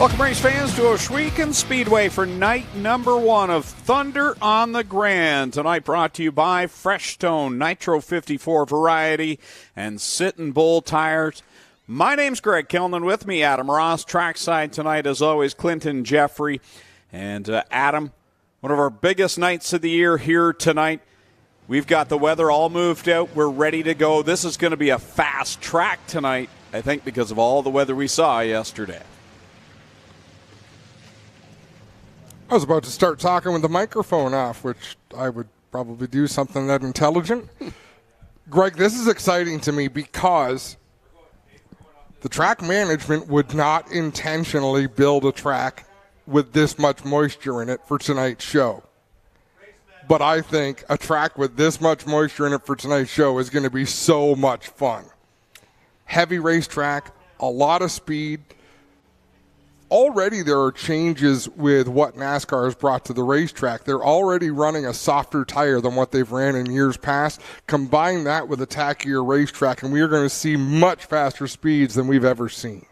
Welcome, race fans, to Ohsweken Speedway for night number 1 of Thunder on the Grand. Tonight brought to you by Freshstone, Nitro 54 Variety, and Sit-N Bull Tires. My name's Greg Kilnan, with me, Adam Ross. Trackside tonight, as always, Clinton Jeffrey. And Adam, one of our biggest nights of the year here tonight. We've got the weather all moved out. We're ready to go. This is going to be a fast track tonight, I think, because of all the weather we saw yesterday. I was about to start talking with the microphone off, which I would probably do something that intelligent. Greg, this is exciting to me because the track management would not intentionally build a track with this much moisture in it for tonight's show. But I think a track with this much moisture in it for tonight's show is going to be so much fun. Heavy racetrack, a lot of speed. Already there are changes with what NASCAR has brought to the racetrack. They're already running a softer tire than what they've ran in years past. Combine that with a tackier racetrack, and we are going to see much faster speeds than we've ever seen.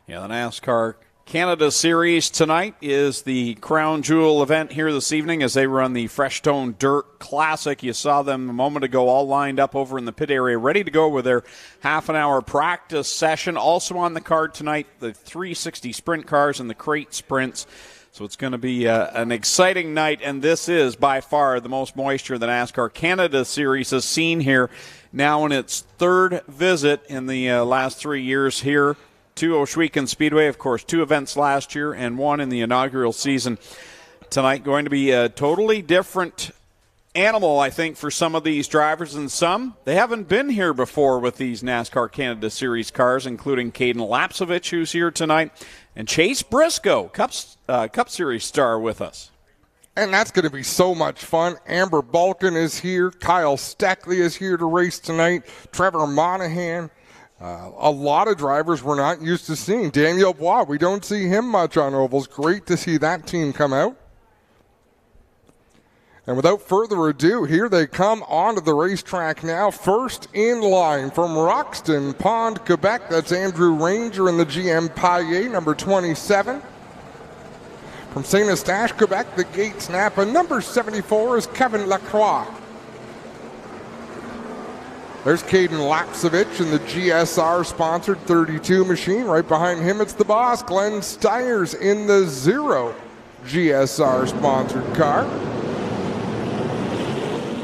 Yeah, the NASCAR Canada Series tonight is the crown jewel event here this evening as they run the Freshstone Dirt Classic. You saw them a moment ago all lined up over in the pit area, ready to go with their half-an-hour practice session. Also on the card tonight, the 360 sprint cars and the crate sprints. So it's going to be an exciting night, and this is by far the most moisture the NASCAR Canada Series has seen here now in its third visit in the last 3 years here to Ohsweken Speedway. Of course, 2 events last year and 1 in the inaugural season. Tonight going to be a totally different animal, I think, for some of these drivers, and some, they haven't been here before with these NASCAR Canada Series cars, including Caden Lapsovich, who's here tonight, and Chase Briscoe, Cup Series star, with us. And that's going to be so much fun. Amber Balkin is here. Kyle Steckley is here to race tonight. Trevor Monahan. A lot of drivers we're not used to seeing. Daniel Bois, we don't see him much on ovals. Great to see that team come out. And without further ado, here they come onto the racetrack now. First in line from Roxton Pond, Quebec, that's Andrew Ranger in the GM Paillet, number 27. From St. Eustache, Quebec, the gate snap, and number 74 is Kevin Lacroix. There's Caden Lapsovich in the GSR-sponsored 32 machine. Right behind him, it's the boss, Glenn Stiers, in the 0 GSR-sponsored car.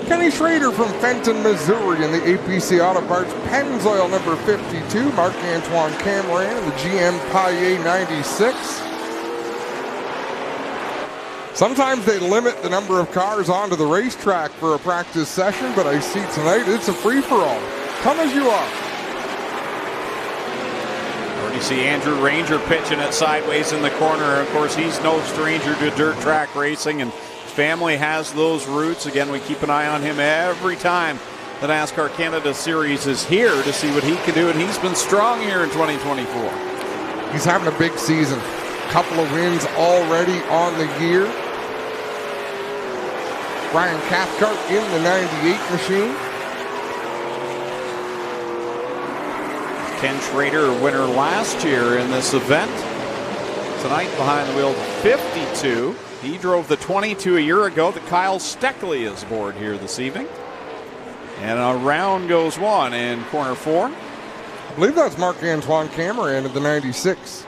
Kenny Schrader from Fenton, Missouri, in the APC Auto Parts Pennzoil number 52. Marc-Antoine Cameron in the GM Paillet 96. Sometimes they limit the number of cars onto the racetrack for a practice session, but I see tonight it's a free-for-all. Come as you are. Already see Andrew Ranger pitching it sideways in the corner. Of course, he's no stranger to dirt track racing, and his family has those roots. Again, we keep an eye on him every time the NASCAR Canada Series is here to see what he can do, and he's been strong here in 2024. He's having a big season. Couple of wins already on the year. Brian Cathcart in the 98 machine. Ken Schrader, winner last year in this event. Tonight behind the wheel 52. He drove the 22 a year ago. The Kyle Steckley is aboard here this evening. And around goes one in corner 4. I believe that's Marc-Antoine Cameron of the 96.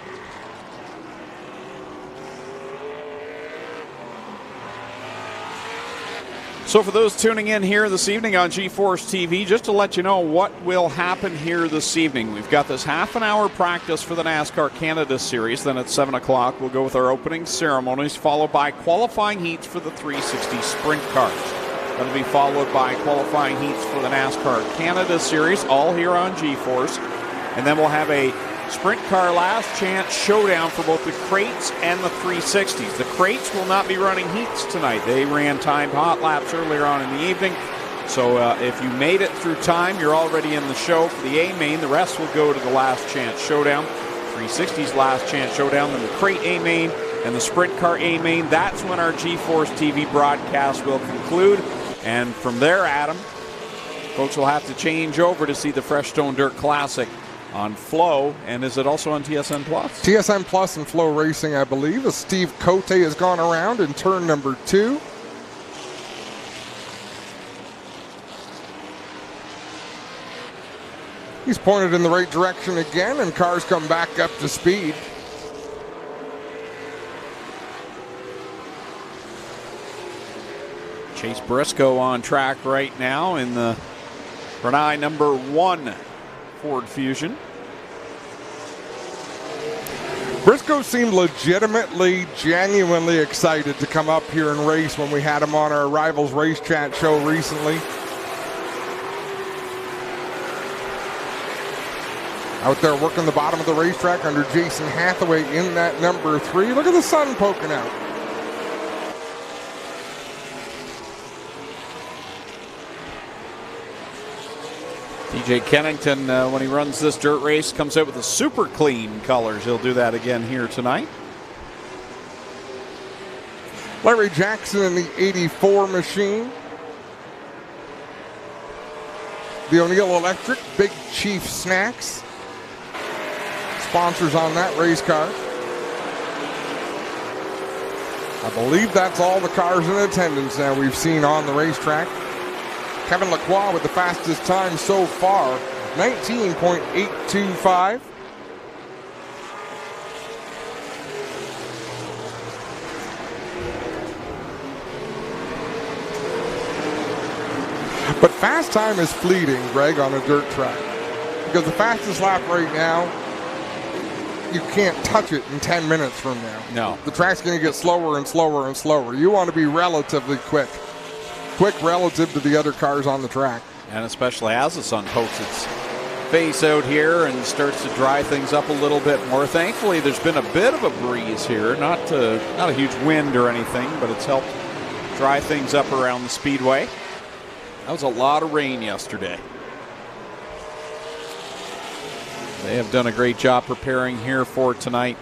So for those tuning in here this evening on G-Force TV, just to let you know what will happen here this evening. We've got this half-an-hour practice for the NASCAR Canada Series. Then at 7 o'clock, we'll go with our opening ceremonies, followed by qualifying heats for the 360 sprint cars. That'll be followed by qualifying heats for the NASCAR Canada Series, all here on G-Force. And then we'll have a sprint car last chance showdown for both the crates and the 360s. The crates will not be running heats tonight. They ran timed hot laps earlier on in the evening. So if you made it through time, you're already in the show for the A-Main. The rest will go to the last chance showdown. 360s last chance showdown, then the crate A-Main and the sprint car A-Main. That's when our G-Force TV broadcast will conclude. And from there, Adam, folks will have to change over to see the Freshstone Dirt Classic on Flow, and is it also on TSN Plus? TSN Plus and Flow Racing, I believe, as Steve Cote has gone around in turn number 2. He's pointed in the right direction again, and cars come back up to speed. Chase Briscoe on track right now in the Renai number 1 Ford Fusion. Briscoe seemed legitimately, genuinely excited to come up here and race when we had him on our Rivals Race Chat show recently. Out there working the bottom of the racetrack under Jason Hathaway in that number 3. Look at the sun poking out. TJ Kennington, when he runs this dirt race, comes out with the super clean colors. He'll do that again here tonight. Larry Jackson in the 84 machine. The O'Neill Electric, Big Chief Snacks. Sponsors on that race car. I believe that's all the cars in attendance now we've seen on the racetrack. Kevin Lacroix with the fastest time so far, 19.825. But fast time is fleeting, Greg, on a dirt track. Because the fastest lap right now, you can't touch it in 10 minutes from now. No. The track's going to get slower and slower and slower. You want to be relatively quick. Quick relative to the other cars on the track. And especially as the sun pokes its face out here and starts to dry things up a little bit more. Thankfully, there's been a bit of a breeze here. Not a huge wind or anything, but it's helped dry things up around the speedway. That was a lot of rain yesterday. They have done a great job preparing here for tonight.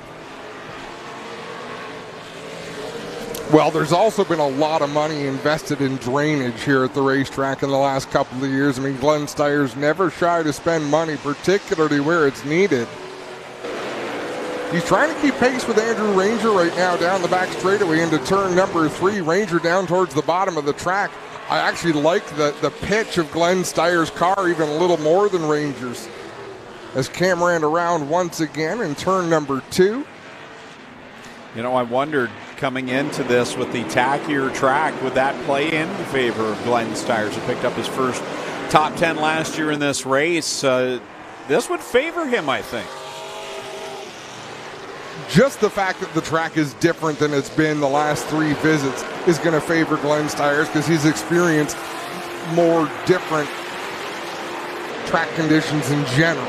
Well, there's also been a lot of money invested in drainage here at the racetrack in the last couple of years. I mean, Glenn Steyer's never shy to spend money, particularly where it's needed. He's trying to keep pace with Andrew Ranger right now down the back straightaway into turn number 3. Ranger down towards the bottom of the track. I actually like the pitch of Glenn Steyer's car even a little more than Ranger's. As Cameron around once again in turn number 2. You know, I wondered coming into this with the tackier track, would that play in favor of Glenn Steyer's, who picked up his first top 10 last year in this race? This would favor him, I think. Just the fact that the track is different than it's been the last 3 visits is going to favor Glenn Steyer's because he's experienced more different track conditions in general.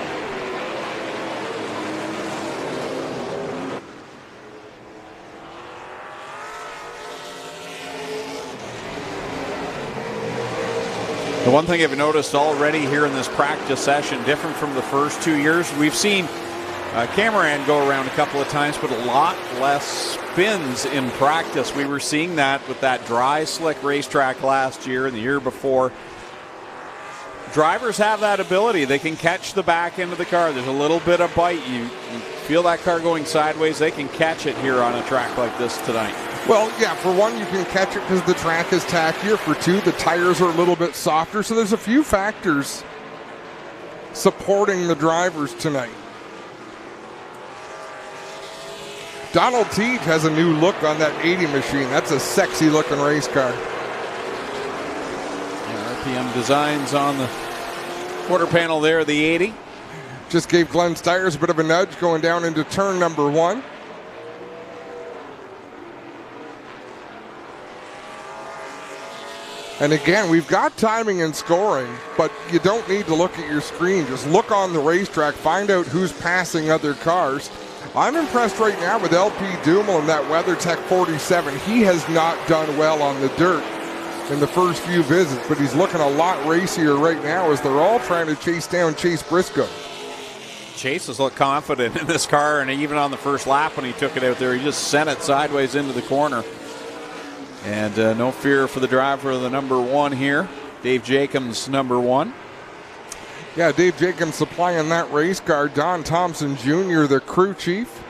The one thing I've noticed already here in this practice session, different from the first 2 years, we've seen Cameron go around a couple of times, but a lot less spins in practice. We were seeing that with that dry, slick racetrack last year and the year before. Drivers have that ability. They can catch the back end of the car. There's a little bit of bite. You feel that car going sideways. They can catch it here on a track like this tonight. Well, yeah, for one, you can catch it because the track is tackier. For two, the tires are a little bit softer. So there's a few factors supporting the drivers tonight. Donald Teague has a new look on that 80 machine. That's a sexy looking race car. RPM designs on the quarter panel there, the 80. Just gave Glenn Steyer's a bit of a nudge going down into turn number 1. And again, we've got timing and scoring, but you don't need to look at your screen. Just look on the racetrack, find out who's passing other cars. I'm impressed right now with LP Dumal and that WeatherTech 47. He has not done well on the dirt in the first few visits, but he's looking a lot racier right now as they're all trying to chase down Chase Briscoe. Chase has looked confident in this car, and even on the first lap when he took it out there, he just sent it sideways into the corner. And no fear for the driver of the number 1 here, Dave Jacobs, number 1. Yeah, Dave Jacobs supplying that race car. Don Thompson Jr., the crew chief.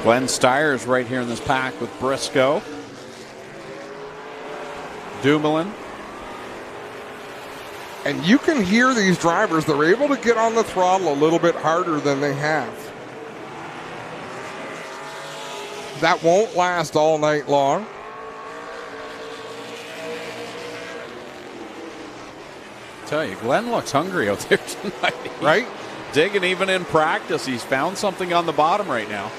Glenn Steyer's right here in this pack with Briscoe. Dumoulin. And you can hear these drivers, they're able to get on the throttle a little bit harder than they have. That won't last all night long. I tell you, Glenn looks hungry out there tonight. Right? Digging even in practice. He's found something on the bottom right now.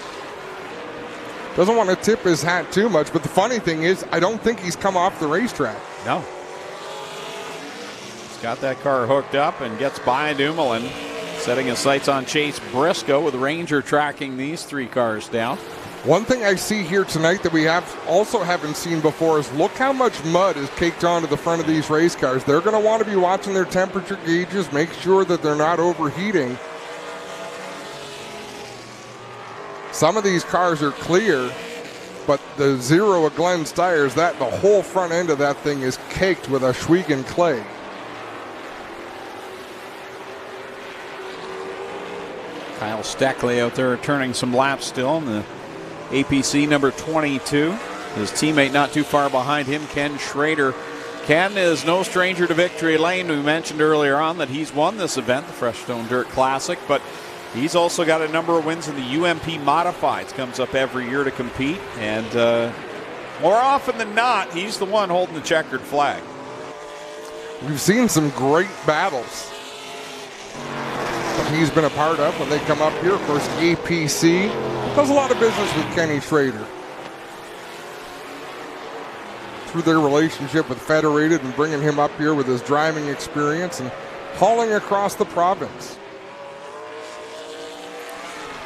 Doesn't want to tip his hat too much, but the funny thing is, I don't think he's come off the racetrack. No. He's got that car hooked up and gets by Dumoulin, setting his sights on Chase Briscoe with Ranger tracking these three cars down. One thing I see here tonight that we haven't seen before is look how much mud is caked onto the front of these race cars. They're going to want to be watching their temperature gauges, make sure that they're not overheating. Some of these cars are clear, but the Zero of Glenn Steyer's, the whole front end of that thing is caked with Ashwegan clay. Kyle Steckley out there turning some laps still in the APC number 22. His teammate not too far behind him, Ken Schrader. Ken is no stranger to victory lane. We mentioned earlier on that he's won this event, the Freshstone Dirt Classic, but he's also got a number of wins in the UMP Modifieds. Comes up every year to compete, and more often than not, he's the one holding the checkered flag. We've seen some great battles that he's been a part of when they come up here. Of course, APC does a lot of business with Kenny Schrader through their relationship with Federated and bringing him up here with his driving experience and hauling across the province.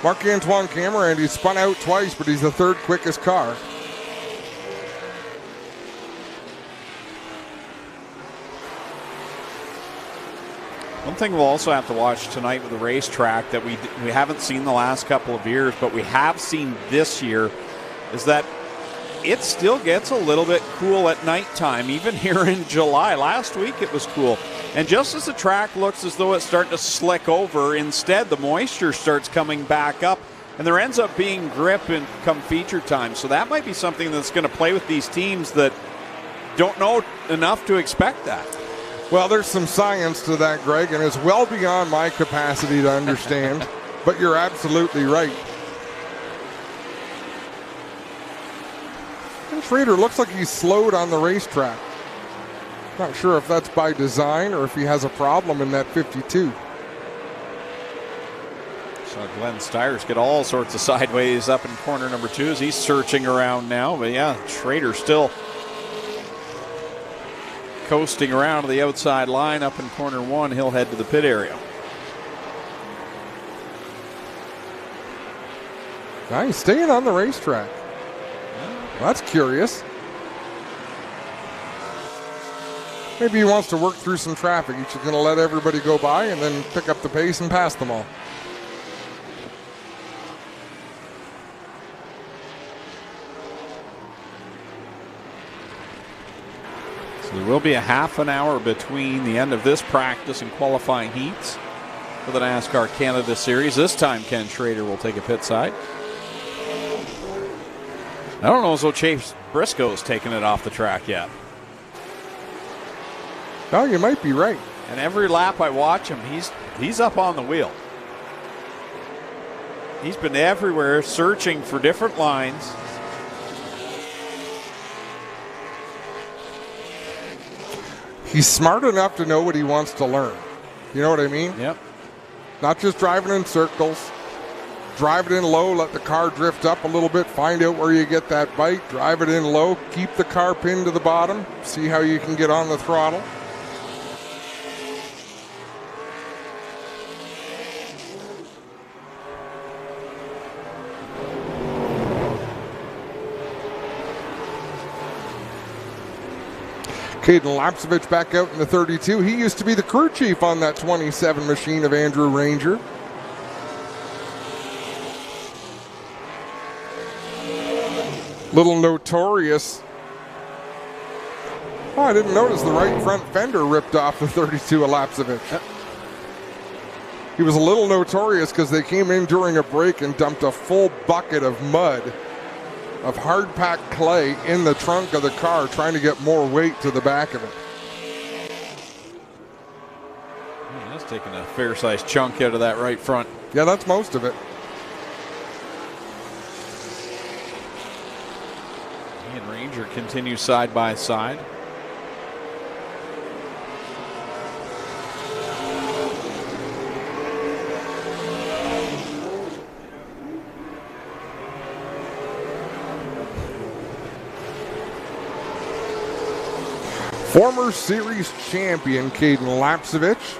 Marc-Antoine Cameron, he's spun out twice, but he's the third quickest car. One thing we'll also have to watch tonight with the racetrack that we haven't seen the last couple of years, but we have seen this year, is that it still gets a little bit cool at nighttime, even here in July. Last week it was cool. And just as the track looks as though it's starting to slick over, instead the moisture starts coming back up, and there ends up being grip and come feature time. So that might be something that's going to play with these teams that don't know enough to expect that. Well, there's some science to that, Greg, and it's well beyond my capacity to understand, but you're absolutely right. And Schrader looks like he's slowed on the racetrack. Not sure if that's by design or if he has a problem in that 52. So Glenn Steyer's got all sorts of sideways up in corner number 2 as he's searching around now. But yeah, Schrader still coasting around to the outside line up in corner 1. He'll head to the pit area. Nice, staying on the racetrack. Well, that's curious. Maybe he wants to work through some traffic. He's just going to let everybody go by and then pick up the pace and pass them all. So there will be a half an hour between the end of this practice and qualifying heats for the NASCAR Canada Series. This time Ken Schrader will take a pit side. I don't know as though Chase Briscoe's taken it off the track yet. No, you might be right. And every lap I watch him, he's up on the wheel. He's been everywhere searching for different lines. He's smart enough to know what he wants to learn. You know what I mean? Yep. Not just driving in circles. Drive it in low, let the car drift up a little bit, find out where you get that bite, drive it in low, keep the car pinned to the bottom, see how you can get on the throttle. Caden Lapsevich back out in the 32. He used to be the crew chief on that 27 machine of Andrew Ranger. Little notorious Oh, I didn't notice the right front fender ripped off the 32 of Lapsevich. He was a little notorious because they came in during a break and dumped a full bucket of mud, of hard-packed clay in the trunk of the car, trying to get more weight to the back of it. That's taking a fair-sized chunk out of that right front. Yeah, that's most of it. He and Ranger continue side by side. Former series champion Caden Lapsevich.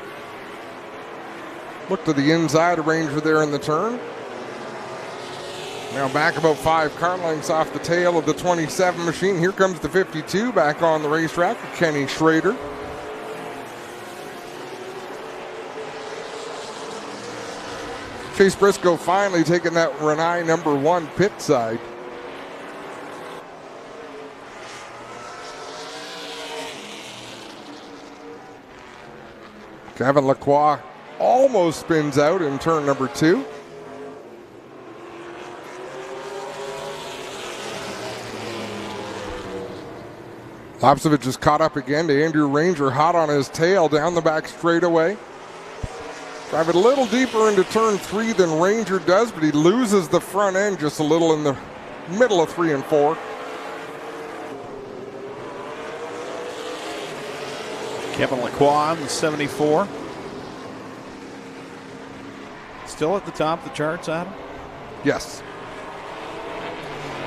Look to the inside of Ranger there in the turn. Now back about 5 car lengths off the tail of the 27 machine. Here comes the 52 back on the racetrack, Kenny Schrader. Chase Briscoe finally taking that Renai number 1 pit side. Kevin Lacroix almost spins out in turn number 2. Lapsevich is caught up again to Andrew Ranger, hot on his tail down the back straightaway. Drive it a little deeper into turn 3 than Ranger does, but he loses the front end just a little in the middle of 3 and 4. Kevin Lacroix on the 74. Still at the top of the charts, Adam? Yes.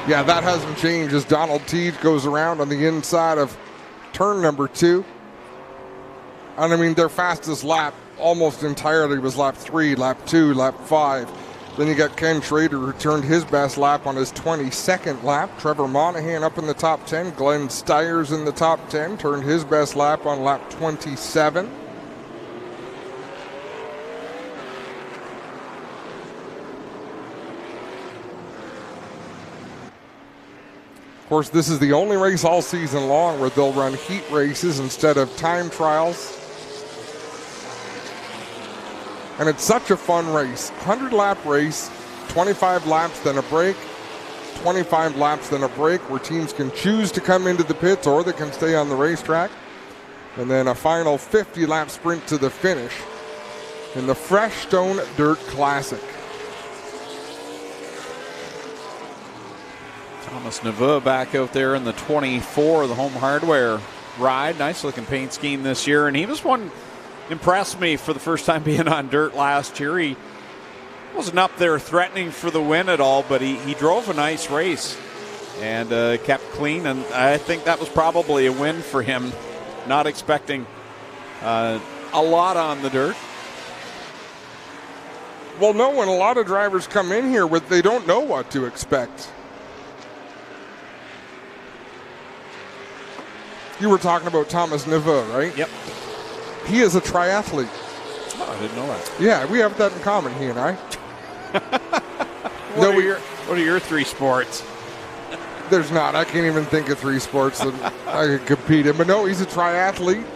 Yeah, that hasn't changed as Donald Teague goes around on the inside of turn number 2. And I mean, their fastest lap almost entirely was lap 3, lap 2, lap 5. Then you got Ken Schrader, who turned his best lap on his 22nd lap. Trevor Monahan up in the top 10. Glenn Stiers in the top 10, turned his best lap on lap 27. Of course, this is the only race all season long where they'll run heat races instead of time trials. And it's such a fun race. 100-lap race, 25 laps, then a break, 25 laps, then a break, where teams can choose to come into the pits or they can stay on the racetrack. And then a final 50-lap sprint to the finish in the Fresh Stone Dirt Classic. Thomas Neveu back out there in the 24, the home hardware ride. Nice looking paint scheme this year. And he was one impressed me for the first time being on dirt last year. He wasn't up there threatening for the win at all, but he drove a nice race and kept clean. And I think that was probably a win for him, not expecting a lot on the dirt. Well, no, when a lot of drivers come in here, they don't know what to expect. You were talking about Thomas Neveu, right? Yep. He is a triathlete. Oh, I didn't know that. Yeah, we have that in common, he and I. What are your 3 sports? There's not. I can't even think of 3 sports that I could compete in. But no, he's a triathlete.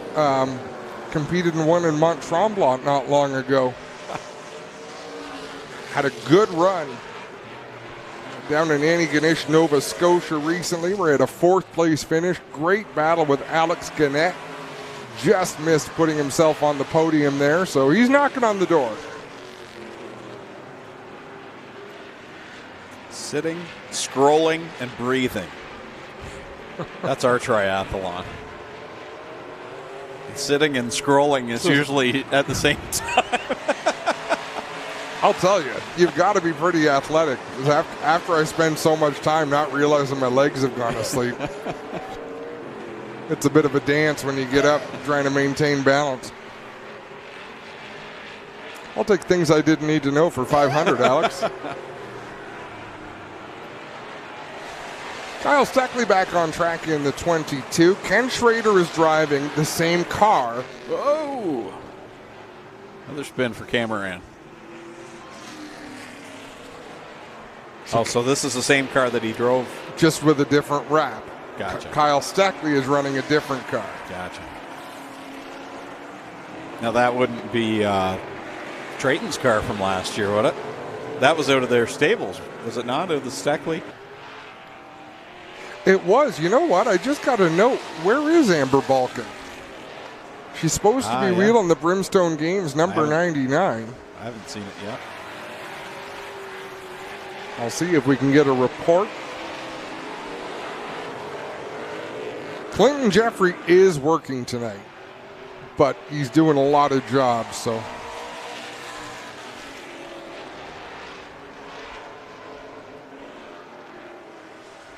Competed and won in Mont Tremblant not long ago. Had a good run down in Antigonish, Nova Scotia recently, where he had a 4th place finish. Great battle with Alex Gannett. Just missed putting himself on the podium there, so he's knocking on the door. Sitting, scrolling, and breathing. That's our triathlon. Sitting and scrolling is usually at the same time. I'll tell you, you've got to be pretty athletic. After I spend so much time not realizing my legs have gone to sleep, it's a bit of a dance when you get up trying to maintain balance. I'll take things I didn't need to know for 500, Alex. Kyle Steckley back on track in the 22. Ken Schrader is driving the same car. Oh! Another spin for Cameron. Oh, so this is the same car that he drove. Just with a different wrap. Gotcha. Kyle Steckley is running a different car. Gotcha. Now that wouldn't be Trayton's car from last year, would it? That was out of their stables, was it not? Out of the Steckley? It was. You know what? I just got a note. Where is Amber Balkan? She's supposed to be wheeling the Brimstone Games number 99. I haven't seen it yet. I'll see if we can get a report. Clinton Jeffrey is working tonight, but he's doing a lot of jobs, so.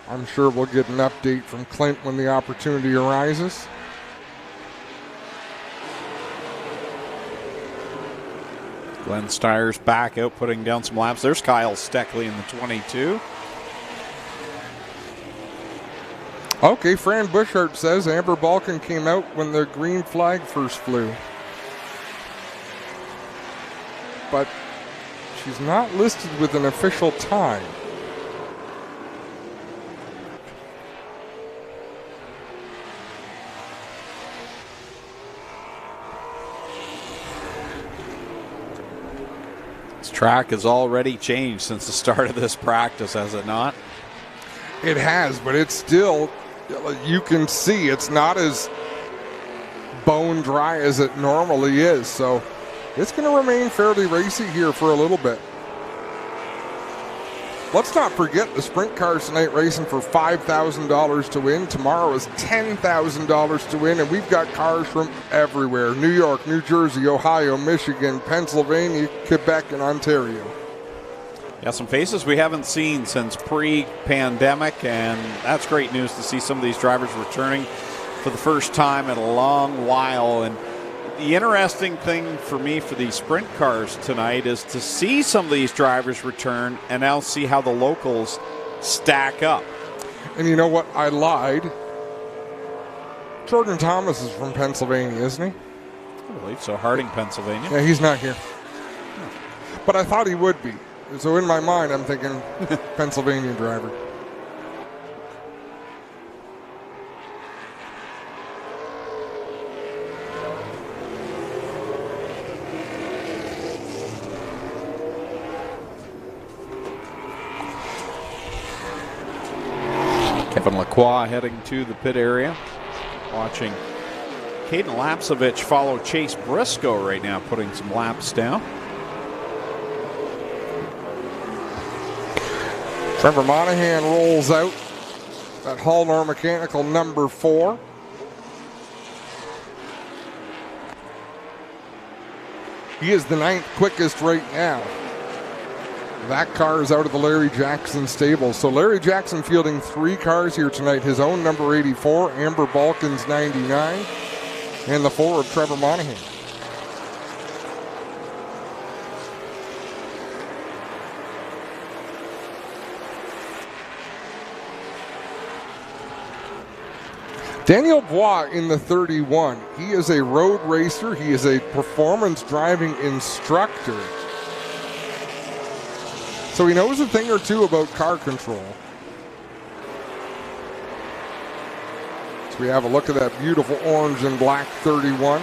I'm sure we'll get an update from Clint when the opportunity arises. Glenn Steyer's back out putting down some laps. There's Kyle Steckley in the 22. Okay, Fran Buschardt says Amber Balkan came out when the green flag first flew. But she's not listed with an official time. This track has already changed since the start of this practice, has it not? It has, but it's still, you can see it's not as bone dry as it normally is. So it's going to remain fairly racy here for a little bit. Let's not forget the sprint cars tonight racing for $5,000 to win. Tomorrow is $10,000 to win, and we've got cars from everywhere. New York, New Jersey, Ohio, Michigan, Pennsylvania, Quebec, and Ontario. Yeah, some faces we haven't seen since pre-pandemic, and that's great news to see some of these drivers returning for the first time in a long while. And the interesting thing for me for these sprint cars tonight is to see some of these drivers return and now see how the locals stack up. And you know what? I lied. Jordan Thomas is from Pennsylvania, isn't he? I believe so. Harding, Pennsylvania. Yeah, he's not here. But I thought he would be. So in my mind, I'm thinking Pennsylvania driver. Kevin Lacroix heading to the pit area. Watching Caden Lapsevich follow Chase Briscoe right now, putting some laps down. Trevor Monahan rolls out at Hallnor Mechanical number 4. He is the 9th quickest right now. That car is out of the Larry Jackson stable. So Larry Jackson fielding 3 cars here tonight. His own number 84, Amber Balkan's 99, and the 4 of Trevor Monahan. Daniel Bois in the 31. He is a road racer. He is a performance driving instructor. So he knows a thing or two about car control. So we have a look at that beautiful orange and black 31.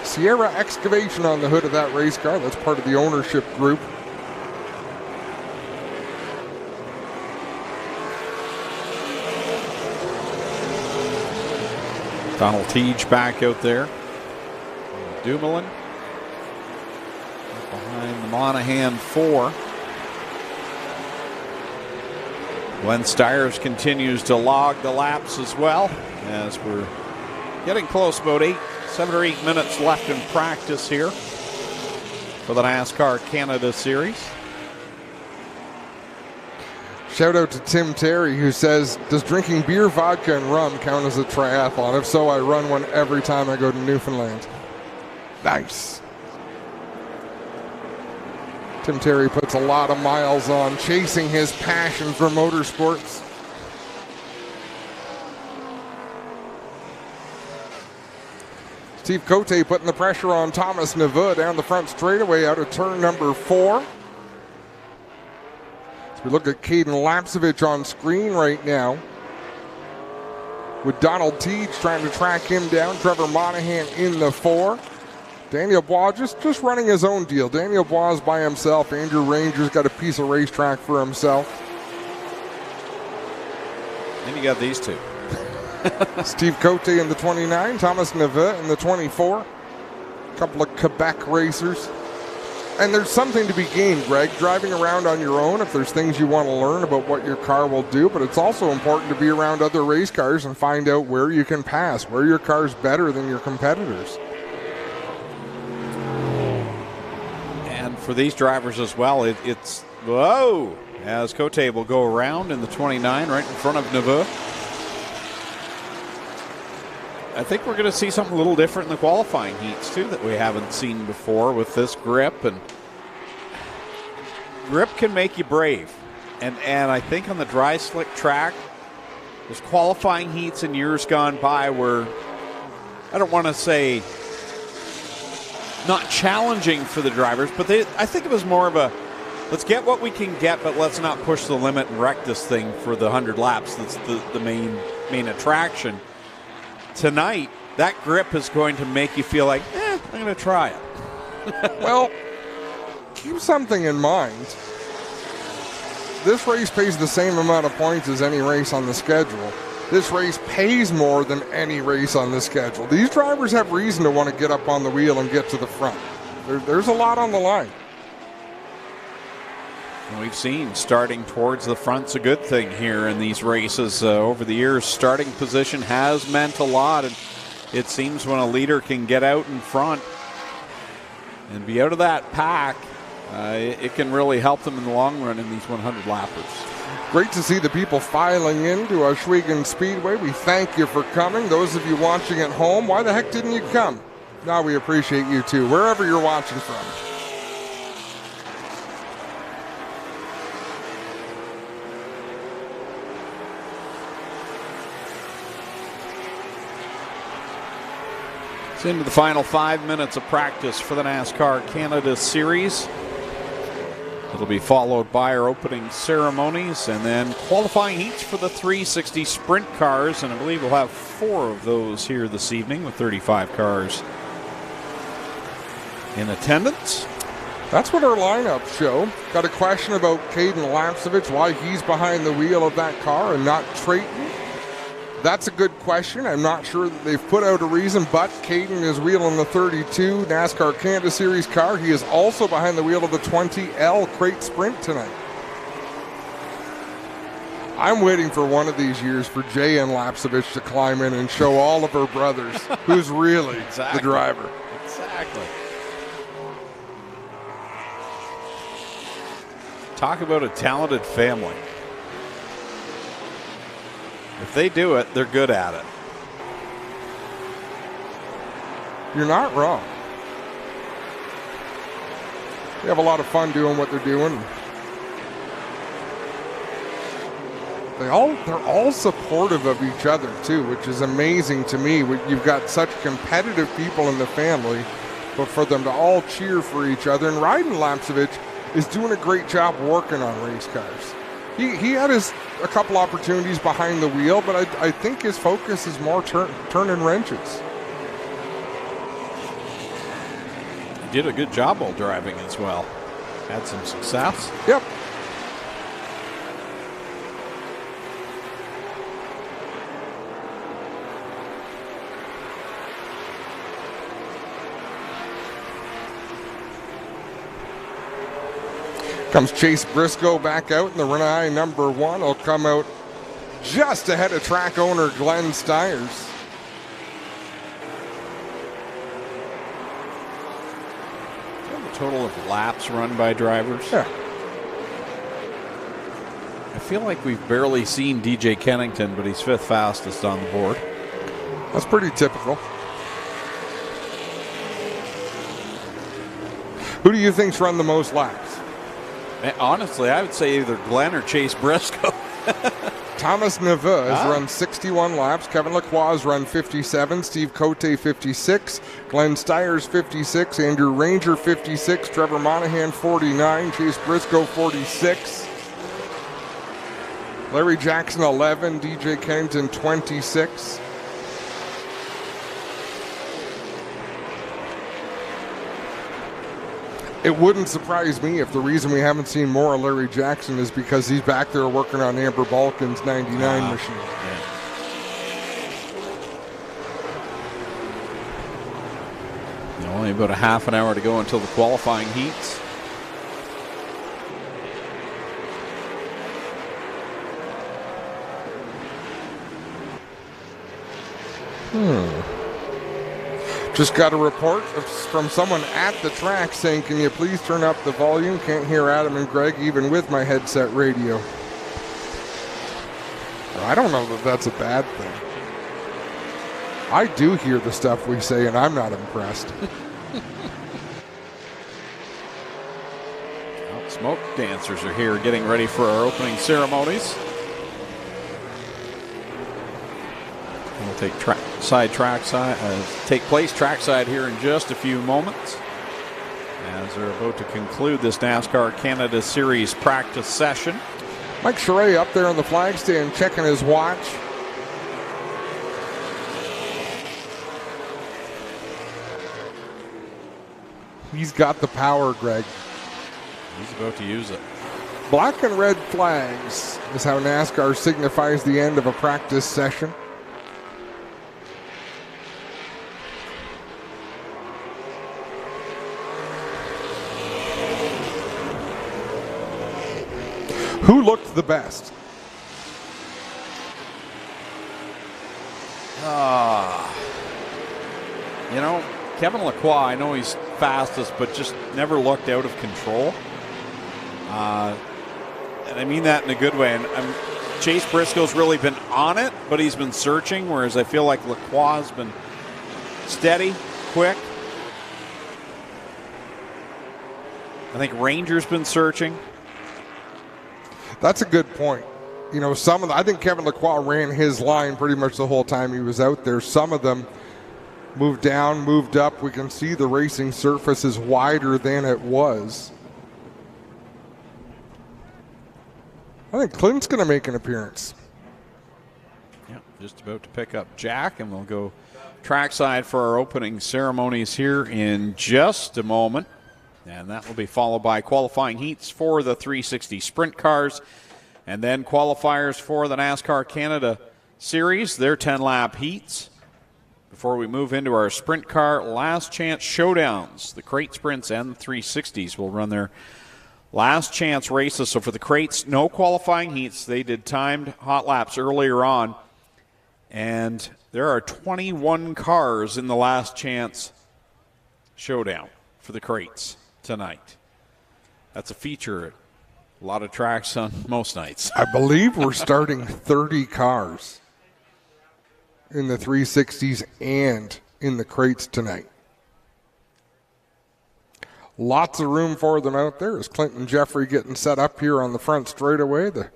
Sierra Excavation on the hood of that race car. That's part of the ownership group. Donald Teague back out there. Dumoulin behind the Monahan 4. Glenn Steyers continues to log the laps as well as we're getting close, about 7 or 8 minutes left in practice here for the NASCAR Canada Series. Shout out to Tim Terry, who says, does drinking beer, vodka, and rum count as a triathlon? If so, I run one every time I go to Newfoundland. Nice. Tim Terry puts a lot of miles on, chasing his passion for motorsports. Steve Cote putting the pressure on Thomas Neveu down the front straightaway out of turn number 4. As we look at Caden Lapsevich on screen right now. with Donald Teach trying to track him down. Trevor Monahan in the 4. Daniel Bois just running his own deal. Daniel Bois by himself. Andrew Ranger's got a piece of racetrack for himself. And you got these two. Steve Cote in the 29. Thomas Neveu in the 24. A couple of Quebec racers. And there's something to be gained, Greg, driving around on your own if there's things you want to learn about what your car will do. But it's also important to be around other race cars and find out where you can pass, where your car's better than your competitors. And for these drivers as well, it's whoa, as Cote will go around in the 29 right in front of Neveu. I think we're going to see something a little different in the qualifying heats too that we haven't seen before with this grip. And grip can make you brave. And I think on the dry slick track, there's qualifying heats in years gone by where I don't want to say not challenging for the drivers, but I think it was more of a let's get what we can get, but let's not push the limit and wreck this thing for the 100 laps. That's the main attraction. Tonight, that grip is going to make you feel like, I'm going to try it. Well, keep something in mind. This race pays the same amount of points as any race on the schedule. This race pays more than any race on the schedule. These drivers have reason to want to get up on the wheel and get to the front. There's a lot on the line. And we've seen starting towards the front's a good thing here in these races. Over the years, starting position has meant a lot. And it seems when a leader can get out in front and be out of that pack, it can really help them in the long run in these 100 lappers. Great to see the people filing into Ohsweken Speedway. We thank you for coming. Those of you watching at home, why the heck didn't you come? Now we appreciate you too, wherever you're watching from. It's into the final 5 minutes of practice for the NASCAR Canada Series. It'll be followed by our opening ceremonies and then qualifying heats for the 360 sprint cars. And I believe we'll have 4 of those here this evening with 35 cars in attendance. That's what our lineups show. Got a question about Caden Lapcevich, why he's behind the wheel of that car and not Trayton. That's a good question. I'm not sure that they've put out a reason, but Caden is wheeling the 32 NASCAR Canada Series car. He is also behind the wheel of the 20L Crate Sprint tonight. I'm waiting for one of these years for Jay and Lapcevich to climb in and show all of her brothers who's really the driver. Exactly. Talk about a talented family. If they do it, they're good at it. You're not wrong. They have a lot of fun doing what they're doing. They're all supportive of each other too, which is amazing to me. You've got such competitive people in the family, but for them to all cheer for each other. And Ryden Lapcevich is doing a great job working on race cars. He had a couple opportunities behind the wheel, but I think his focus is more turning wrenches. He did a good job while driving as well. Had some success. Yep. Comes Chase Briscoe back out in the Renai number 1. He'll come out just ahead of track owner Glenn Stiers. The total of laps run by drivers. Yeah. I feel like we've barely seen DJ Kennington, but he's 5th fastest on the board. That's pretty typical. Who do you think's run the most laps? Honestly, I would say either Glenn or Chase Briscoe. Thomas Neveu has run 61 laps. Kevin Lacroix has run 57. Steve Cote 56. Glenn Stiers 56. Andrew Ranger 56. Trevor Monahan 49. Chase Briscoe 46. Larry Jackson 11. DJ Kennington 26. It wouldn't surprise me if the reason we haven't seen more of Larry Jackson is because he's back there working on Amber Balkan's 99 machine. Yeah. Only about a half an hour to go until the qualifying heats. Just got a report from someone at the track saying, can you please turn up the volume? Can't hear Adam and Greg even with my headset radio. I don't know that that's a bad thing. I do hear the stuff we say, and I'm not impressed. Well, smoke dancers are here getting ready for our opening ceremonies. We'll take take place trackside here in just a few moments as they're about to conclude this NASCAR Canada Series practice session. Mike Charest up there on the flag stand checking his watch. He's got the power, Greg. He's about to use it. Black and red flags is how NASCAR signifies the end of a practice session. Who looked the best? Kevin Lacroix, I know he's fastest, but just never looked out of control. And I mean that in a good way. And Chase Briscoe's really been on it, but he's been searching, whereas I feel like Lacroix has been steady, quick. I think Ranger's been searching. That's a good point. I think Kevin Lacroix ran his line pretty much the whole time he was out there. Some of them moved down, moved up. We can see the racing surface is wider than it was. I think Clint's going to make an appearance. Yeah, just about to pick up Jack, and we'll go trackside for our opening ceremonies here in just a moment. And that will be followed by qualifying heats for the 360 sprint cars, and then qualifiers for the NASCAR Canada Series, their 10-lap heats. Before we move into our sprint car last chance showdowns, the crate sprints and the 360s will run their last chance races. So for the crates, no qualifying heats. They did timed hot laps earlier on, and there are 21 cars in the last chance showdown for the crates tonight. That's a feature at a lot of tracks on most nights. I believe we're starting 30 cars in the 360s and in the crates tonight. Lots of room for them out there as Clinton Jeffrey getting set up here on the front straightaway. The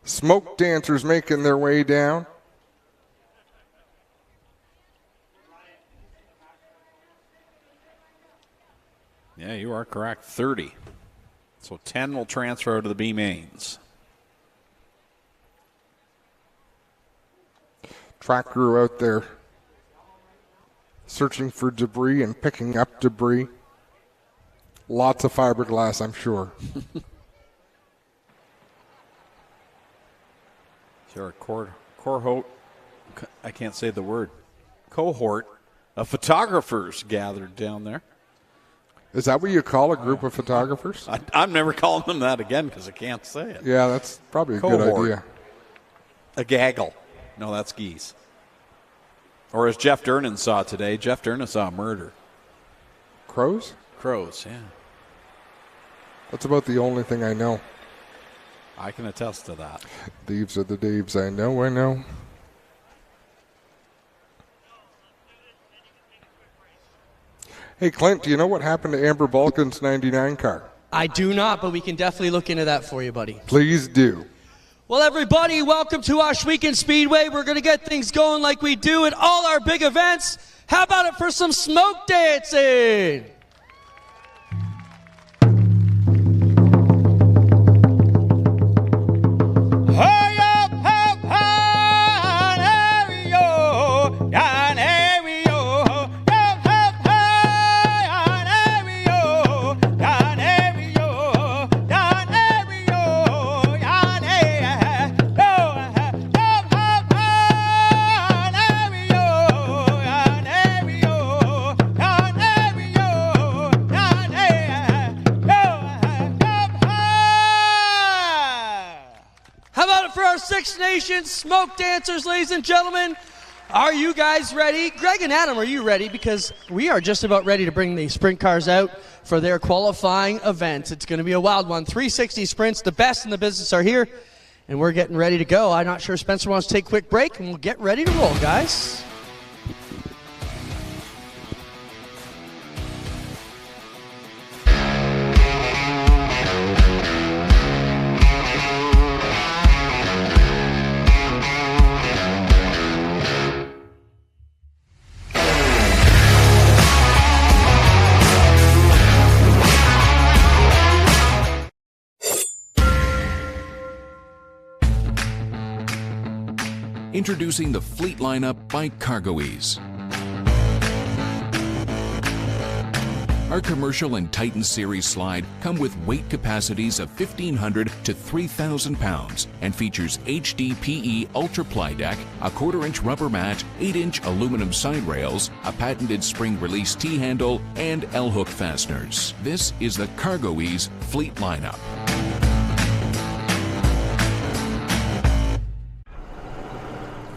smoke dancers making their way down. Yeah, you are correct. 30. So 10 will transfer to the B mains. Track crew out there searching for debris and picking up debris. Lots of fiberglass, I'm sure. Sure, cohort. I can't say the word. Cohort of photographers gathered down there. Is that what you call a group of photographers? I'm never calling them that again because I can't say it. Yeah, that's probably a good idea. A gaggle. No, that's geese. Or as Jeff Durnan saw today, Jeff Durnan saw murder. Crows? Crows, yeah. That's about the only thing I know. I can attest to that. Thieves are the Daves I know. Hey, Clint, do you know what happened to Amber Balkan's 99 car? I do not, but we can definitely look into that for you, buddy. Please do. Well, everybody, welcome to Weekend Speedway. We're going to get things going like we do at all our big events. How about it for some smoke dancing? it for our Six Nations smoke dancers, ladies and gentlemen. Are you guys ready? Greg and Adam, are you ready? Because we are just about ready to bring the sprint cars out for their qualifying event. It's going to be a wild one. 360 sprints, the best in the business are here, and we're getting ready to go. I'm not sure Spencer wants to take a quick break, and we'll get ready to roll, guys. Introducing the fleet lineup by CargoEase. Our commercial and Titan Series slide come with weight capacities of 1,500 to 3,000 pounds and features HDPE Ultra Ply Deck, a 1/4-inch rubber mat, 8-inch aluminum side rails, a patented spring release T-handle, and L-hook fasteners. This is the CargoEase fleet lineup.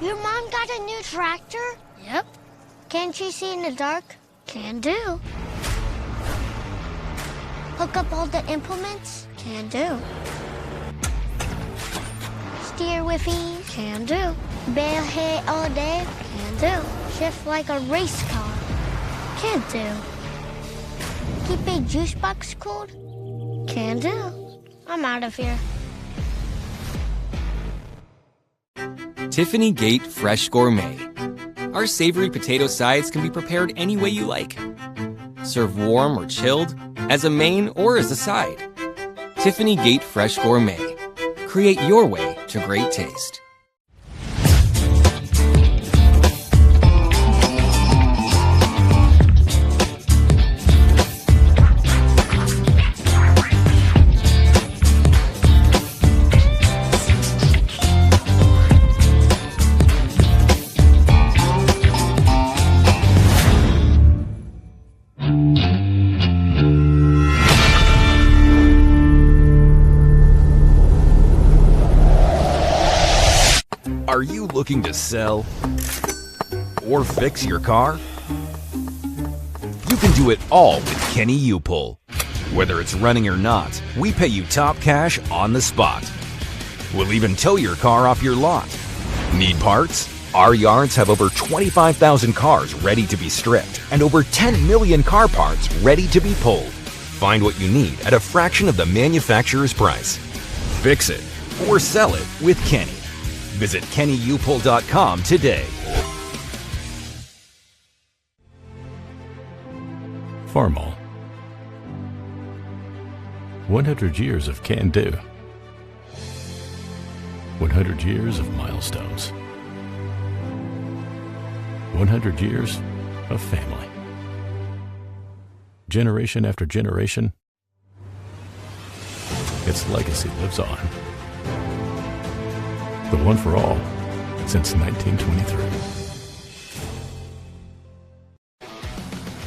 Your mom got a new tractor? Yep. Can't she see in the dark? Can do. Hook up all the implements? Can do. Steer with ease? Can do. Bale hay all day? Can do. Shift like a race car? Can do. Keep a juice box cold? Can do. I'm out of here. Tiffany Gate Fresh Gourmet. Our savory potato sides can be prepared any way you like. Serve warm or chilled, as a main or as a side. Tiffany Gate Fresh Gourmet. Create your way to great taste. Are you looking to sell or fix your car? You can do it all with Kenny U-Pull. Whether it's running or not, we pay you top cash on the spot. We'll even tow your car off your lot. Need parts? Our yards have over 25,000 cars ready to be stripped and over 10 million car parts ready to be pulled. Find what you need at a fraction of the manufacturer's price. Fix it or sell it with Kenny. Visit KennyUpull.com today. Farmall. 100 years of can-do. 100 years of milestones. 100 years of family. Generation after generation, its legacy lives on. The one for all since 1923.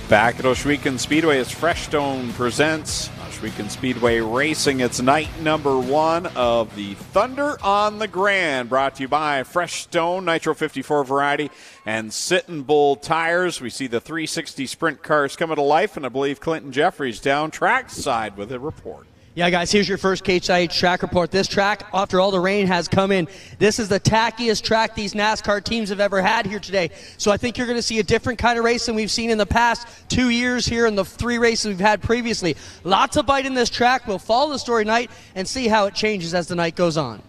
Back at Ohsweken Speedway as Freshstone presents Ohsweken Speedway Racing. It's night number 1 of the Thunder on the Grand, brought to you by Freshstone, Nitro 54 variety, and Sitting Bull tires. We see the 360 sprint cars coming to life, and I believe Clinton Jeffries down trackside with a report. Yeah, guys, here's your first KHIH track report. This track, after all the rain has come in, this is the tackiest track these NASCAR teams have ever had here today. So I think you're going to see a different kind of race than we've seen in the past 2 years here and the 3 races we've had previously. Lots of bite in this track. We'll follow the story tonight and see how it changes as the night goes on.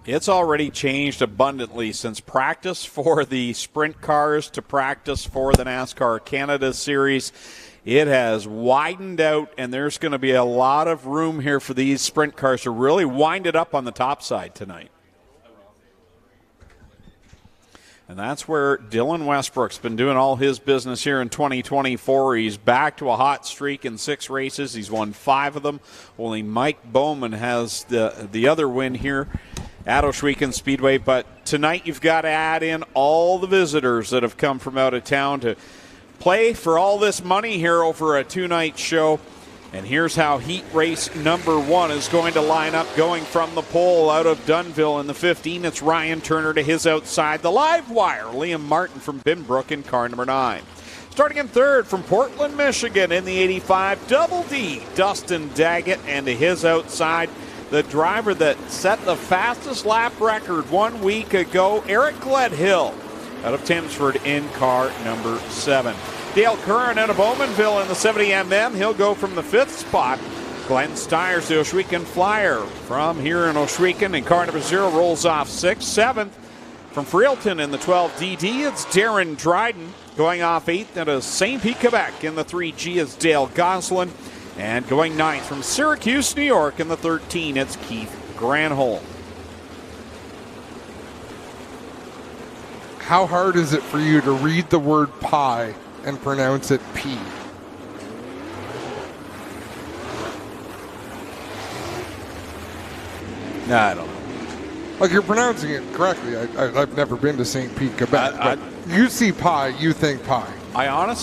It's already changed abundantly since practice for the sprint cars to practice for the NASCAR Canada Series. It has widened out, and there's going to be a lot of room here for these sprint cars to really wind it up on the top side tonight. And that's where Dylan Westbrook's been doing all his business here in 2024. He's back to a hot streak in 6 races. He's won 5 of them. Only Mike Bowman has the other win here at Ohsweken Speedway. But tonight you've got to add in all the visitors that have come from out of town to play for all this money here over a 2-night show. And here's how heat race number 1 is going to line up, going from the pole out of Dunnville in the 15. It's Ryan Turner to his outside. The live wire, Liam Martin from Binbrook in car number 9. Starting in third from Portland, Michigan in the 85, Double D, Dustin Daggett, and to his outside, the driver that set the fastest lap record 1 week ago, Eric Gledhill, out of Thamesford in car number 7. Dale Curran out of Bowmanville in the 70mm. He'll go from the 5th spot. Glenn Stiers, the Oshwegan Flyer, from here in Oshwegan in car number 0, rolls off 6th. 7th from Freelton in the 12DD, it's Darren Dryden. Going off 8th out of St. Pete, Quebec in the 3G is Dale Goslin. And going 9th from Syracuse, New York in the 13, it's Keith Granholm. How hard is it for you to read the word pie and pronounce it P? No, I don't know. Like, you're pronouncing it correctly. I've never been to St. Pete, Quebec, but you see pie, you think pie. I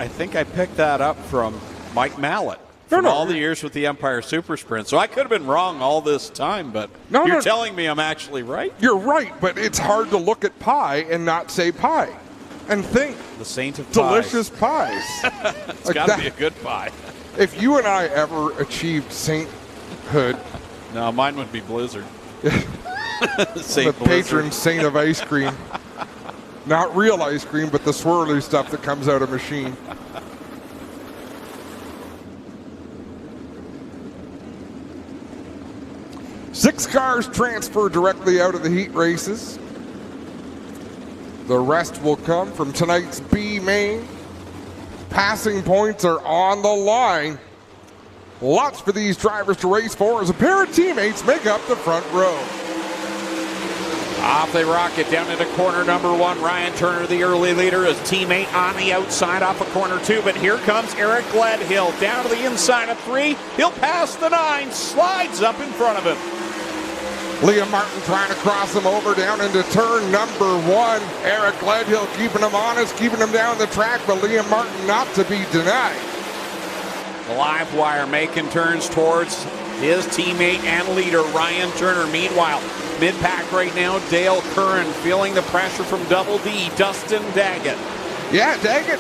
think I picked that up from Mike Mallett. From all the years with the Empire Super Sprint. So I could have been wrong all this time, but you're telling me I'm actually right? You're right, but it's hard to look at pie and not say pie and think. The saint of delicious pies. It's like got to be a good pie. If you and I ever achieved sainthood. No, mine would be Blizzard. The patron saint of ice cream. Not real ice cream, but the swirly stuff that comes out of a machine. Six cars transfer directly out of the heat races. The rest will come from tonight's B main. Passing points are on the line. Lots for these drivers to race for as a pair of teammates make up the front row. Off they rocket down into corner number 1. Ryan Turner, the early leader, his teammate on the outside off of corner 2. But here comes Eric Gledhill down to the inside of 3. He'll pass the 9, slides up in front of him. Liam Martin trying to cross him over down into turn number 1. Eric Gledhill keeping him honest, keeping him down the track, but Liam Martin not to be denied. The live wire making turns towards his teammate and leader, Ryan Turner. Meanwhile, mid-pack right now, Dale Curran feeling the pressure from Double D, Dustin Daggett. Yeah, Daggett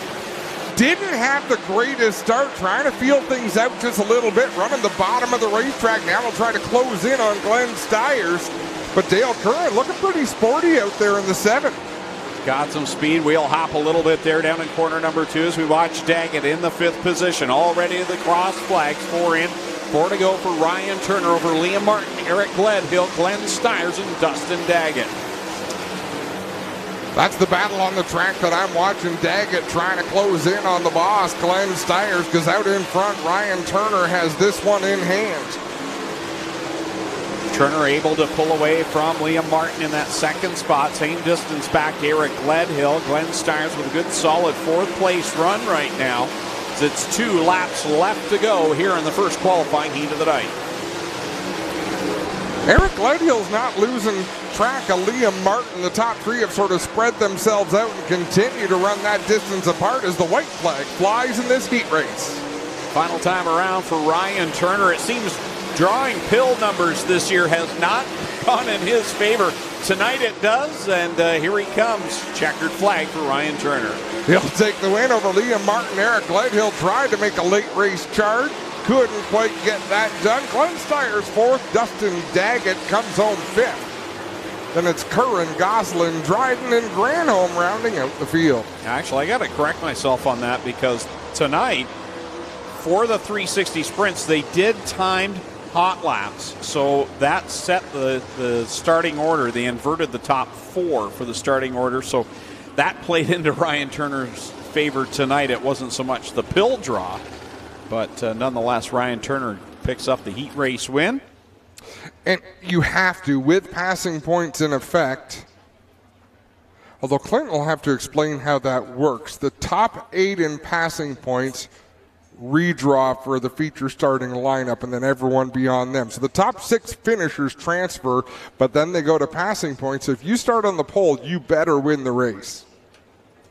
didn't have the greatest start, trying to feel things out just a little bit, running the bottom of the racetrack. Now he'll try to close in on Glenn Stiers, but Dale Curran looking pretty sporty out there in the 7. Got some speed. We'll hop a little bit there down in corner number 2 as we watch Daggett in the 5th position. Already the cross flags, 4 in. 4 to go for Ryan Turner over Liam Martin, Eric Gledhill, Glenn Stiers, and Dustin Daggett. That's the battle on the track that I'm watching. Daggett trying to close in on the boss. Glenn Stiers goes out in front. Ryan Turner has this one in hand. Turner able to pull away from Liam Martin in that 2nd spot. Same distance back to Eric Gledhill. Glenn Stiers with a good solid 4th place run right now. It's 2 laps left to go here in the first qualifying heat of the night. Eric Gledhill's not losing track of Liam Martin. The top 3 have sort of spread themselves out and continue to run that distance apart as the white flag flies in this heat race. Final time around for Ryan Turner. It seems drawing pill numbers this year has not gone in his favor. Tonight it does, and here he comes. Checkered flag for Ryan Turner. He'll take the win over Liam Martin. Eric Gledhill tried to make a late race charge. Couldn't quite get that done. Glenn Stiers 4th. Dustin Daggett comes home 5th. Then it's Curran, Goslin, Dryden, and Granholm rounding out the field. Actually, I got to correct myself on that because tonight, for the 360 sprints, they did timed hot laps. So that set the starting order. They inverted the top 4 for the starting order. So that played into Ryan Turner's favor tonight. It wasn't so much the pill draw, but nonetheless, Ryan Turner picks up the heat race win. And you have to, with passing points in effect, although Clinton will have to explain how that works. The top 8 in passing points redraw for the feature starting lineup, and then everyone beyond them. So the top 6 finishers transfer, but then they go to passing points. If you start on the pole, you better win the race.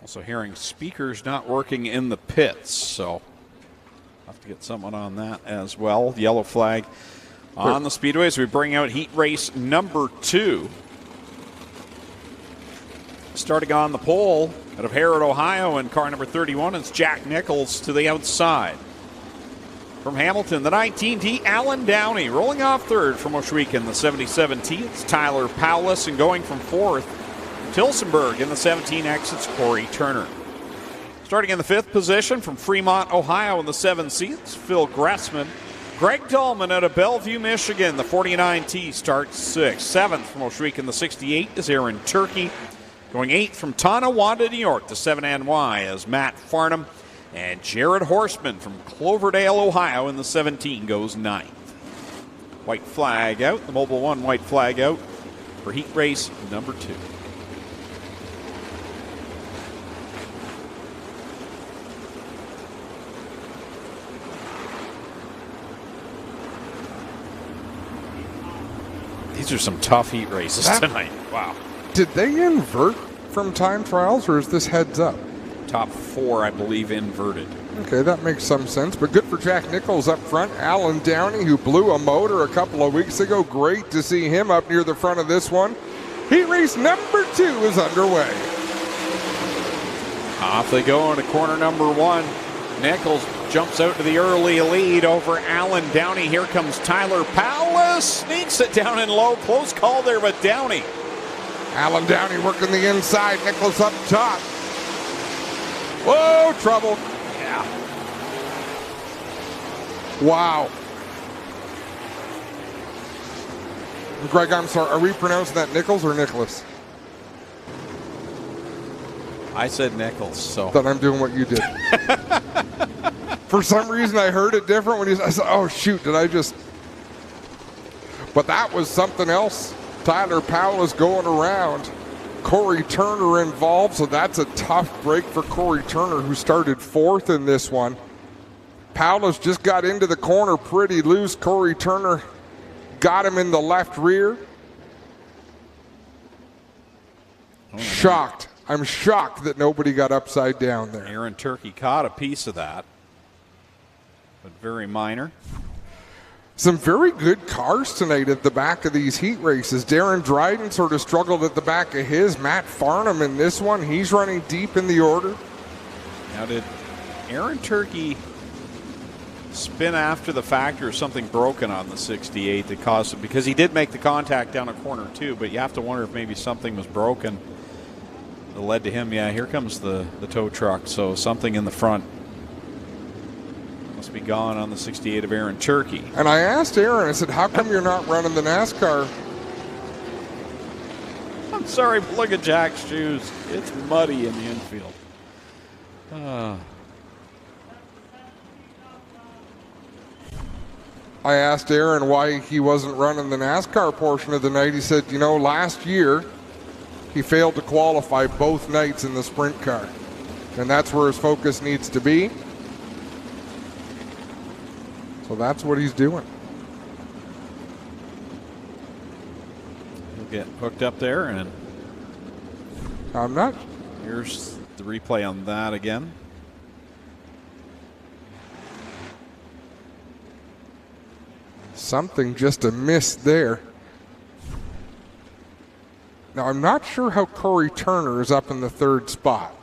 Also hearing speakers not working in the pits, so I'll have to to get someone on that as well. The yellow flag on the speedway as we bring out heat race number 2. Starting on the pole out of Harrod, Ohio, in car number 31, it's Jack Nichols to the outside. From Hamilton, the 19T, Alan Downey. Rolling off third from Oshweek in the 77T, it's Tyler Powless. And going from fourth, Tilsonburg in the 17X, it's Corey Turner. Starting in the 5th position from Fremont, Ohio in the 7C, it's Phil Gressman. Greg Dahlman out of Bellevue, Michigan, the 49T starts 6th. 7th from Oshweek in the 68 is Aaron Turkey. Going 8th from Tonawanda, New York, the 7NY as Matt Farnham. And Jared Horseman from Cloverdale, Ohio in the 17 goes 9th. White flag out, the Mobile One white flag out for heat race number 2. These are some tough heat races tonight. Wow. Did they invert from time trials, or is this heads up? Top 4, I believe, inverted. Okay, that makes some sense, but good for Jack Nichols up front. Alan Downey, who blew a motor a couple of weeks ago. Great to see him up near the front of this one. Heat race number 2 is underway. Off they go into corner number 1. Nichols jumps out to the early lead over Alan Downey. Here comes Tyler Powless. Sneaks it down in low. Close call there, but Downey. Alan Downey working the inside. Nichols up top. Whoa, trouble. Yeah. Wow. Greg, I'm sorry. Are we pronouncing that Nichols or Nicholas? I said Nichols, so. Then I'm doing what you did. For some reason, I heard it different when I said, oh, shoot, did I just. But that was something else. Tyler Powell is going around. Corey Turner involved, so that's a tough break for Corey Turner, who started 4th in this one. Powell's just got into the corner pretty loose. Corey Turner got him in the left rear. Shocked. I'm shocked that nobody got upside down there. Aaron Turkey caught a piece of that, but very minor. Some very good cars tonight at the back of these heat races. Darren Dryden sort of struggled at the back of his. Matt Farnham in this one, he's running deep in the order. Now, did Aaron Turkey spin after the fact, or something broken on the 68 that caused it? Because he did make the contact down a corner too, but you have to wonder if maybe something was broken that led to him. Yeah, here comes the tow truck, so something in the front must be gone on the 68 of Aaron Turkey. And I asked Aaron, I said, how come you're not running the NASCAR? I'm sorry, but look at Jack's shoes. It's muddy in the infield. I asked Aaron why he wasn't running the NASCAR portion of the night. He said, you know, last year he failed to qualify both nights in the sprint car. And that's where his focus needs to be. So that's what he's doing. He'll get hooked up there, and I'm not. Here's the replay on that again. Something just a miss there. Now, I'm not sure how Corey Turner is up in the 3rd spot.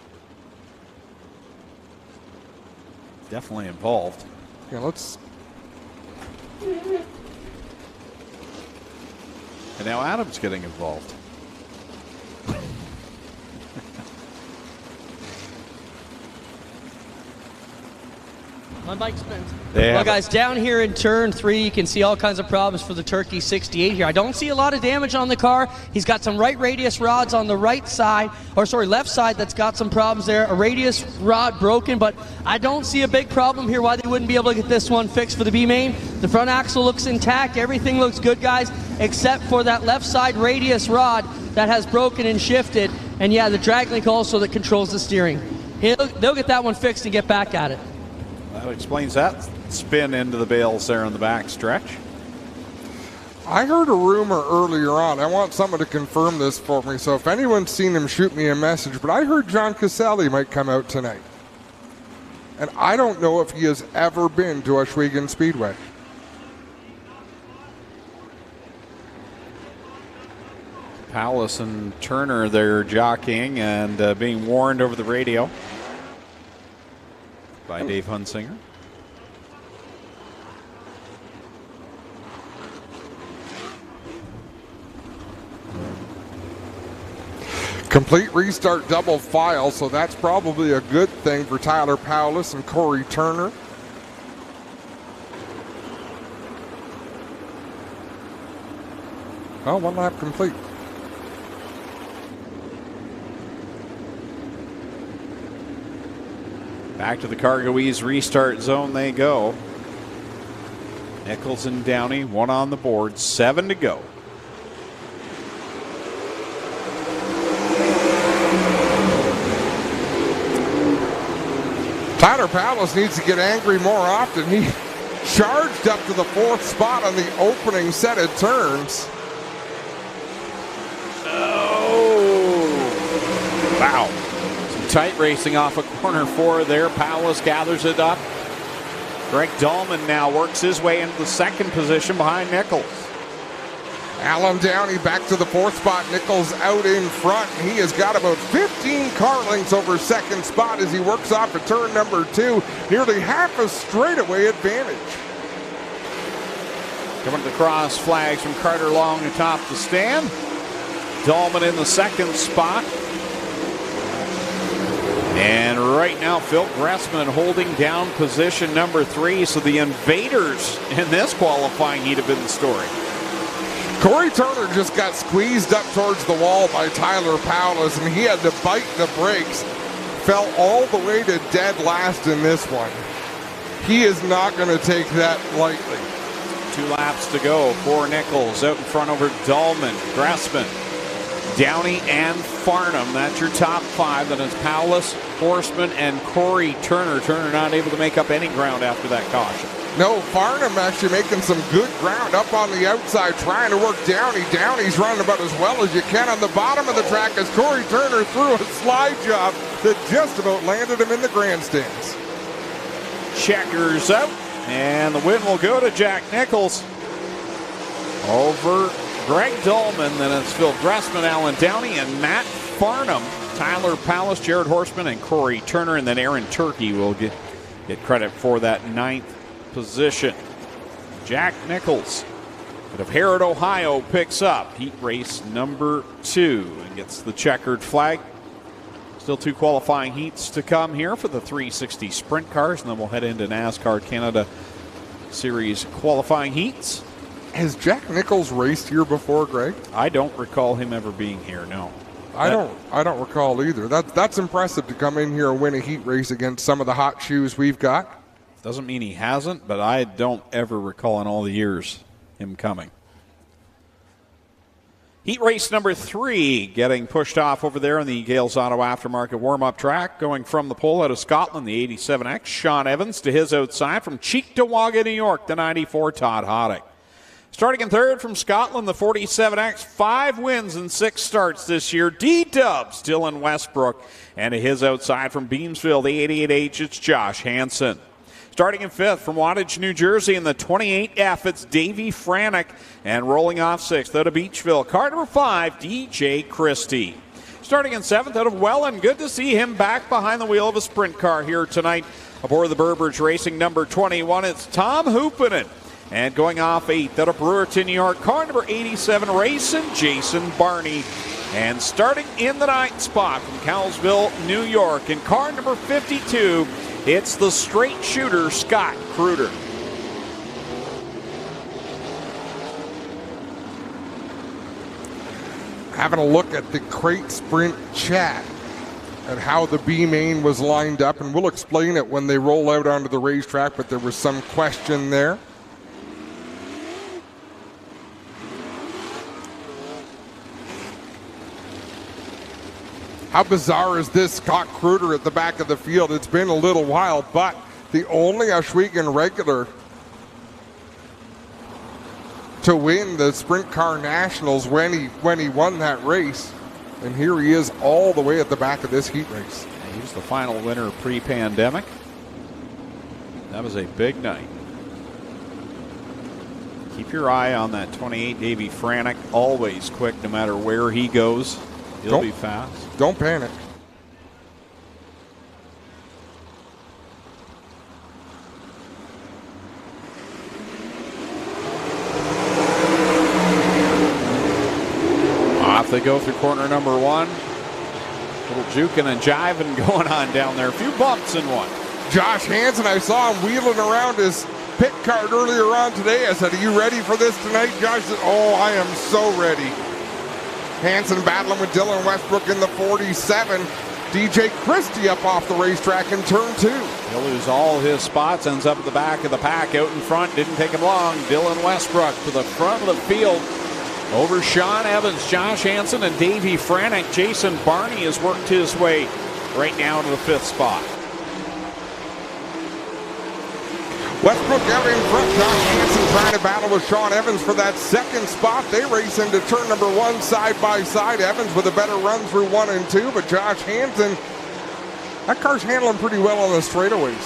Definitely involved. Yeah, let's. And now Adam's getting involved. My bike spins. Yeah. Well, guys, down here in turn 3, you can see all kinds of problems for the Turkey 68 here. I don't see a lot of damage on the car. He's got some right radius rods on the right side, or sorry, left side that's got some problems there. A radius rod broken, but I don't see a big problem here why they wouldn't be able to get this one fixed for the B-main. The front axle looks intact. Everything looks good, guys, except for that left side radius rod that has broken and shifted. And yeah, the drag link also that controls the steering. They'll get that one fixed and get back at it. That explains that spin into the bales there on the back stretch. I heard a rumor earlier on. I want someone to confirm this for me. So if anyone's seen him, shoot me a message. But I heard John Caselli might come out tonight. and I don't know if he has ever been to Ohsweken Speedway. Powless and Turner, they're jockeying and being warned over the radio by Dave Hunsinger. Complete restart double file, so that's probably a good thing for Tyler Powless and Corey Turner. Oh, one lap complete. Back to the Cargo Ease restart zone they go. Nichols and Downey, one on the board, 7 to go. Tyler Powless needs to get angry more often. He charged up to the 4th spot on the opening set of turns. Oh! Wow. Some tight racing off of corner 4 there. Powless gathers it up. Greg Dahlman now works his way into the 2nd position behind Nichols. Alan Downey back to the 4th spot. Nichols out in front. He has got about 15 car lengths over 2nd spot as he works off of turn number 2. Nearly half a straightaway advantage. Coming to the cross flags from Carter Long atop the stand. Dahlman in the 2nd spot. And right now, Phil Gressman holding down position number 3. So the invaders in this qualifying heat have been the story. Corey Turner just got squeezed up towards the wall by Tyler Powless, and he had to bite the brakes. Fell all the way to dead last in this one. He is not going to take that lightly. 2 laps to go for Nichols. Out in front over Dahlman, Gressman, Downey, and Farnham. That's your top 5. Then it's Powless, Horseman, and Corey Turner. Turner not able to make up any ground after that caution. No, Farnham actually making some good ground up on the outside, trying to work Downey. Downey's running about as well as you can on the bottom of the track as Corey Turner threw a slide job that just about landed him in the grandstands. Checkers out, and the win will go to Jack Nichols over Greg Dahlman. Then it's Phil Gressman, Alan Downey, and Matt Farnham. Tyler Powless, Jared Horseman, and Corey Turner, and then Aaron Turkey will get credit for that 9th position. Jack Nichols out of Harrod, Ohio, picks up heat race number 2 and gets the checkered flag. Still 2 qualifying heats to come here for the 360 sprint cars, and then we'll head into NASCAR Canada Series qualifying heats. Has Jack Nichols raced here before, Greg? I don't recall him ever being here, no. I don't recall either. That's impressive to come in here and win a heat race against some of the hot shoes we've got. Doesn't mean he hasn't, but I don't ever recall in all the years him coming. Heat race number 3 getting pushed off over there on the Gales Auto Aftermarket warm-up track. Going from the pole out of Scotland, the 87X, Sean Evans to his outside. From Cheektowaga, New York, the 94, Todd Hoddick. Starting in 3rd from Scotland, the 47X, 5 wins and 6 starts this year. D-Dub, Dylan Westbrook. And to his outside from Beamsville, the 88H, it's Josh Hansen. Starting in 5th from Wattage, New Jersey in the 28F, it's Davey Franek. And rolling off 6th out of Beachville, car number 5, DJ Christie. Starting in 7th out of Welland, good to see him back behind the wheel of a sprint car here tonight. Aboard the Burbridge Racing number 21, it's Tom Hoopinen. And going off 8th out of Brewerton, New York, car number 87, racing Jason Barney. And starting in the 9th spot from Cowlsville, New York, in car number 52, it's the straight shooter, Scott Kruder. Having a look at the crate sprint chat at how the B main was lined up, and we'll explain it when they roll out onto the racetrack, but there was some question there. How bizarre is this? Scott Kruder at the back of the field. It's been a little while, but the only Ohsweken regular to win the Sprint Car Nationals when he won that race. And here he is all the way at the back of this heat race. He was the final winner pre-pandemic. That was a big night. Keep your eye on that 28 Davey Franek. Always quick, no matter where he goes. He'll be fast. Don't panic. Off they go through corner number 1. Little juking and jiving going on down there. A few bumps in one. Josh Hansen, I saw him wheeling around his pit cart earlier on today. I said, are you ready for this tonight? Josh said, oh, I am so ready. Hansen battling with Dylan Westbrook in the 47. DJ Christie up off the racetrack in turn 2. He'll lose all his spots, ends up at the back of the pack. Out in front, didn't take him long. Dylan Westbrook to the front of the field over Sean Evans, Josh Hansen, and Davey Franek. Jason Barney has worked his way right now to the 5th spot. Westbrook out in front. Josh Hansen trying to battle with Sean Evans for that 2nd spot. They race into turn number 1 side by side. Evans with a better run through 1 and 2, but Josh Hansen, that car's handling pretty well on the straightaways.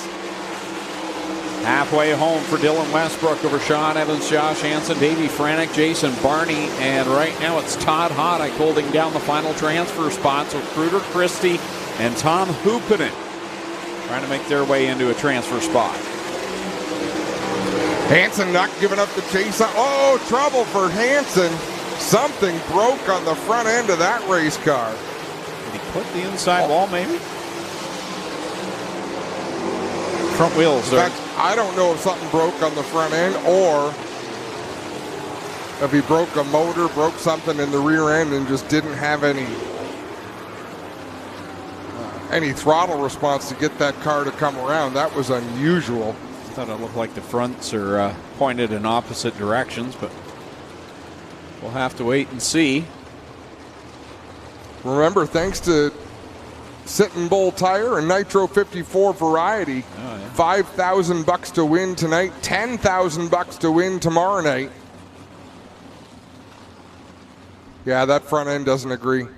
Halfway home for Dylan Westbrook over Sean Evans, Josh Hansen, Davey Franek, Jason Barney, and right now it's Todd Hoddick holding down the final transfer spot. So Kruder Christie and Tom Hoopinen trying to make their way into a transfer spot. Hansen not giving up the chase. Oh, trouble for Hansen. Something broke on the front end of that race car. Did he put the inside wall maybe? Front wheels there. I don't know if something broke on the front end or if he broke a motor, broke something in the rear end and just didn't have any throttle response to get that car to come around. That was unusual. I thought it looked like the fronts are pointed in opposite directions, but we'll have to wait and see. Remember, thanks to Sitting Bull Tire and Nitro 54 Variety, $5,000 to win tonight, $10,000 to win tomorrow night. Yeah, that front end doesn't agree.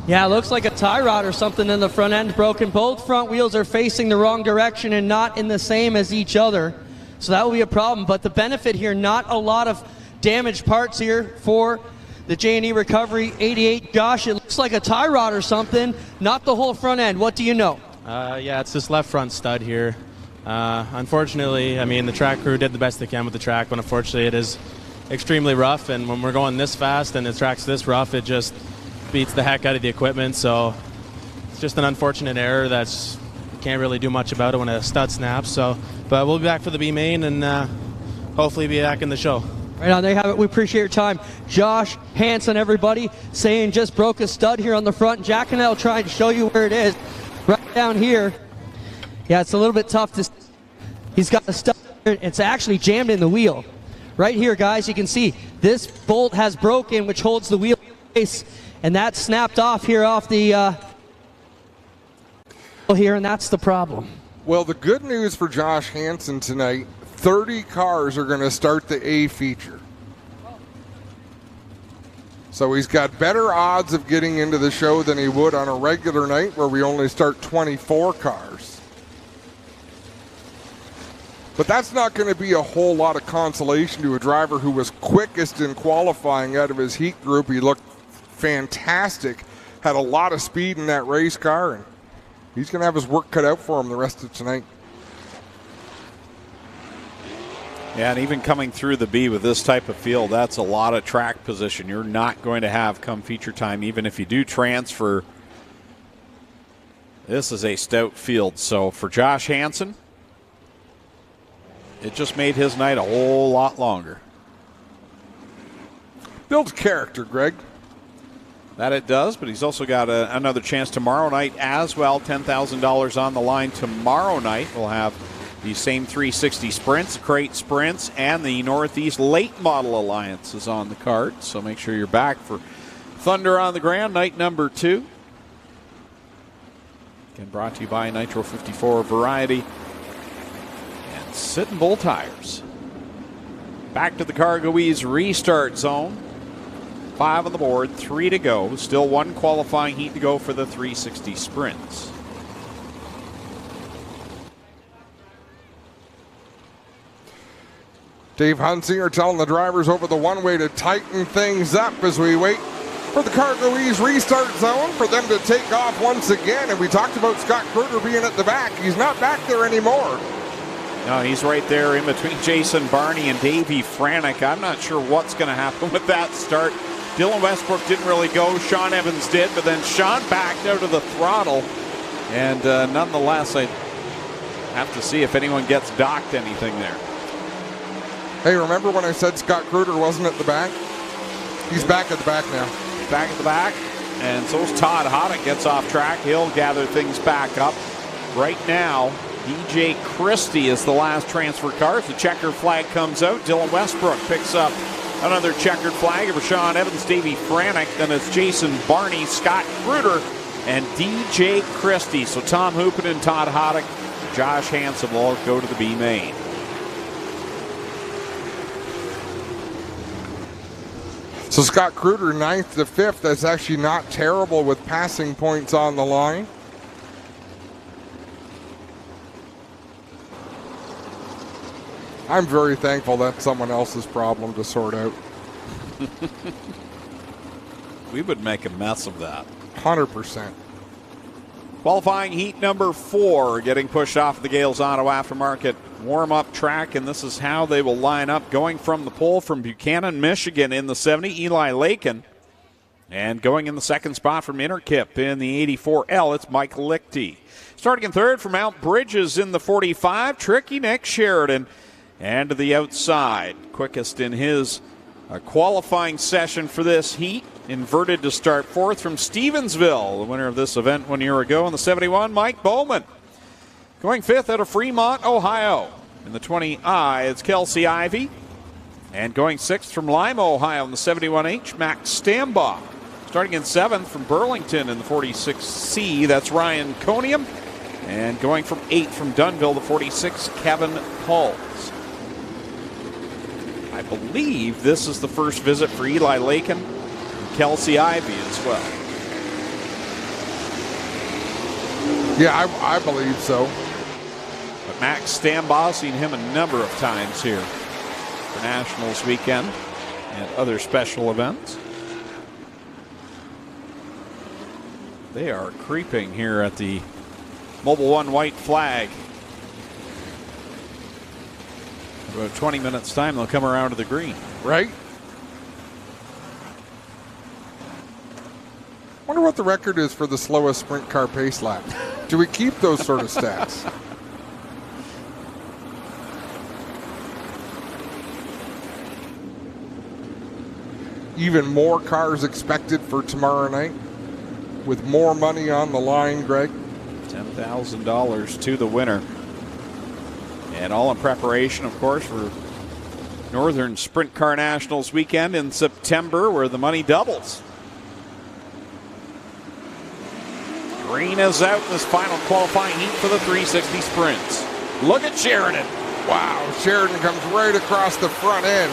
Yeah, it looks like a tie rod or something in the front end broken. Both front wheels are facing the wrong direction and not in the same as each other. So that will be a problem. But the benefit here, not a lot of damaged parts here for the J&E Recovery 88. Josh, it looks like a tie rod or something, not the whole front end. What do you know? Yeah, it's this left front stud here. Unfortunately, I mean, the track crew did the best they can with the track, but unfortunately it is extremely rough. And when we're going this fast and the track's this rough, it just beats the heck out of the equipment. So it's just an unfortunate error that's can't really do much about it when a stud snaps. So, but we'll be back for the B main and hopefully be back in the show. Right on, there you have it. We appreciate your time. Josh Hansen, everybody, saying just broke a stud here on the front. Jack and I will try to show you where it is. Right down here. Yeah, it's a little bit tough to. He's got a stud. It's actually jammed in the wheel. Right here, guys, you can see this bolt has broken, which holds the wheel in place. And that snapped off here off the here, and that's the problem. Well, the good news for Josh Hansen tonight, 30 cars are going to start the A feature. So he's got better odds of getting into the show than he would on a regular night where we only start 24 cars. But that's not going to be a whole lot of consolation to a driver who was quickest in qualifying out of his heat group. He looked fantastic, had a lot of speed in that race car, and he's going to have his work cut out for him the rest of tonight. Yeah, and even coming through the B with this type of field, that's a lot of track position you're not going to have come feature time, even if you do transfer. This is a stout field. So for Josh Hansen, it just made his night a whole lot longer. Builds character, Greg. That it does, but he's also got another chance tomorrow night as well. $10,000 on the line tomorrow night. We'll have the same 360 sprints, crate sprints, and the Northeast Late Model Alliance is on the card. So make sure you're back for Thunder on the Ground, night number 2. Again, brought to you by Nitro 54 Variety and Sitting Bull Tires. Back to the Cargo Ease restart zone. 5 on the board, 3 to go. Still one qualifying heat to go for the 360 sprints. Dave Hunsinger telling the drivers over the one-way to tighten things up as we wait for the Cardinal Ease restart zone for them to take off once again. And we talked about Scott Kruger being at the back. He's not back there anymore. No, he's right there in between Jason Barney and Davey Franek. I'm not sure what's going to happen with that start. Dylan Westbrook didn't really go. Sean Evans did, but then Sean backed out of the throttle. And nonetheless, I have to see if anyone gets docked anything there. Hey, remember when I said Scott Kruger wasn't at the back? He's back at the back now. Back at the back. And so's Todd Hoddick gets off track. He'll gather things back up. Right now, DJ Christie is the last transfer car. The checker flag comes out. Dylan Westbrook picks up another checkered flag over Sean Evans, Davey Franek. Then it's Jason Barney, Scott Kruger, and DJ Christie. So Tom Hoopin and Todd Hoddick, Josh Hansen will go to the B main. So Scott Kruger, 9th to 5th. That's actually not terrible with passing points on the line. I'm very thankful that's someone else's problem to sort out. We would make a mess of that. 100%. Qualifying heat number 4, getting pushed off the Gales Auto Aftermarket warm-up track, and this is how they will line up. Going from the pole from Buchanan, Michigan in the 70, Eli Lakin. And going in the second spot from Interkip in the 84L, it's Mike Lichty. Starting in third from Mount Bridges in the 45, Tricky Nick Sheridan. And to the outside, quickest in his qualifying session for this heat. Inverted to start fourth from Stevensville, the winner of this event 1 year ago in the 71, Mike Bowman. Going fifth out of Fremont, Ohio. In the 20I, it's Kelsey Ivey. And going sixth from Lima, Ohio in the 71H, Max Stambaugh. Starting in seventh from Burlington in the 46C, that's Ryan Conium. And going from eighth from Dunnville, the 46, Kevin Pauls. I believe this is the first visit for Eli Lakin and Kelsey Ivey as well. Yeah, I believe so. But Max Stambaugh, seen him a number of times here for Nationals weekend and other special events. They are creeping here at the Mobile One white flag. About 20 minutes time, they'll come around to the green. Right? Wonder what the record is for the slowest sprint car pace lap. Do we keep those sort of stats? Even more cars expected for tomorrow night with more money on the line, Greg. $10,000 to the winner. And all in preparation, of course, for Northern Sprint Car Nationals weekend in September, where the money doubles. Green is out in this final qualifying heat for the 360 sprints. Look at Sheridan. Wow, Sheridan comes right across the front end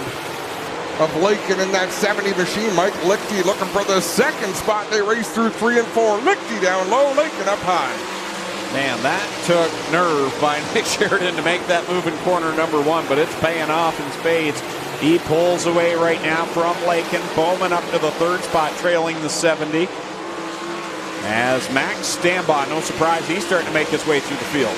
of Lakin in that 70 machine. Mike Lichty looking for the second spot. They race through 3 and 4. Lichty down low, Lakin up high. Man, that took nerve by Nick Sheridan to make that move in corner number 1, but it's paying off in spades. He pulls away right now from Lakin. Bowman up to the third spot, trailing the 70. As Max Stambaugh, no surprise, he's starting to make his way through the field.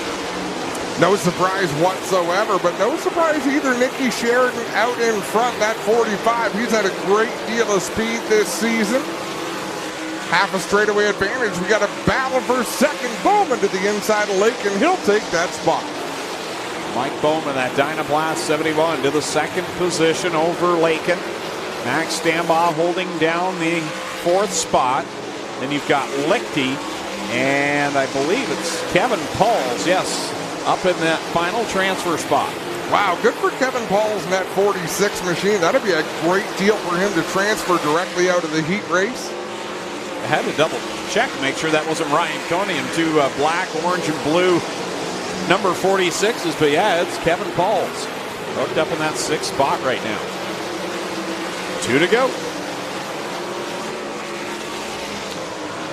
No surprise whatsoever, but no surprise either. Nicky Sheridan out in front, that 45. He's had a great deal of speed this season. Half a straightaway advantage. We got a battle for second. Bowman to the inside of Lakin. He'll take that spot. Mike Bowman, that Dynablast 71 to the second position over Lakin. Max Stambaugh holding down the fourth spot. Then you've got Lichty, and I believe it's Kevin Pauls, yes, up in that final transfer spot. Wow, good for Kevin Pauls in that 46 machine. That'd be a great deal for him to transfer directly out of the heat race. I had to double check to make sure that wasn't Ryan Coney and two black, orange, and blue number 46s, but yeah, it's Kevin Pauls. Hooked up in that sixth spot right now. 2 to go.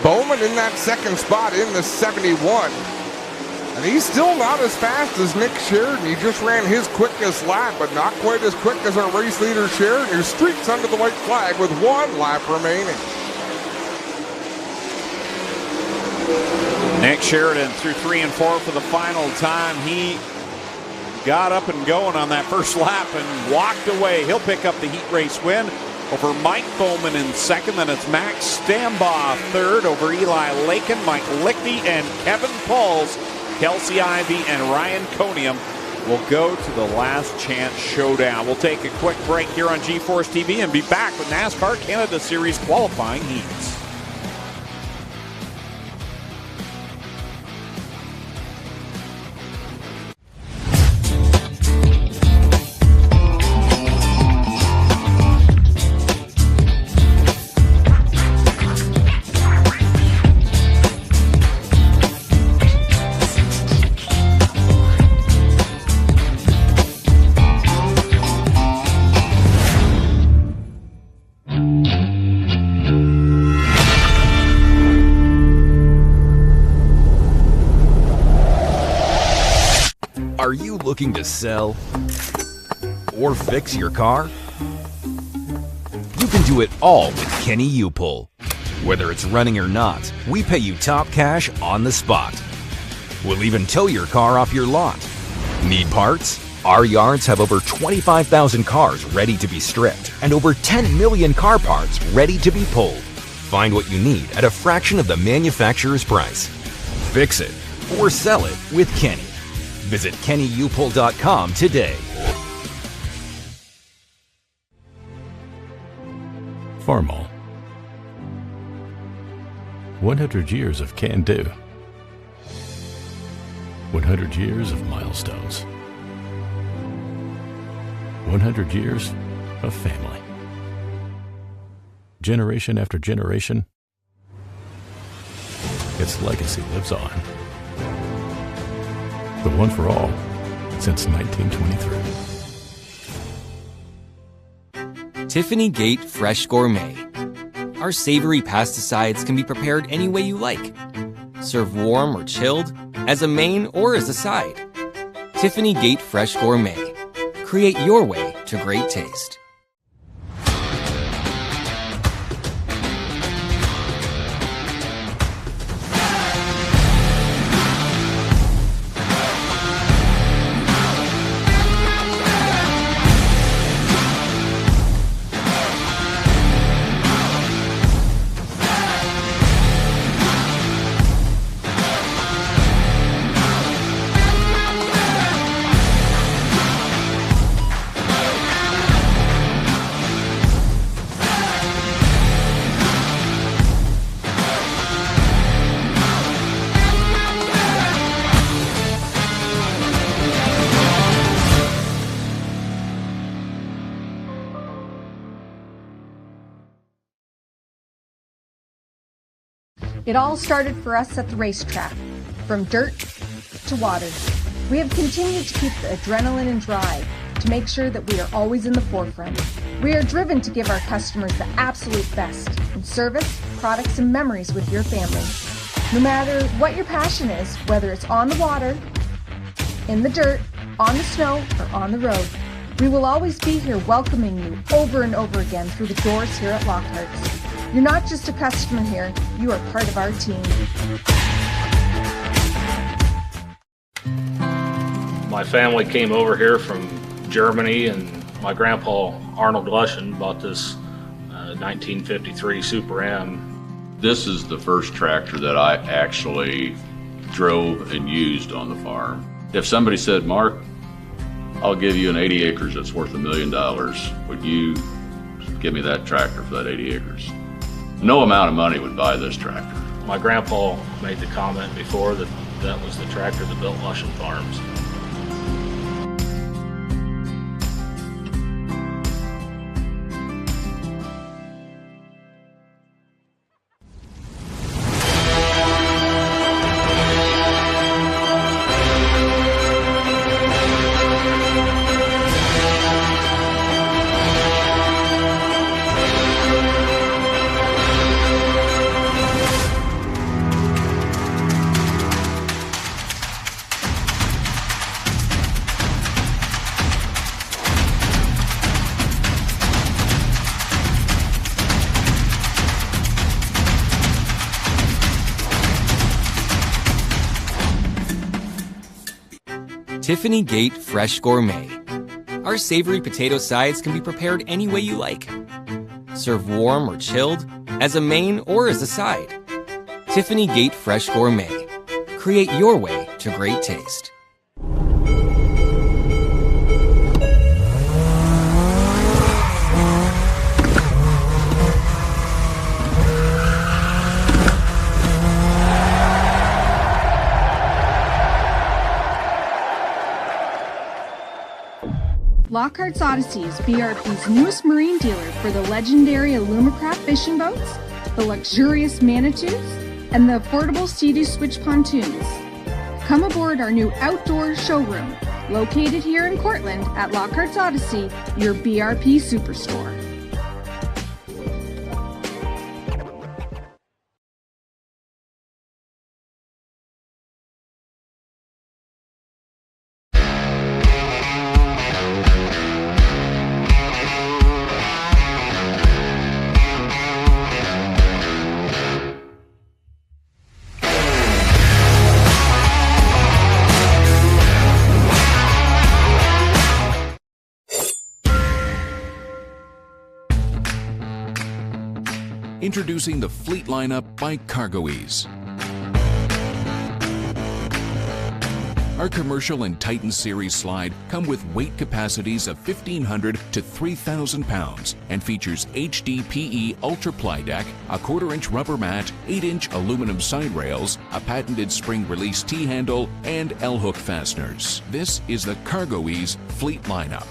Bowman in that second spot in the 71. And he's still not as fast as Nick Sheridan. He just ran his quickest lap, but not quite as quick as our race leader Sheridan, who streaks under the white flag with 1 lap remaining. Nick Sheridan through 3 and 4 for the final time. He got up and going on that first lap and walked away. He'll pick up the heat race win over Mike Bowman in second. Then it's Max Stambaugh third over Eli Lakin, Mike Lichty, and Kevin Pauls. Kelsey Ivey and Ryan Conium will go to the last chance showdown. We'll take a quick break here on G-Force TV and be back with NASCAR Canada Series qualifying heats. Are you looking to sell or fix your car? You can do it all with Kenny U-Pull. Whether it's running or not, we pay you top cash on the spot. We'll even tow your car off your lot. Need parts? Our yards have over 25,000 cars ready to be stripped and over 10 million car parts ready to be pulled. Find what you need at a fraction of the manufacturer's price. Fix it or sell it with Kenny. Visit KennyUpull.com today. Farmall. 100 years of can-do. 100 years of milestones. 100 years of family. Generation after generation, its legacy lives on. The one for all since 1923. Tiffany Gate Fresh Gourmet. Our savory pasticides can be prepared any way you like. Serve warm or chilled, as a main or as a side. Tiffany Gate Fresh Gourmet. Create your way to great taste. It all started for us at the racetrack, from dirt to water. We have continued to keep the adrenaline and drive to make sure that we are always in the forefront. We are driven to give our customers the absolute best in service, products, and memories with your family. No matter what your passion is, whether it's on the water, in the dirt, on the snow, or on the road, we will always be here welcoming you over and over again through the doors here at Lockhart's. You're not just a customer here, you are part of our team. My family came over here from Germany, and my grandpa Arnold Lushen bought this 1953 Super M. This is the first tractor that I actually drove and used on the farm. If somebody said, Mark, I'll give you an 80 acres that's worth $1 million, would you give me that tractor for that 80 acres? No amount of money would buy this tractor. My grandpa made the comment before that that was the tractor that built Lushen Farms. Tiffany Gate Fresh Gourmet. Our savory potato sides can be prepared any way you like. Serve warm or chilled, as a main or as a side. Tiffany Gate Fresh Gourmet. Create your way to great taste. Lockhart's Odyssey is BRP's newest marine dealer for the legendary Alumacraft fishing boats, the luxurious Manitous, and the affordable Sea-Doo Switch pontoons. Come aboard our new outdoor showroom, located here in Cortland at Lockhart's Odyssey, your BRP superstore. Introducing the Fleet lineup by CargoEase. Our commercial and Titan Series slide come with weight capacities of 1,500 to 3,000 pounds and features HDPE Ultra Ply Deck, a 1/4-inch rubber mat, 8-inch aluminum side rails, a patented spring release T-handle, and L-hook fasteners. This is the CargoEase Fleet lineup.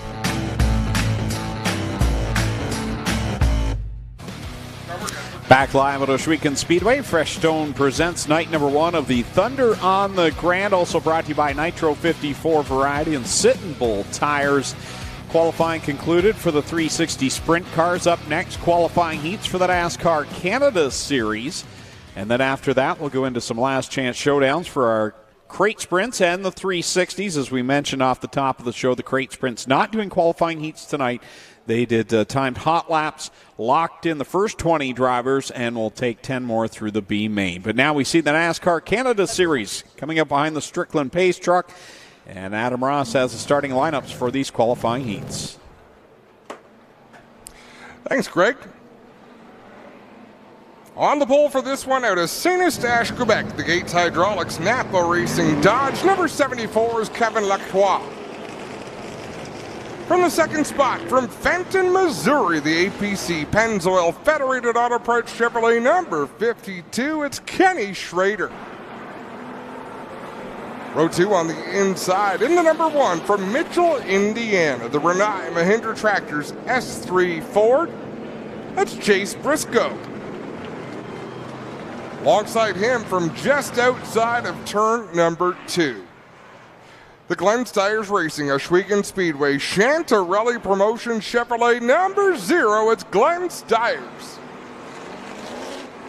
Back live at Ohsweken Speedway, Fresh Stone presents night number 1 of the Thunder on the Grand, also brought to you by Nitro 54 Variety and Sitting Bull Tires. Qualifying concluded for the 360 Sprint cars. Up next, qualifying heats for the NASCAR Canada Series. And then after that, we'll go into some last chance showdowns for our crate sprints and the 360s. As we mentioned off the top of the show, the crate sprints not doing qualifying heats tonight. They did timed hot laps, locked in the first 20 drivers, and will take 10 more through the B main. But now we see the NASCAR Canada Series coming up behind the Strickland Pace truck. And Adam Ross has the starting lineups for these qualifying heats. Thanks, Greg. On the pole for this one out of St. Eustache, Quebec, the Gates Hydraulics Napa Racing Dodge. Number 74 is Kevin Lacroix. From the second spot, from Fenton, Missouri, the APC Pennzoil Federated Auto Parts Chevrolet number 52, it's Kenny Schrader. Row 2 on the inside, in the number 1 from Mitchell, Indiana, the Renai Mahindra Tractors S3 Ford, that's Chase Briscoe. Alongside him from just outside of turn number 2. The Glenn Stiers Racing, Ohsweken Speedway, Chantarelli Promotion Chevrolet number 0, it's Glenn Stiers.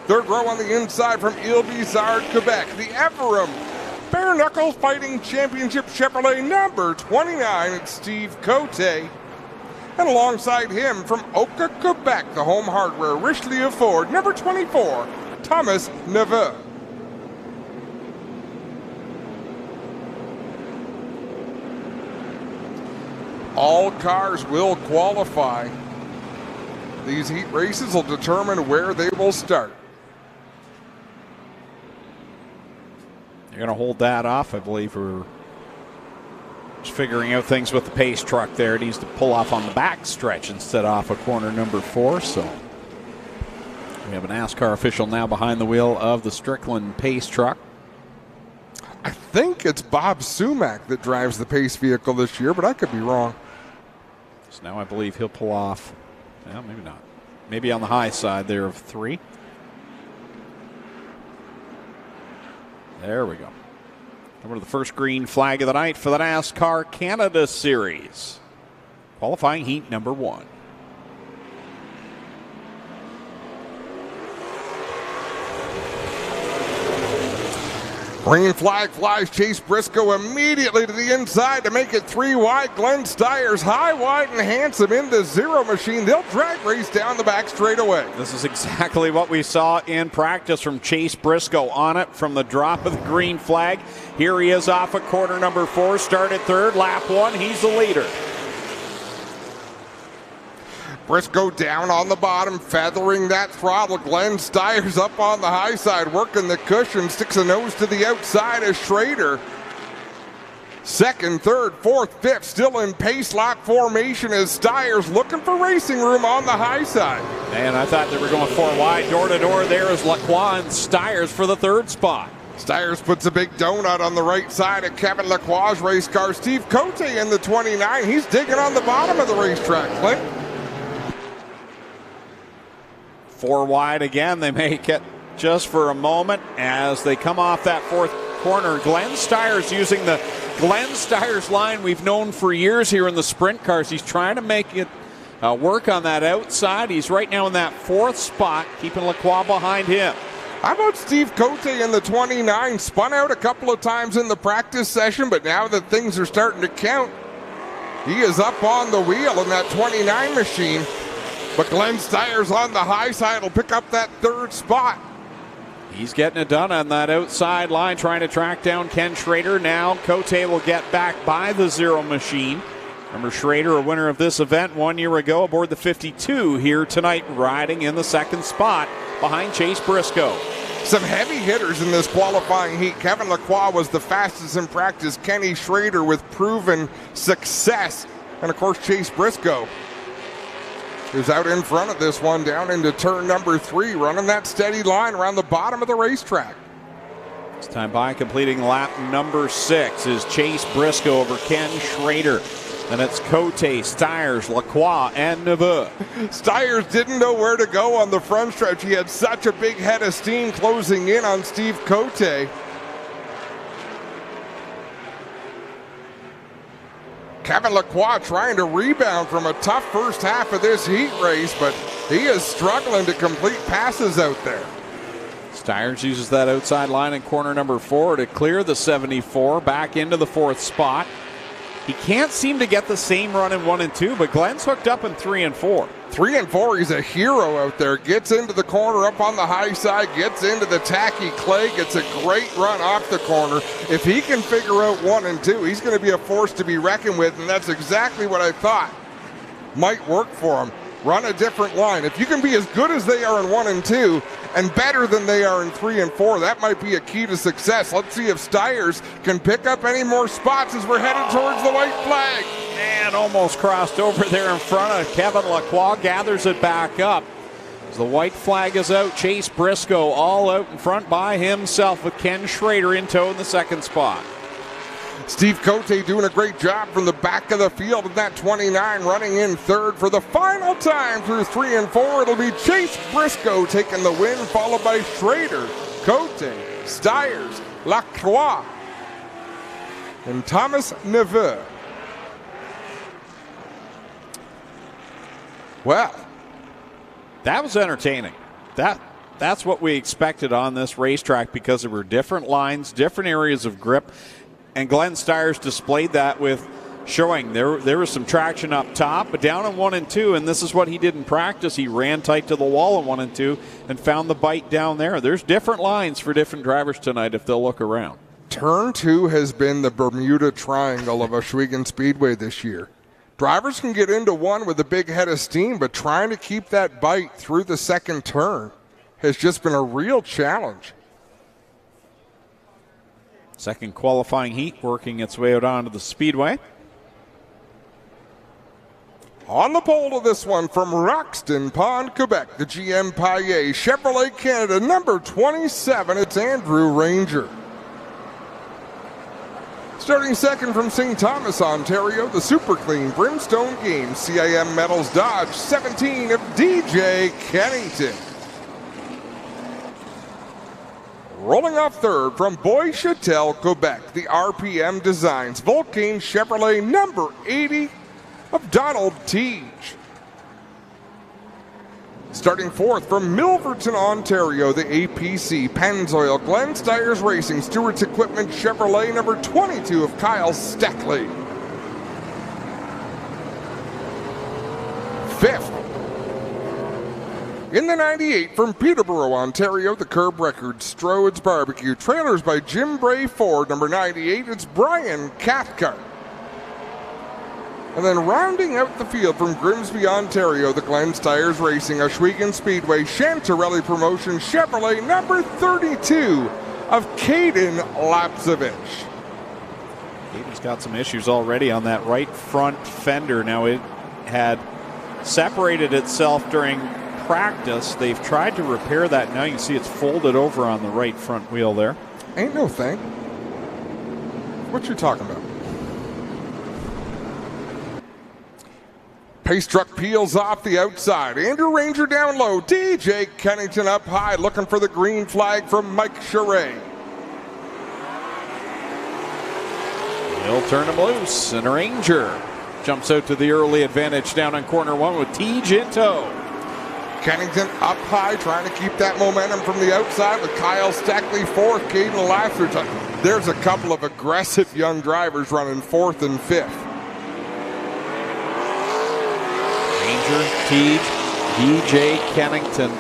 Third row on the inside from Ile-Bizard, Quebec, the Everum Bare Knuckle Fighting Championship Chevrolet number 29, it's Steve Cote. And alongside him from Oka, Quebec, the Home Hardware Richelieu Ford number 24, Thomas Neveu. All cars will qualify. These heat races will determine where they will start. They're going to hold that off, I believe. We're just figuring out things with the pace truck there. It needs to pull off on the back stretch instead of off of corner number 4. So we have a NASCAR official now behind the wheel of the Strickland pace truck. I think it's Bob Sumac that drives the pace vehicle this year, but I could be wrong. So now I believe he'll pull off. Well, maybe not. Maybe on the high side there of 3. There we go. Over to the first green flag of the night for the NASCAR Canada Series. Qualifying heat number 1. Green flag flies. Chase Briscoe immediately to the inside to make it 3 wide. Glenn Stiers high, wide, and handsome in the Zero Machine. They'll drag race down the back straightaway. This is exactly what we saw in practice from Chase Briscoe on it from the drop of the green flag. Here he is off at corner number 4, started third, lap 1. He's the leader. Briscoe down on the bottom, feathering that throttle. Glenn Stiers up on the high side, working the cushion, sticks a nose to the outside as Schrader. Second, third, fourth, fifth, still in pace lap formation as Stiers looking for racing room on the high side. And I thought they were going 4 wide. Door to door there is Lacroix and Stiers for the third spot. Stiers puts a big donut on the right side of Kevin Lacroix's race car. Steve Cote in the 29. He's digging on the bottom of the racetrack, Clint. 4 wide again. They make it just for a moment as they come off that fourth corner. Glenn Stiers using the Glenn Stiers line we've known for years here in the sprint cars. He's trying to make it work on that outside. He's right now in that 4th spot, keeping Lacroix behind him. How about Steve Cote in the 29? Spun out a couple of times in the practice session, but now that things are starting to count, he is up on the wheel in that 29 machine. But Glenn Stiers on the high side will pick up that 3rd spot. He's getting it done on that outside line, trying to track down Ken Schrader. Now Cote will get back by the Zero Machine. Remember, Schrader, a winner of this event 1 year ago, aboard the 52 here tonight, riding in the 2nd spot behind Chase Briscoe. Some heavy hitters in this qualifying heat. Kevin Lacroix was the fastest in practice. Kenny Schrader with proven success. And, of course, Chase Briscoe is out in front of this one down into turn number 3, running that steady line around the bottom of the racetrack. This time by completing lap number 6 is Chase Briscoe over Ken Schrader. And it's Cote, Stiers, Lacroix, and Neveu. Stiers didn't know where to go on the front stretch. He had such a big head of steam closing in on Steve Cote. Kevin Lacroix trying to rebound from a tough first half of this heat race, but he is struggling to complete passes out there. Stiers uses that outside line in corner number 4 to clear the 74 back into the 4th spot. He can't seem to get the same run in 1 and 2, but Glenn's hooked up in 3 and 4. 3 and 4, he's a hero out there. Gets into the corner up on the high side, gets into the tacky clay, gets a great run off the corner. If he can figure out 1 and 2, he's going to be a force to be reckoned with, and that's exactly what I thought might work for him. Run a different line. If you can be as good as they are in 1 and 2 and better than they are in 3 and 4, that might be a key to success. Let's see if Stiers can pick up any more spots as we're headed towards the white flag. And almost crossed over there in front of Kevin Lacroix, gathers it back up. As the white flag is out, Chase Briscoe all out in front by himself with Ken Schrader in tow in the 2nd spot. Steve Cote doing a great job from the back of the field in that 29, running in 3rd for the final time through 3 and 4. It'll be Chase Briscoe taking the win, followed by Schrader, Cote, Stiers, Lacroix, and Thomas Neveu. Well, that was entertaining. That's what we expected on this racetrack because there were different lines, different areas of grip. And Glenn Stiers displayed that with showing there was some traction up top, but down in 1 and 2, and this is what he did in practice. He ran tight to the wall in 1 and 2 and found the bite down there. There's different lines for different drivers tonight if they'll look around. Turn 2 has been the Bermuda Triangle of Ohsweken Speedway this year. Drivers can get into 1 with a big head of steam, but trying to keep that bite through the 2nd turn has just been a real challenge. Second qualifying heat working its way out onto the speedway. On the pole to this one from Roxton Pond, Quebec, the GM Paillet Chevrolet Canada, number 27, it's Andrew Ranger. Starting 2nd from St. Thomas, Ontario, the Super Clean Brimstone Games CIM Metals Dodge 17 of DJ Kennington. Rolling off 3rd from Bois-Chatel, Quebec, the RPM Designs Volcane Chevrolet number 80 of Donald Teach. Starting fourth from Milverton, Ontario, the APC, Pennzoil, Glenn Stiers Racing, Stewart's Equipment Chevrolet, number 22 of Kyle Steckley. Fifth, in the 98 from Peterborough, Ontario, the Curb Record, Strode's Barbecue, trailers by Jim Bray Ford, number 98, it's Brian Cathcart. And then rounding out the field from Grimsby, Ontario, the Glenn Stiers Racing, Oswego Speedway, Chantarelli Promotion, Chevrolet, number 32 of Caden Lapsevich. Caden's got some issues already on that right front fender. Now, it had separated itself during practice. They've tried to repair that. Now you can see it's folded over on the right front wheel there. Ain't no thing. What you talking about? Pace truck peels off the outside. Andrew Ranger down low. DJ Kennington up high, looking for the green flag from Mike Charret. He'll turn him loose, and Ranger jumps out to the early advantage down on corner one with Tej in tow. Kennington up high, trying to keep that momentum from the outside with Kyle Steckley fourth, Caden Lapsevich. There's a couple of aggressive young drivers running fourth and fifth. Ranger, Tej, DJ Kennington.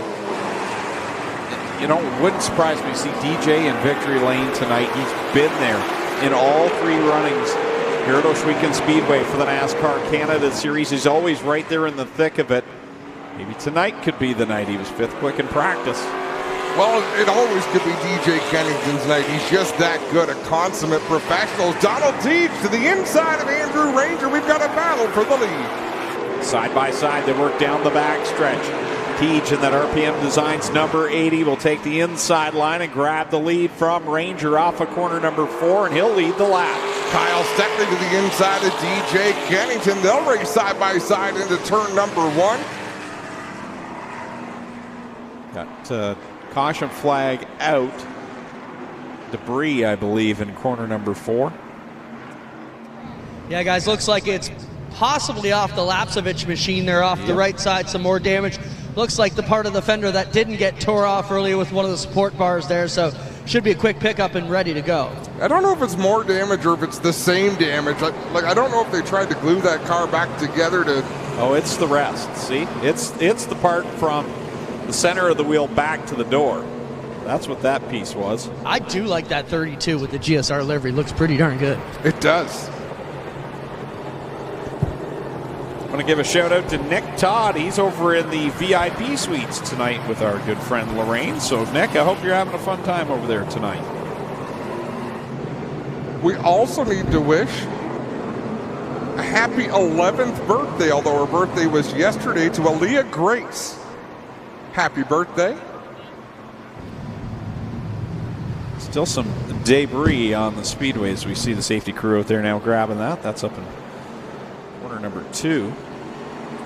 You know, it wouldn't surprise me to see DJ in victory lane tonight. He's been there in all three runnings here at Oswego Speedway for the NASCAR Canada Series. He's always right there in the thick of it. Maybe tonight could be the night. He was fifth quick in practice. Well, it always could be DJ Kennington's night. He's just that good, a consummate professional. Donald Tej to the inside of Andrew Ranger. We've got a battle for the lead. Side by side, they work down the back stretch. Tej in that RPM Designs number 80 will take the inside line and grab the lead from Ranger off of corner number 4, and he'll lead the lap. Kyle Steckley to the inside of DJ Kennington. They'll race side by side into turn number 1. Got caution flag out. Debris, I believe, in corner number 4. Yeah, guys, looks like it's possibly off the Lapsevich machine there off the right side. Some more damage. Looks like the part of the fender that didn't get tore off earlier with one of the support bars there. So should be a quick pickup and ready to go. I don't know if it's more damage or if it's the same damage. I don't know if they tried to glue that car back together to... Oh, it's the rest. See? It's the part from the center of the wheel back to the door. That's what that piece was. I do like that 32 with the GSR livery. Looks pretty darn good. It does. I want to give a shout out to Nick Todd. He's over in the VIP suites tonight with our good friend Lorraine. So, Nick, I hope you're having a fun time over there tonight. We also need to wish a happy 11th birthday, although her birthday was yesterday, to Aaliyah Grace. Happy birthday. Still some debris on the speedways. We see the safety crew out there now grabbing that. That's up in corner number 2.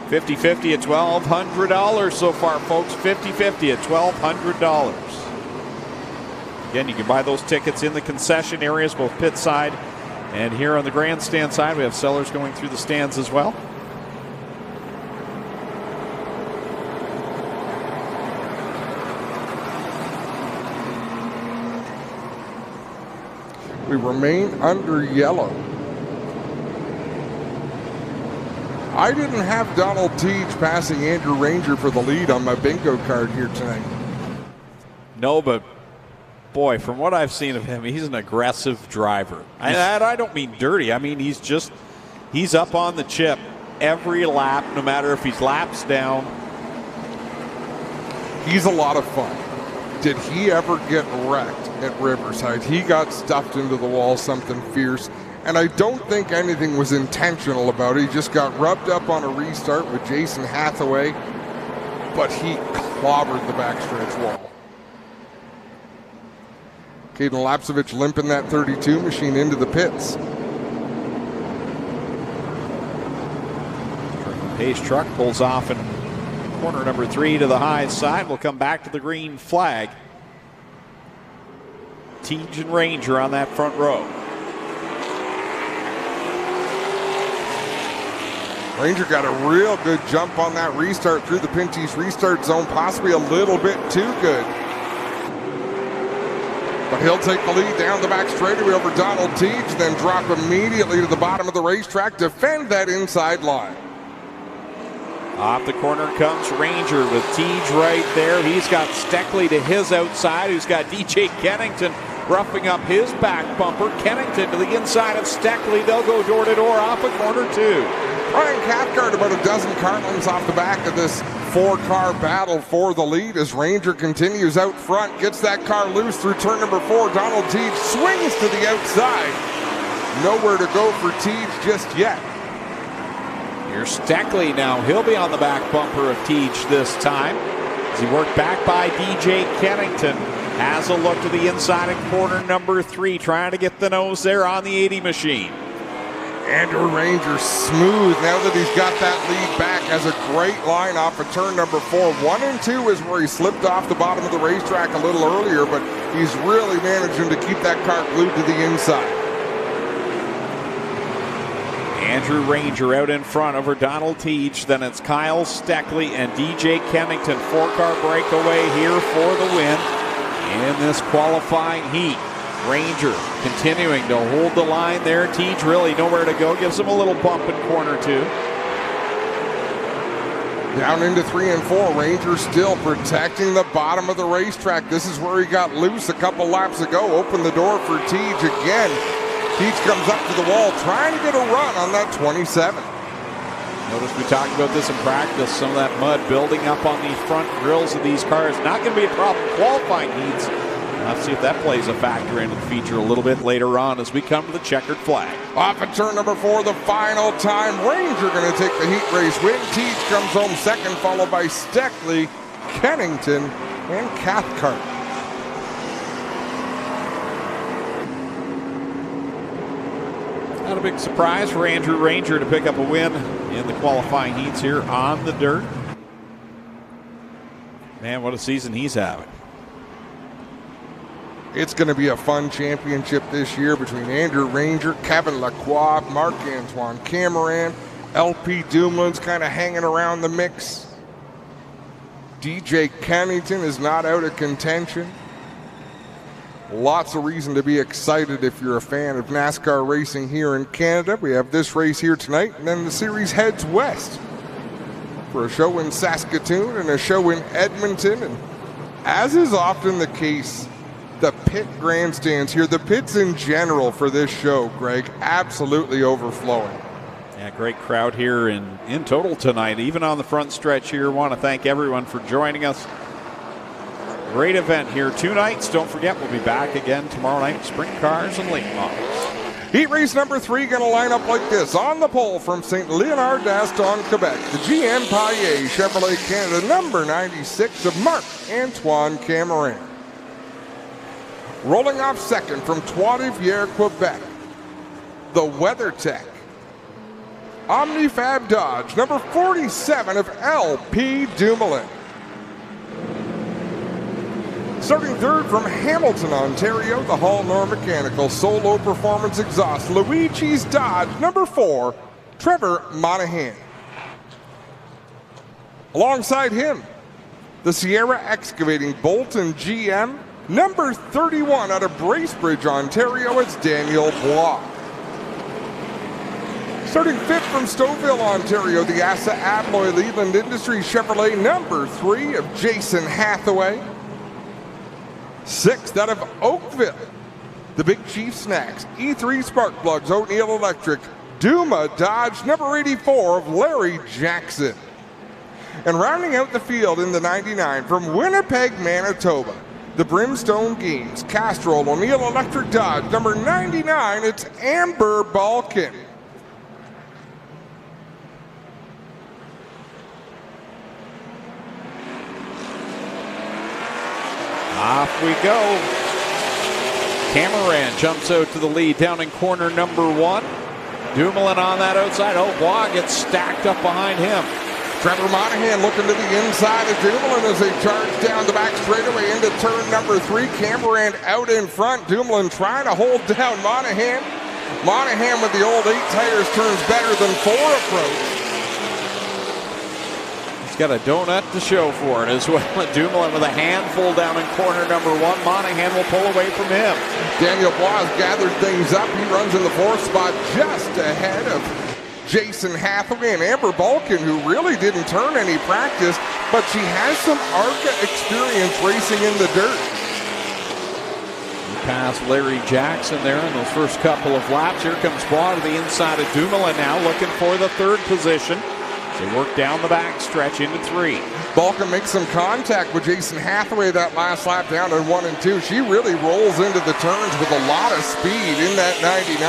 50-50 at $1,200 so far, folks. 50-50 at $1,200. Again, you can buy those tickets in the concession areas, both pit side and here on the grandstand side. We have sellers going through the stands as well. We remain under yellow. I didn't have Donald Tej passing Andrew Ranger for the lead on my bingo card here tonight. No, but boy, from what I've seen of him, he's an aggressive driver. And I don't mean dirty. I mean, he's up on the chip every lap, no matter if he's laps down. He's a lot of fun. Did he ever get wrecked at Riverside? He got stuffed into the wall, something fierce. And I don't think anything was intentional about it. He just got rubbed up on a restart with Jason Hathaway, but he clobbered the backstretch wall. Caden Lapsevich limping that 32 machine into the pits. Pace truck pulls off in corner number 3 to the high side. We'll come back to the green flag. Tej and Ranger on that front row. Ranger got a real good jump on that restart through the Pinty's restart zone, possibly a little bit too good. But he'll take the lead down the back straightaway over Donald Teach, then drop immediately to the bottom of the racetrack, defend that inside line. Off the corner comes Ranger with Teach right there. He's got Steckley to his outside, who's got DJ Kennington roughing up his back bumper. Kennington to the inside of Steckley. They'll go door to door off of corner 2. Brian Cathcart about a dozen car lengths off the back of this 4-car battle for the lead as Ranger continues out front, gets that car loose through turn number 4. Donald Teach swings to the outside. Nowhere to go for Teach just yet. Here's Steckley now. He'll be on the back bumper of Teach this time as he worked back by DJ Kennington. Has a look to the inside of corner number 3, trying to get the nose there on the 80 machine. Andrew Ranger smooth now that he's got that lead back. Has a great line off of turn number 4. 1 and 2 is where he slipped off the bottom of the racetrack a little earlier, but he's really managing to keep that car glued to the inside. Andrew Ranger out in front over Donald Teach. Then it's Kyle Steckley and DJ Kennington. 4-car breakaway here for the win in this qualifying heat. Ranger continuing to hold the line there. Teach really nowhere to go. Gives him a little bump in corner 2. Down into 3 and 4. Ranger still protecting the bottom of the racetrack. This is where he got loose a couple laps ago. Open the door for Teach again. Teach comes up to the wall trying to get a run on that 27. Notice we talked about this in practice. Some of that mud building up on the front grills of these cars. Not going to be a problem qualifying heats. Let's see if that plays a factor into the feature a little bit later on as we come to the checkered flag. Off at turn number 4, the final time. Ranger going to take the heat race win. Teach comes home second, followed by Steckley, Kennington, and Cathcart. Not a big surprise for Andrew Ranger to pick up a win in the qualifying heats here on the dirt. Man, what a season he's having. It's going to be a fun championship this year between Andrew Ranger, Kevin Lacroix, Marc-Antoine Cameron, LP Dumoulin's kind of hanging around the mix. DJ Kennington is not out of contention. Lots of reason to be excited if you're a fan of NASCAR racing here in Canada. We have this race here tonight, and then the series heads west for a show in Saskatoon and a show in Edmonton. And as is often the case, the pit grandstands here, the pits in general for this show, Greg, absolutely overflowing. Yeah, great crowd here in total tonight, even on the front stretch here. Want to thank everyone for joining us. Great event here, 2 nights. Don't forget, we'll be back again tomorrow night. Sprint cars and late models. Heat race number 3 going to line up like this. On the pole from St. Leonard d'Aston, Quebec, the GM Paillet Chevrolet Canada number 96 of Marc-Antoine Cameron. Rolling off second from Trois-Rivières, Quebec, the WeatherTech Omnifab Dodge number 47 of LP Dumoulin. Starting third from Hamilton, Ontario, the Hall-Nor Mechanical Solo Performance Exhaust Luigi's Dodge number 4, Trevor Monahan. Alongside him, the Sierra Excavating Bolton GM number 31 out of Bracebridge, Ontario, it's Daniel Block. Starting fifth from Stouffville, Ontario, the Assa Abloy Leland Industries Chevrolet number 3 of Jason Hathaway. Sixth out of Oakville, the Big Chief Snacks E3 Spark Plugs O'Neill Electric Duma Dodge number 84 of Larry Jackson. And rounding out the field in the 99 from Winnipeg, Manitoba, the Brimstone Games Castrol O'Neill Electric Dodge number 99, it's Amber Balkin. Off we go. Cameron jumps out to the lead down in corner number 1. Dumoulin on that outside. Oh, Bois gets stacked up behind him. Trevor Monahan looking to the inside of Dumoulin as they charge down the back straightaway into turn number 3. Cameron out in front. Dumoulin trying to hold down Monahan. Monahan with the old 8 tires turns better than 4 approach. got a donut to show for it as well. Dumoulin with a handful down in corner number 1. Monahan will pull away from him. Daniel Bois gathered things up. He runs in the 4th spot just ahead of Jason Hathaway and Amber Balkin, who really didn't turn any practice, but she has some ARCA experience racing in the dirt. Past Larry Jackson there in those first couple of laps. Here comes Bois to the inside of Dumoulin now, looking for the 3rd position. They work down the back stretch into 3. Balkin makes some contact with Jason Hathaway that last lap down in 1 and 2. She really rolls into the turns with a lot of speed in that 99.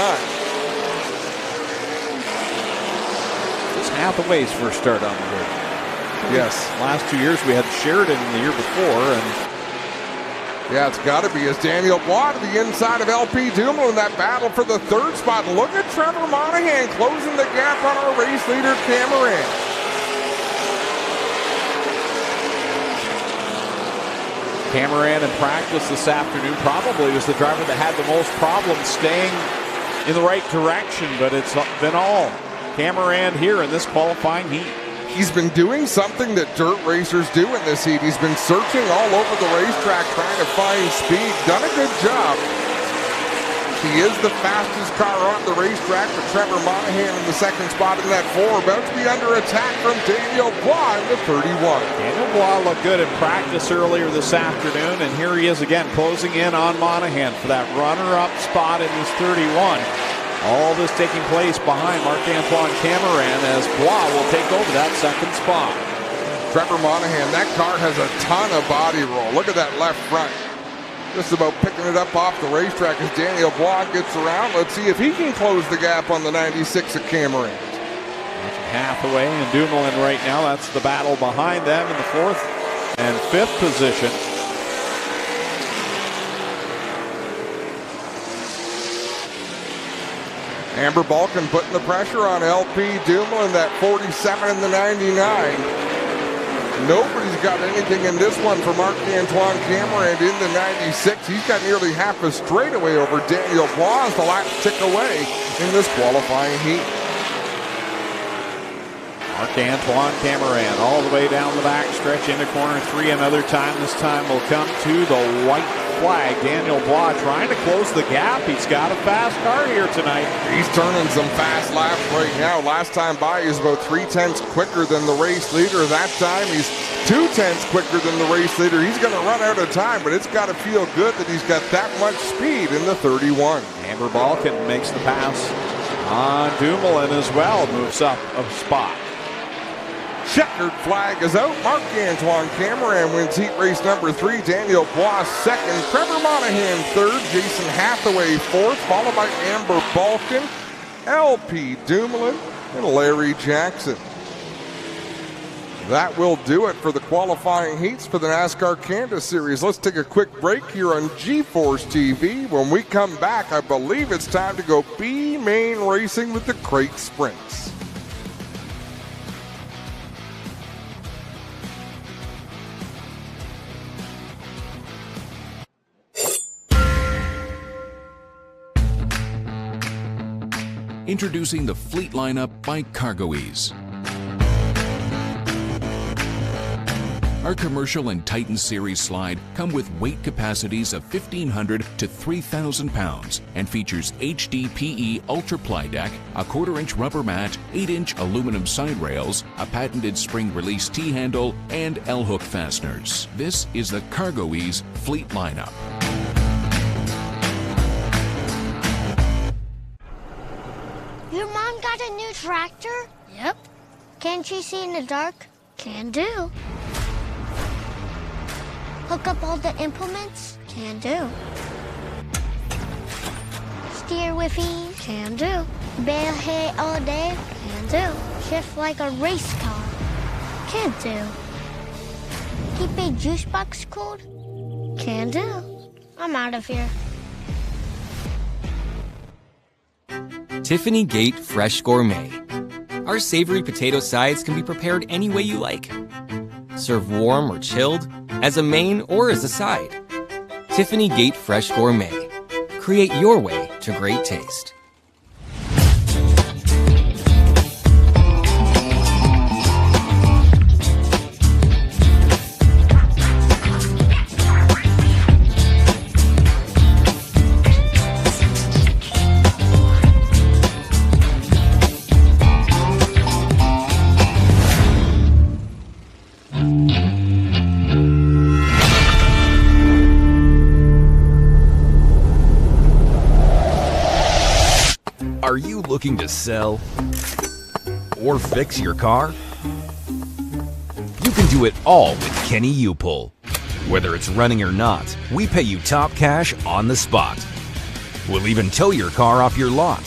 This is Hathaway's first start on the grid. Yes. Last 2 years we had Sheridan the year before, and yeah, it's got to be as Daniel Bois to the inside of LP Dumoulin in that battle for the 3rd spot. Look at Trevor Monahan closing the gap on our race leader, Cameron. Cameron in practice this afternoon probably was the driver that had the most problems staying in the right direction, but it's been all Cameron here in this qualifying heat. He's been doing something that dirt racers do in this heat. He's been searching all over the racetrack trying to find speed. Done a good job. He is the fastest car on the racetrack, but Trevor Monahan in the 2nd spot in that 4. About to be under attack from Daniel Bois in the 31. Daniel Bois looked good in practice earlier this afternoon, and here he is again closing in on Monahan for that runner-up spot in this 31. All this taking place behind Marc-Antoine Cameron as Bois will take over that 2nd spot. Trevor Monahan, that car has a ton of body roll. Look at that left front. Just about picking it up off the racetrack as Daniel Bois gets around. Let's see if he can close the gap on the 96 of Cameron. Hathaway and Dumoulin right now. That's the battle behind them in the 4th and 5th position. Amber Balkin putting the pressure on LP Dumoulin, that 47 and the 99. Nobody's got anything in this one for Marc-Antoine Cameron in the 96. He's got nearly half a straightaway over Daniel Bois. The last tick away in this qualifying heat. Marc-Antoine Cameron all the way down the back stretch into corner 3 another time. This time will come to the white flag. Daniel Bois trying to close the gap. He's got a fast car here tonight. He's turning some fast laps right now. Last time by, he's about 3/10 quicker than the race leader. That time, he's 2/10 quicker than the race leader. He's going to run out of time, but it's got to feel good that he's got that much speed in the 31. Amber Balkin makes the pass on Dumoulin as well. Moves up a spot. Checkered flag is out. Marc-Antoine Cameron wins heat race number 3. Daniel Bois 2nd. Trevor Monahan 3rd. Jason Hathaway 4th, followed by Amber Balkin, LP Dumoulin, and Larry Jackson. That will do it for the qualifying heats for the NASCAR Canada Series. Let's take a quick break here on GeForce TV. When we come back, I believe it's time to go B-Main racing with the crate sprints. Introducing the Fleet lineup by CargoEase. Our commercial and Titan Series slide come with weight capacities of 1,500 to 3,000 pounds and features HDPE Ultra Ply Deck, a 1/4-inch rubber mat, 8-inch aluminum side rails, a patented spring release T-handle, and L-hook fasteners. This is the CargoEase Fleet lineup. Your mom got a new tractor? Yep. Can't she see in the dark? Can do. Hook up all the implements? Can do. Steer with ease? Can do. Bale hay all day? Can do. Shift like a race car? Can do. Keep a juice box cold? Can do. I'm out of here. Tiffany Gate Fresh Gourmet. Our savory potato sides can be prepared any way you like. Serve warm or chilled, as a main or as a side. Tiffany Gate Fresh Gourmet. Create your way to great taste. Are you looking to sell or fix your car? You can do it all with Kenny U-Pull. Whether it's running or not, we pay you top cash on the spot. We'll even tow your car off your lot.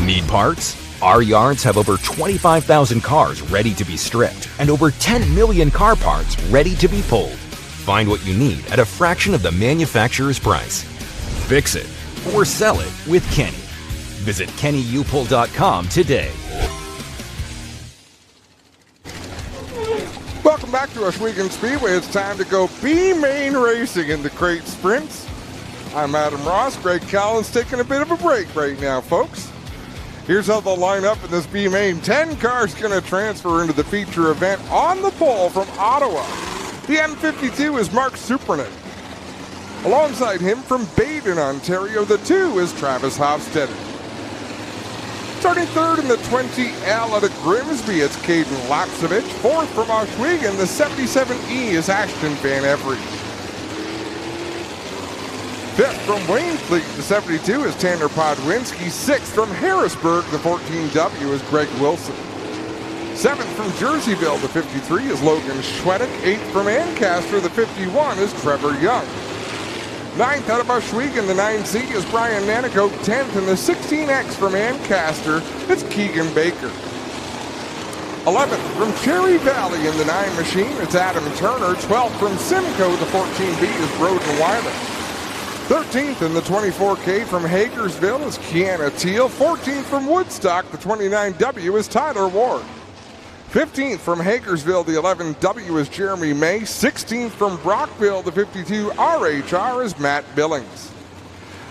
Need parts? Our yards have over 25,000 cars ready to be stripped and over 10 million car parts ready to be pulled. Find what you need at a fraction of the manufacturer's price. Fix it or sell it with Kenny. Visit KennyUpull.com today. Welcome back to Ohsweken Speedway. It's time to go B-Main Racing in the crate sprints. I'm Adam Ross. Greg Callen's taking a bit of a break right now, folks. Here's how they'll line up in this B-Main. 10 cars going to transfer into the feature event on the pole from Ottawa. The M52 is Mark Superman. Alongside him from Baden, Ontario, the 2 is Travis Hofstetter. Starting third in the 20L out of Grimsby, it's Caden Lapsevich. Fourth from Ohsweken, the 77E is Ashton Van Every. Fifth from Wainfleet, the 72 is Tanner Podwinski. Sixth from Harrisburg, the 14W is Greg Wilson. Seventh from Jerseyville, the 53 is Logan Schwedick. Eighth from Ancaster, the 51 is Trevor Young. Ninth out of Ohsweken, the 9C is Brian Nanico. 10th in the 16X from Ancaster, it's Keegan Baker. 11th from Cherry Valley in the 9 machine, it's Adam Turner. 12th from Simcoe, the 14B is Broden Weiler. 13th in the 24K from Hagersville is Kiana Teal. 14th from Woodstock, the 29W is Tyler Ward. 15th from Hagersville, the 11W is Jeremy May. 16th from Brockville, the 52 RHR is Matt Billings.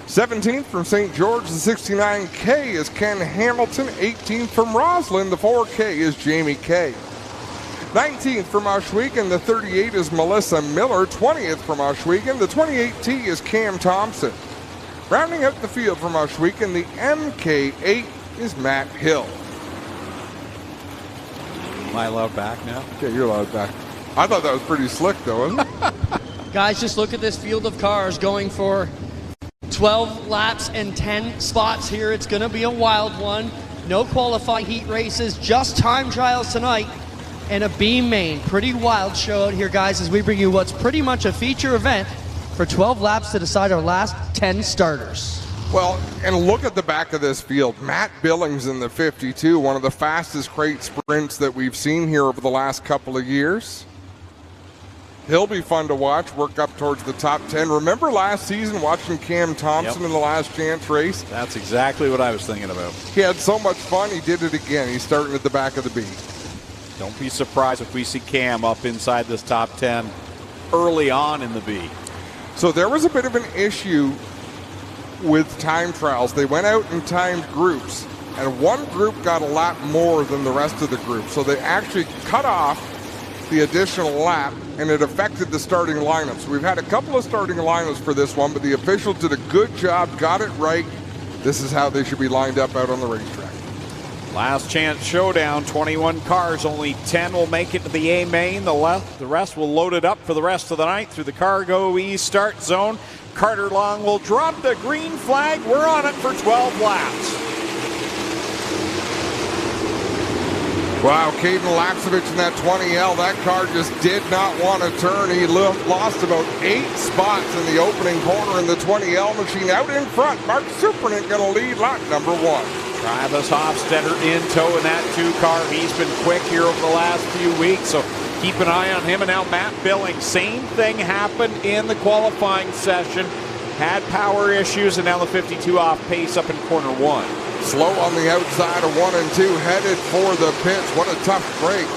17th from St. George, the 69K is Ken Hamilton. 18th from Roslyn, the 4K is Jamie Kay. 19th from Ohsweken, the 38 is Melissa Miller. 20th from Ohsweken, the 28T is Cam Thompson. Rounding out the field from Ohsweken, the MK8 is Matt Hill. Am I allowed back now? Yeah, you're allowed back. I thought that was pretty slick, though, wasn't it? Guys, just look at this field of cars going for 12 laps and 10 spots here. It's going to be a wild one. No qualifying heat races, just time trials tonight. And a B-Main. Pretty wild show out here, guys, as we bring you what's pretty much a feature event for 12 laps to decide our last 10 starters. Well, and look at the back of this field. Matt Billings in the 52, one of the fastest crate sprints that we've seen here over the last couple of years. He'll be fun to watch, work up towards the top 10. Remember last season watching Cam Thompson in the last chance race? That's exactly what I was thinking about. He had so much fun, he did it again. He's starting at the back of the B. Don't be surprised if we see Cam up inside this top 10 early on in the B. So there was a bit of an issue with time trials. They went out and timed groups, and one group got a lap more than the rest of the group. So they actually cut off the additional lap, and it affected the starting lineups. We've had a couple of starting lineups for this one, but the officials did a good job, got it right. This is how they should be lined up out on the racetrack. Last chance showdown, 21 cars, only 10 will make it to the A main. The rest will load it up for the rest of the night through the Cargo East start zone. Carter Long will drop the green flag. We're on it for 12 laps. Wow, Caden Lapsevich in that 20L. That car just did not want to turn. He lost about 8 spots in the opening corner in the 20L machine. Out in front, Mark Superman going to lead lap number 1. Travis Hofstetter in tow in that 2 car. He's been quick here over the last few weeks, so keep an eye on him. And now Matt Billings. Same thing happened in the qualifying session. Had power issues, and now the 52 off pace up in corner 1. Slow on the outside of 1 and 2, headed for the pits. What a tough break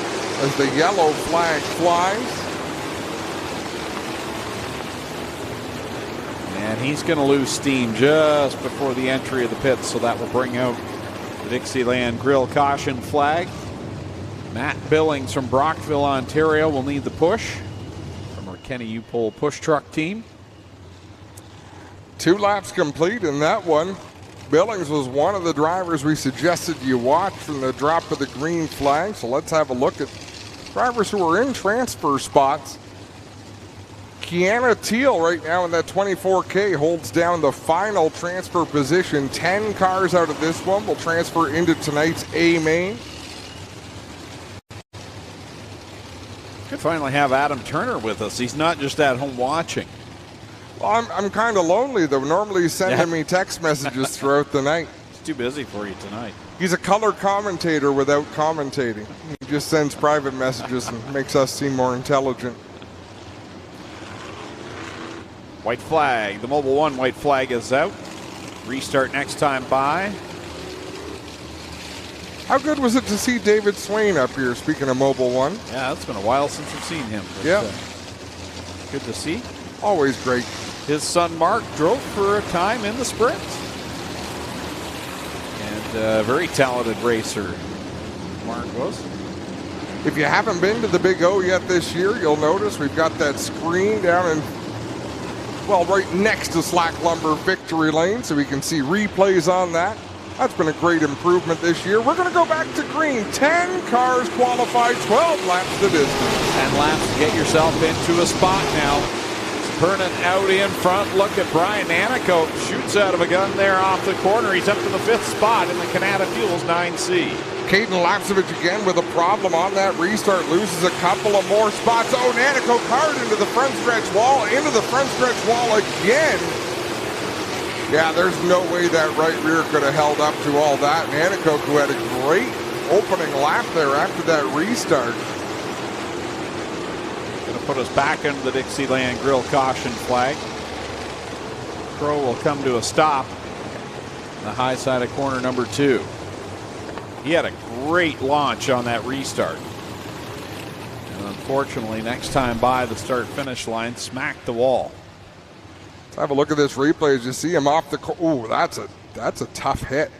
as the yellow flag flies. And he's going to lose steam just before the entry of the pits, so that will bring out the Dixieland Grill caution flag. Matt Billings from Brockville, Ontario will need the push from our Kenny U-Pull push truck team. 2 laps complete in that one. Billings was one of the drivers we suggested you watch from the drop of the green flag. So let's have a look at drivers who are in transfer spots. Kiana Teal right now in that 24K holds down the final transfer position. 10 cars out of this one will transfer into tonight's A main. Could finally have Adam Turner with us. He's not just at home watching. Well, I'm kind of lonely, though. Normally he's sending me text messages throughout the night. It's too busy for you tonight. He's a color commentator without commentating. He just sends private messages and makes us seem more intelligent. White flag. The Mobile One white flag is out. Restart next time by. How good was it to see David Swain up here, speaking of Mobile One? Yeah, it's been a while since I've seen him. But, yeah. Good to see. Always great. His son Mark drove for a time in the sprint. And a very talented racer, Mark was. If you haven't been to the Big O yet this year, you'll notice we've got that screen down in, well, right next to Slack Lumber Victory Lane, so we can see replays on that. That's been a great improvement this year. We're going to go back to green. 10 cars qualified, 12 laps the distance. 10 laps to get yourself into a spot now. Vernon out in front. Look at Brian Anico. Shoots out of a gun there off the corner. He's up to the 5th spot in the Canada Fuels 9C. Caden Lapsevich again with a problem on that restart. Loses a couple of more spots. Oh, Anico card into the front stretch wall. Into the front stretch wall again. Yeah, there's no way that right rear could have held up to all that. And Anico, who had a great opening lap there after that restart. Going to put us back under the Dixieland Grill caution flag. Crow will come to a stop on the high side of corner number 2. He had a great launch on that restart. And unfortunately, next time by the start-finish line, smacked the wall. Let's have a look at this replay as you see him off the. Ooh, that's a tough hit.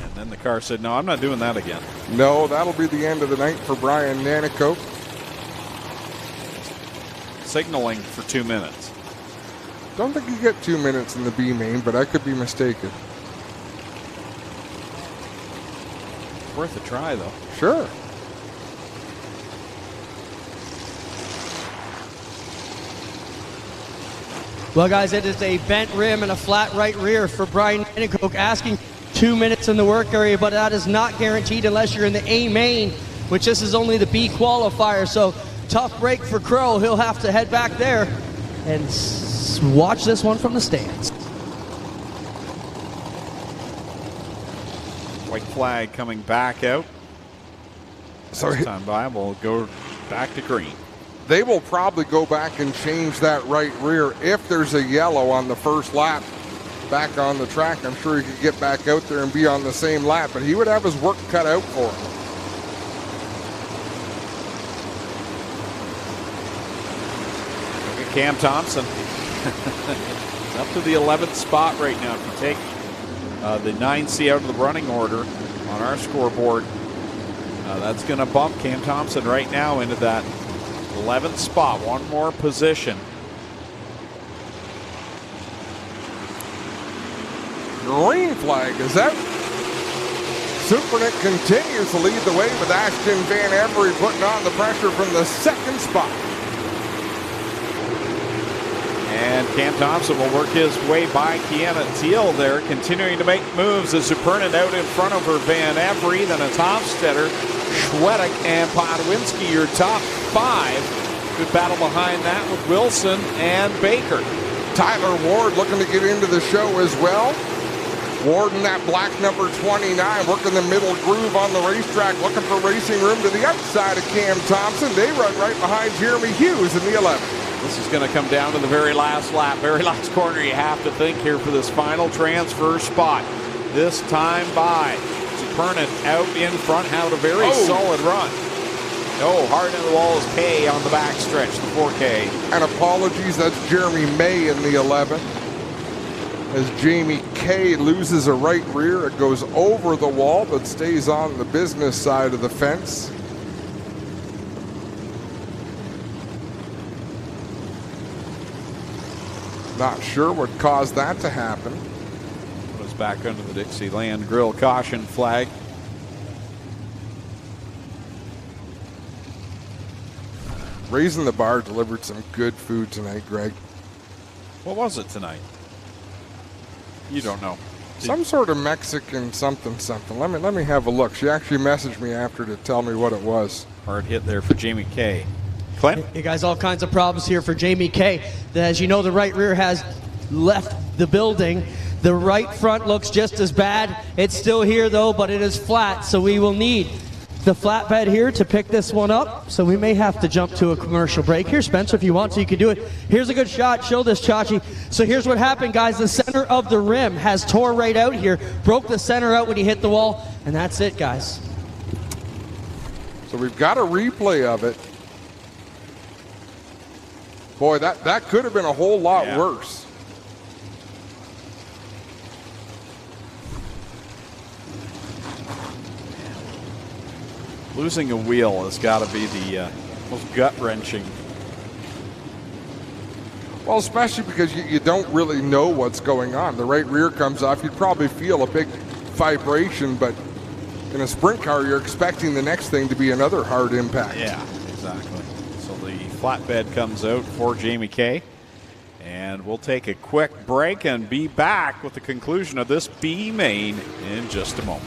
And then the car said, "No, I'm not doing that again." No, that'll be the end of the night for Brian Nanico. Signaling for 2 minutes. Don't think you get 2 minutes in the B main, but I could be mistaken. Worth a try, though. Sure. Well, guys, it is a bent rim and a flat right rear for Brian Anico, asking 2 minutes in the work area, but that is not guaranteed unless you're in the A main, which this is only the B qualifier. So tough break for Crow. He'll have to head back there and watch this one from the stands. White flag coming back out. So next time by, we'll go back to green. They will probably go back and change that right rear if there's a yellow on the first lap back on the track. I'm sure he could get back out there and be on the same lap, but he would have his work cut out for him. Look at Cam Thompson. Up to the 11th spot right now. If you take the 9C out of the running order on our scoreboard, that's going to bump Cam Thompson right now into that 11th spot. One more position. Green flag is out. Supernick continues to lead the way with Ashton Van Every putting on the pressure from the 2nd spot. And Cam Thompson will work his way by Kiana Teal there, continuing to make moves as Supernick out in front of her. Van Every, then it's Hofstetter, Schwedick, and Podwinski, your top 5. Good battle behind that with Wilson and Baker. Tyler Ward looking to get into the show as well. Ward in that black number 29, working the middle groove on the racetrack, looking for racing room to the outside of Cam Thompson. They run right behind Jeremy Hughes in the 11th. This is going to come down to the very last lap, very last corner. You have to think here for this final transfer spot. This time by Supernick out in front, had a very solid run. No, hard in the wall is K on the backstretch, the 4K. And apologies, that's Jeremy May in the 11th. As Jamie K loses a right rear, it goes over the wall but stays on the business side of the fence. Not sure what caused that to happen. Put us back under the Dixieland Grill caution flag. Raising the Bar delivered some good food tonight, Greg. What was it tonight? You don't know. Some sort of Mexican something. Let me have a look. She actually messaged me after to tell me what it was. Hard hit there for Jamie Kay. Clint? Hey guys, all kinds of problems here for Jamie Kay. As you know, the right rear has left the building. The right front looks just as bad. It's still here though, but it is flat, so we will need the flatbed here to pick this one up. So we may have to jump to a commercial break here. Spencer, if you want to, you can do it. Here's a good shot. Show this, Chachi. So here's what happened, guys. The center of the rim has tore right out here. Broke the center out when he hit the wall, and that's it, guys. So we've got a replay of it. Boy, that could have been a whole lot worse. Losing a wheel has got to be the most gut-wrenching. Well, especially because you don't really know what's going on. The right rear comes off. You'd probably feel a big vibration, but in a sprint car, you're expecting the next thing to be another hard impact. Yeah, exactly. So the flatbed comes out for Jamie Kay. And we'll take a quick break and be back with the conclusion of this B main in just a moment.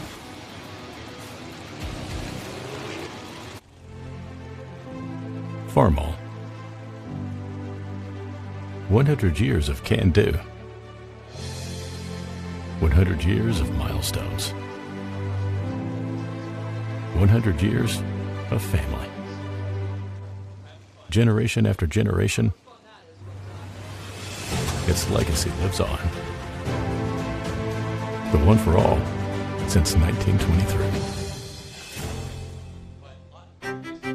Farmall. 100 years of can-do. 100 years of milestones. 100 years of family. Generation after generation, its legacy lives on. The one for all since 1923.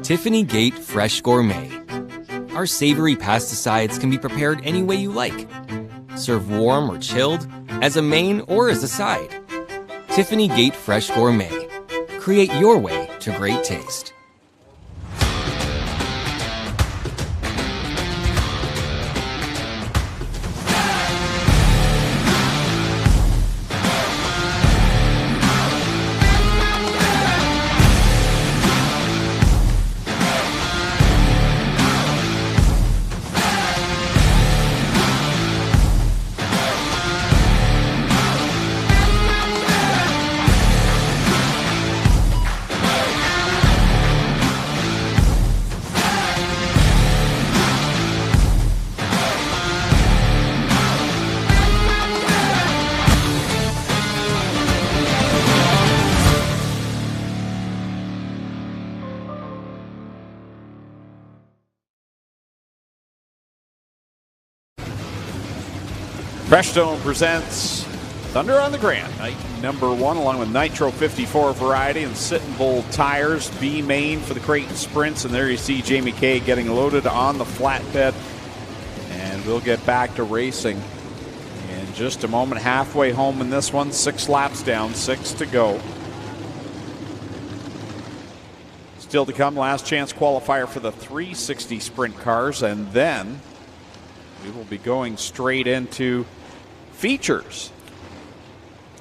Tiffany Gate Fresh Gourmet. Our savory pasticides can be prepared any way you like. Serve warm or chilled, as a main or as a side. Tiffany Gate Fresh Gourmet. Create your way to great taste. Freshstone presents Thunder on the Grand, night number 1, along with Nitro 54 variety and Sit-N Bull tires, B main for the Creighton Sprints. And there you see Jamie Kay getting loaded on the flatbed. And we'll get back to racing in just a moment. Halfway home in this one, 6 laps down, 6 to go. Still to come, last chance qualifier for the 360 sprint cars, and then we will be going straight into features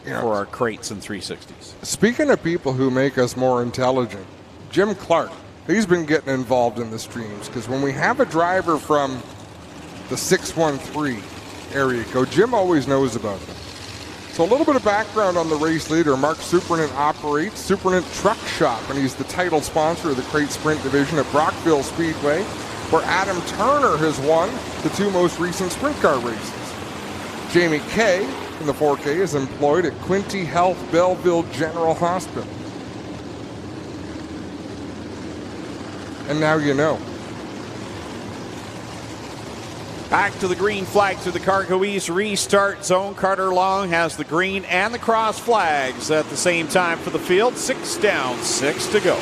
for our crates and 360s. Speaking of people who make us more intelligent, Jim Clark, he's been getting involved in the streams, because when we have a driver from the 613 area code, Jim always knows about them. So a little bit of background on the race leader. Mark Supernant operates Supernant Truck Shop, and he's the title sponsor of the Crate Sprint division at Brockville Speedway, where Adam Turner has won the 2 most recent sprint car races. Jamie Kay in the 4K is employed at Quinty Health Belleville General Hospital. And now you know. Back to the green flag through the Cargo East restart zone. Carter Long has the green and the cross flags at the same time for the field. 6 down, 6 to go.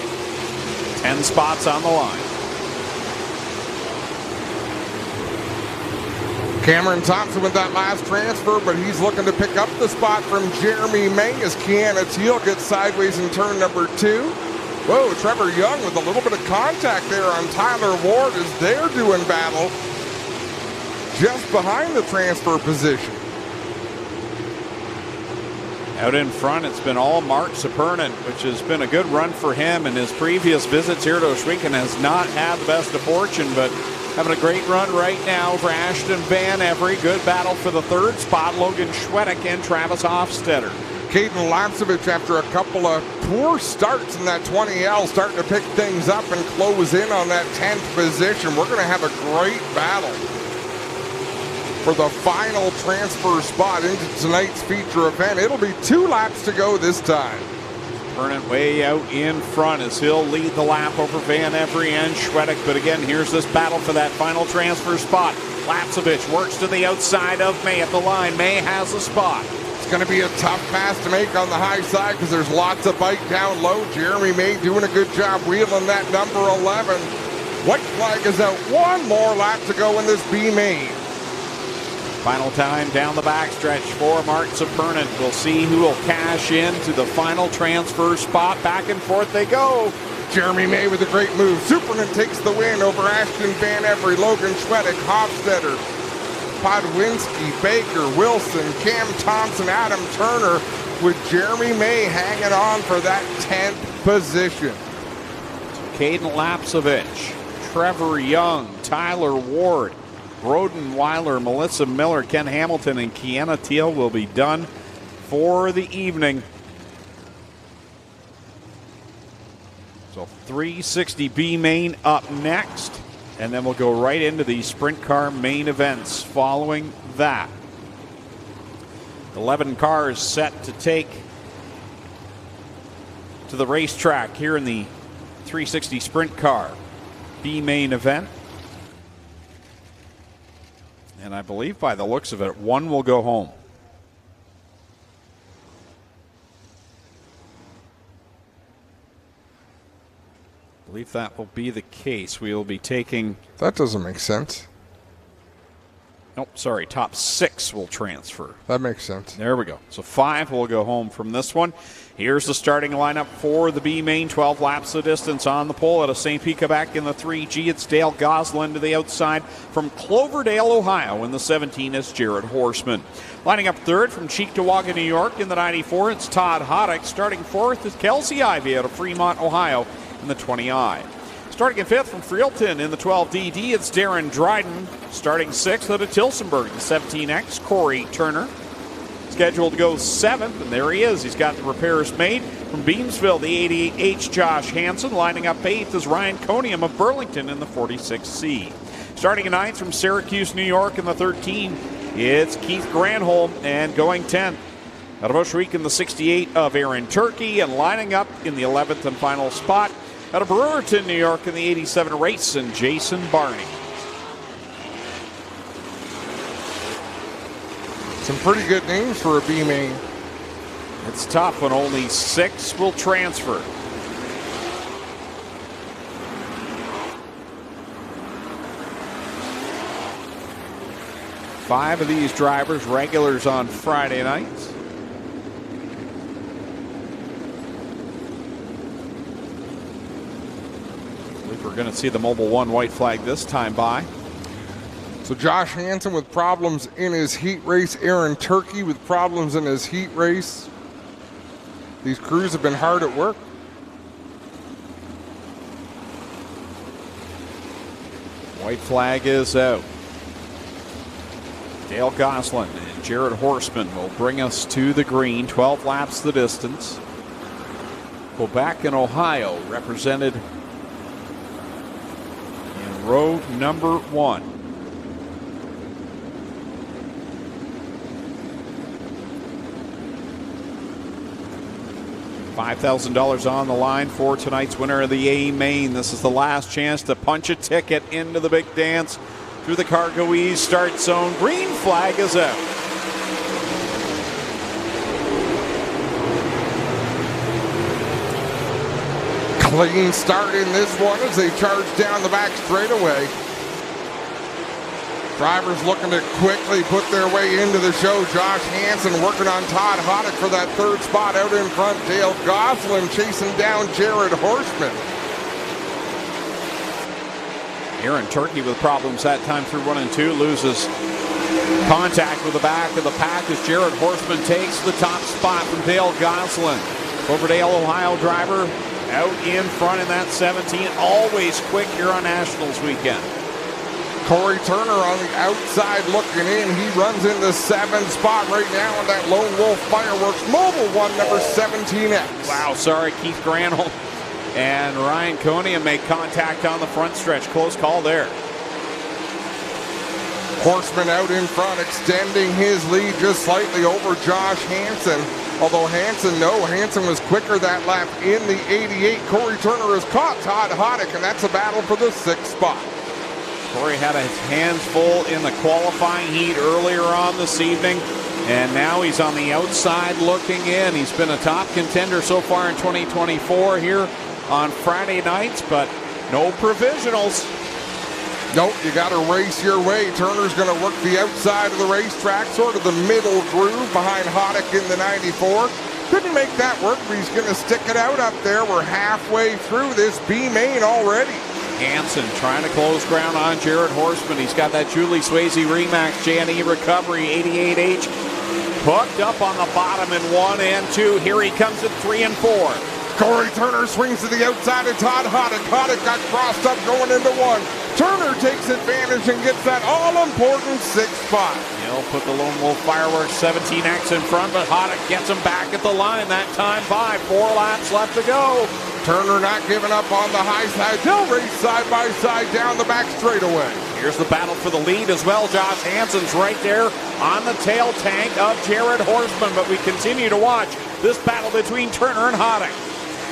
10 spots on the line. Cameron Thompson with that last transfer, but he's looking to pick up the spot from Jeremy May as Kiana Teal gets sideways in turn number 2. Whoa, Trevor Young with a little bit of contact there on Tyler Ward as they're doing battle just behind the transfer position. Out in front, it's been all Mark Supernan, which has been a good run for him. And his previous visits here to Oshwegan has not had the best of fortune, but having a great run right now for Ashton Van Every. Good battle for the third spot. Logan Schwedick and Travis Hofstetter. Caden Lapsevich, after a couple of poor starts in that 20L, starting to pick things up and close in on that 10th position. We're going to have a great battle for the final transfer spot into tonight's feature event. It'll be 2 laps to go this time. Burnett way out in front as he'll lead the lap over Van Every and Schwedick. But again, here's this battle for that final transfer spot. Lapsevich works to the outside of May at the line. May has a spot. It's going to be a tough pass to make on the high side because there's lots of bite down low. Jeremy May doing a good job wheeling that number 11. White flag is out. 1 more lap to go in this B main. Final time down the backstretch for Mark Supernan. We'll see who will cash in to the final transfer spot. Back and forth they go. Jeremy May with a great move. Supernan takes the win over Ashton Van Every, Logan Schwedick, Hofstetter, Podwinski, Baker, Wilson, Cam Thompson, Adam Turner, with Jeremy May hanging on for that 10th position. Caden Lapsevich, Trevor Young, Tyler Ward, Broden Weiler, Melissa Miller, Ken Hamilton, and Kiana Teal will be done for the evening. So 360B main up next, and then we'll go right into the sprint car main events following that. 11 cars set to take to the racetrack here in the 360 sprint car B main event. And I believe by the looks of it, 1 will go home. I believe that will be the case. We will be taking... That doesn't make sense. Nope, sorry. Top 6 will transfer. That makes sense. There we go. So 5 will go home from this one. Here's the starting lineup for the B main. 12 laps of distance on the pole out of St. Pete, Quebec in the 3G. It's Dale Goslin to the outside from Cloverdale, Ohio in the 17 is Jared Horseman. Lining up third from Cheektowaga, New York in the 94, it's Todd Hoddick. Starting fourth is Kelsey Ivey out of Fremont, Ohio in the 20I. Starting in fifth from Freelton in the 12DD, it's Darren Dryden. Starting sixth out of Tilsonburg, the 17X, Corey Turner. Scheduled to go seventh, and there he is. He's got the repairs made. From Beamsville, the 88H, Josh Hansen. Lining up eighth is Ryan Conium of Burlington in the 46C. Starting in ninth from Syracuse, New York in the 13, it's Keith Granholm, and going 10th out of Oshweek in the 68 of Aaron Turkey, and lining up in the 11th and final spot out of Brewerton, New York in the 87 race, and Jason Barney. Some pretty good names for a B main. It's tough when only 6 will transfer. Five of these drivers regulars on Friday nights. I believe we're going to see the Mobile One white flag this time by. So Josh Hansen with problems in his heat race. Aaron Turkey with problems in his heat race. These crews have been hard at work. White flag is out. Dale Goslin and Jared Horseman will bring us to the green. 12 laps the distance. Quebec and Ohio represented in row number 1. $5,000 on the line for tonight's winner of the A main. This is the last chance to punch a ticket into the big dance through the Cargo Ease start zone. Green flag is out. Clean start in this one as they charge down the back straightaway. Drivers looking to quickly put their way into the show. Josh Hansen working on Todd Hoddick for that third spot out in front. Dale Goslin chasing down Jared Horseman. Aaron Turkey with problems that time through 1 and 2 loses Contact with the back of the pack as Jared Horseman takes the top spot from Dale Goslin. Cloverdale, Ohio driver out in front in that 17. Always quick here on Nationals weekend. Corey Turner on the outside looking in. He runs in the 7th spot right now in that Lone Wolf Fireworks Mobile One, number 17X. Wow, sorry, Keith Granholm and Ryan Conium make contact on the front stretch. Close call there. Horseman out in front, extending his lead just slightly over Josh Hansen. Although Hansen was quicker that lap in the 88. Corey Turner has caught Todd Hoddick, and that's a battle for the 6th spot. Corey had his hands full in the qualifying heat earlier on this evening, and now he's on the outside looking in. He's been a top contender so far in 2024 here on Friday nights, but no provisionals. Nope, you got to race your way. Turner's going to work the outside of the racetrack, sort of the middle groove behind Hoddick in the 94. Couldn't make that work, but he's going to stick it out up there. We're halfway through this B main already. Hansen trying to close ground on Jared Horseman. He's got that Julie Swayze Remax J&E Recovery 88H hooked up on the bottom in 1 and 2. Here he comes at 3 and 4. Corey Turner swings to the outside of Todd Hoddick. Hoddick got crossed up going into 1. Turner takes advantage and gets that all-important 6th spot. He'll put the Lone Wolf Fireworks 17X in front, but Hoddick gets him back at the line that time by 4 laps left to go. Turner not giving up on the high side. They'll race side by side down the back straightaway. Here's the battle for the lead as well. Josh Hansen's right there on the tail tank of Jared Horseman, but we continue to watch this battle between Turner and Hoddick.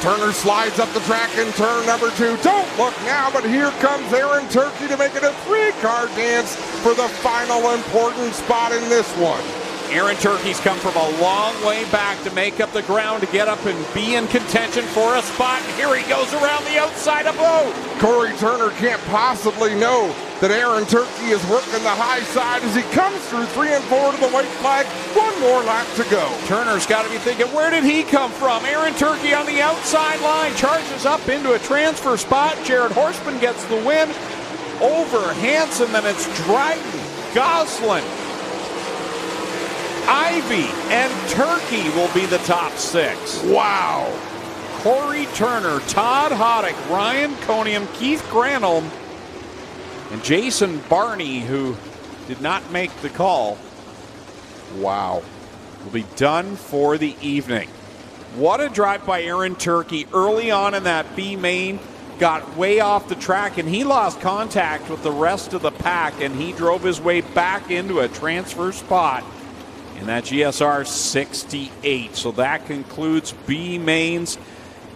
Turner slides up the track in turn number 2. Don't look now, but here comes Aaron Turkey to make it a 3-car dance for the final important spot in this one. Aaron Turkey's come from a long way back to make up the ground to get up and be in contention for a spot. And here he goes around the outside of Bo. Corey Turner can't possibly know that Aaron Turkey is working the high side as he comes through 3 and 4 to the white flag. 1 more lap to go. Turner's got to be thinking, where did he come from? Aaron Turkey on the outside line charges up into a transfer spot. Jared Horseman gets the win over Hansen. Then it's Dryden, Goslin, Ivy, and Turkey will be the top 6. Wow. Corey Turner, Todd Hoddick, Ryan Conium, Keith Granholm, and Jason Barney, who did not make the call. Wow. Will be done for the evening. What a drive by Aaron Turkey early on in that B main. Got way off the track, and he lost contact with the rest of the pack, and he drove his way back into a transfer spot in that GSR 68. So that concludes B mains.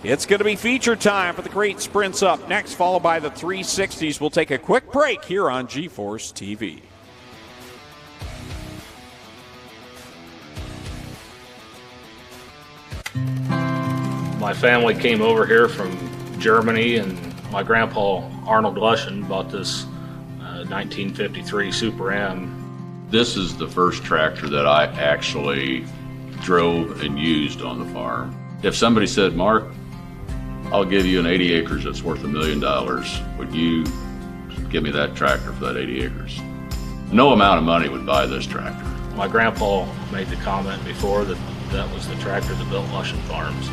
It's going to be feature time for the great sprints up next, followed by the 360s. We'll take a quick break here on GeForce TV. My family came over here from Germany, and my grandpa Arnold Lushen bought this 1953 Super M. This is the first tractor that I actually drove and used on the farm. If somebody said, Mark, I'll give you an 80 acres that's worth $1 million, would you give me that tractor for that 80 acres? No amount of money would buy this tractor. My grandpa made the comment before that that was the tractor that built Lushen Farms.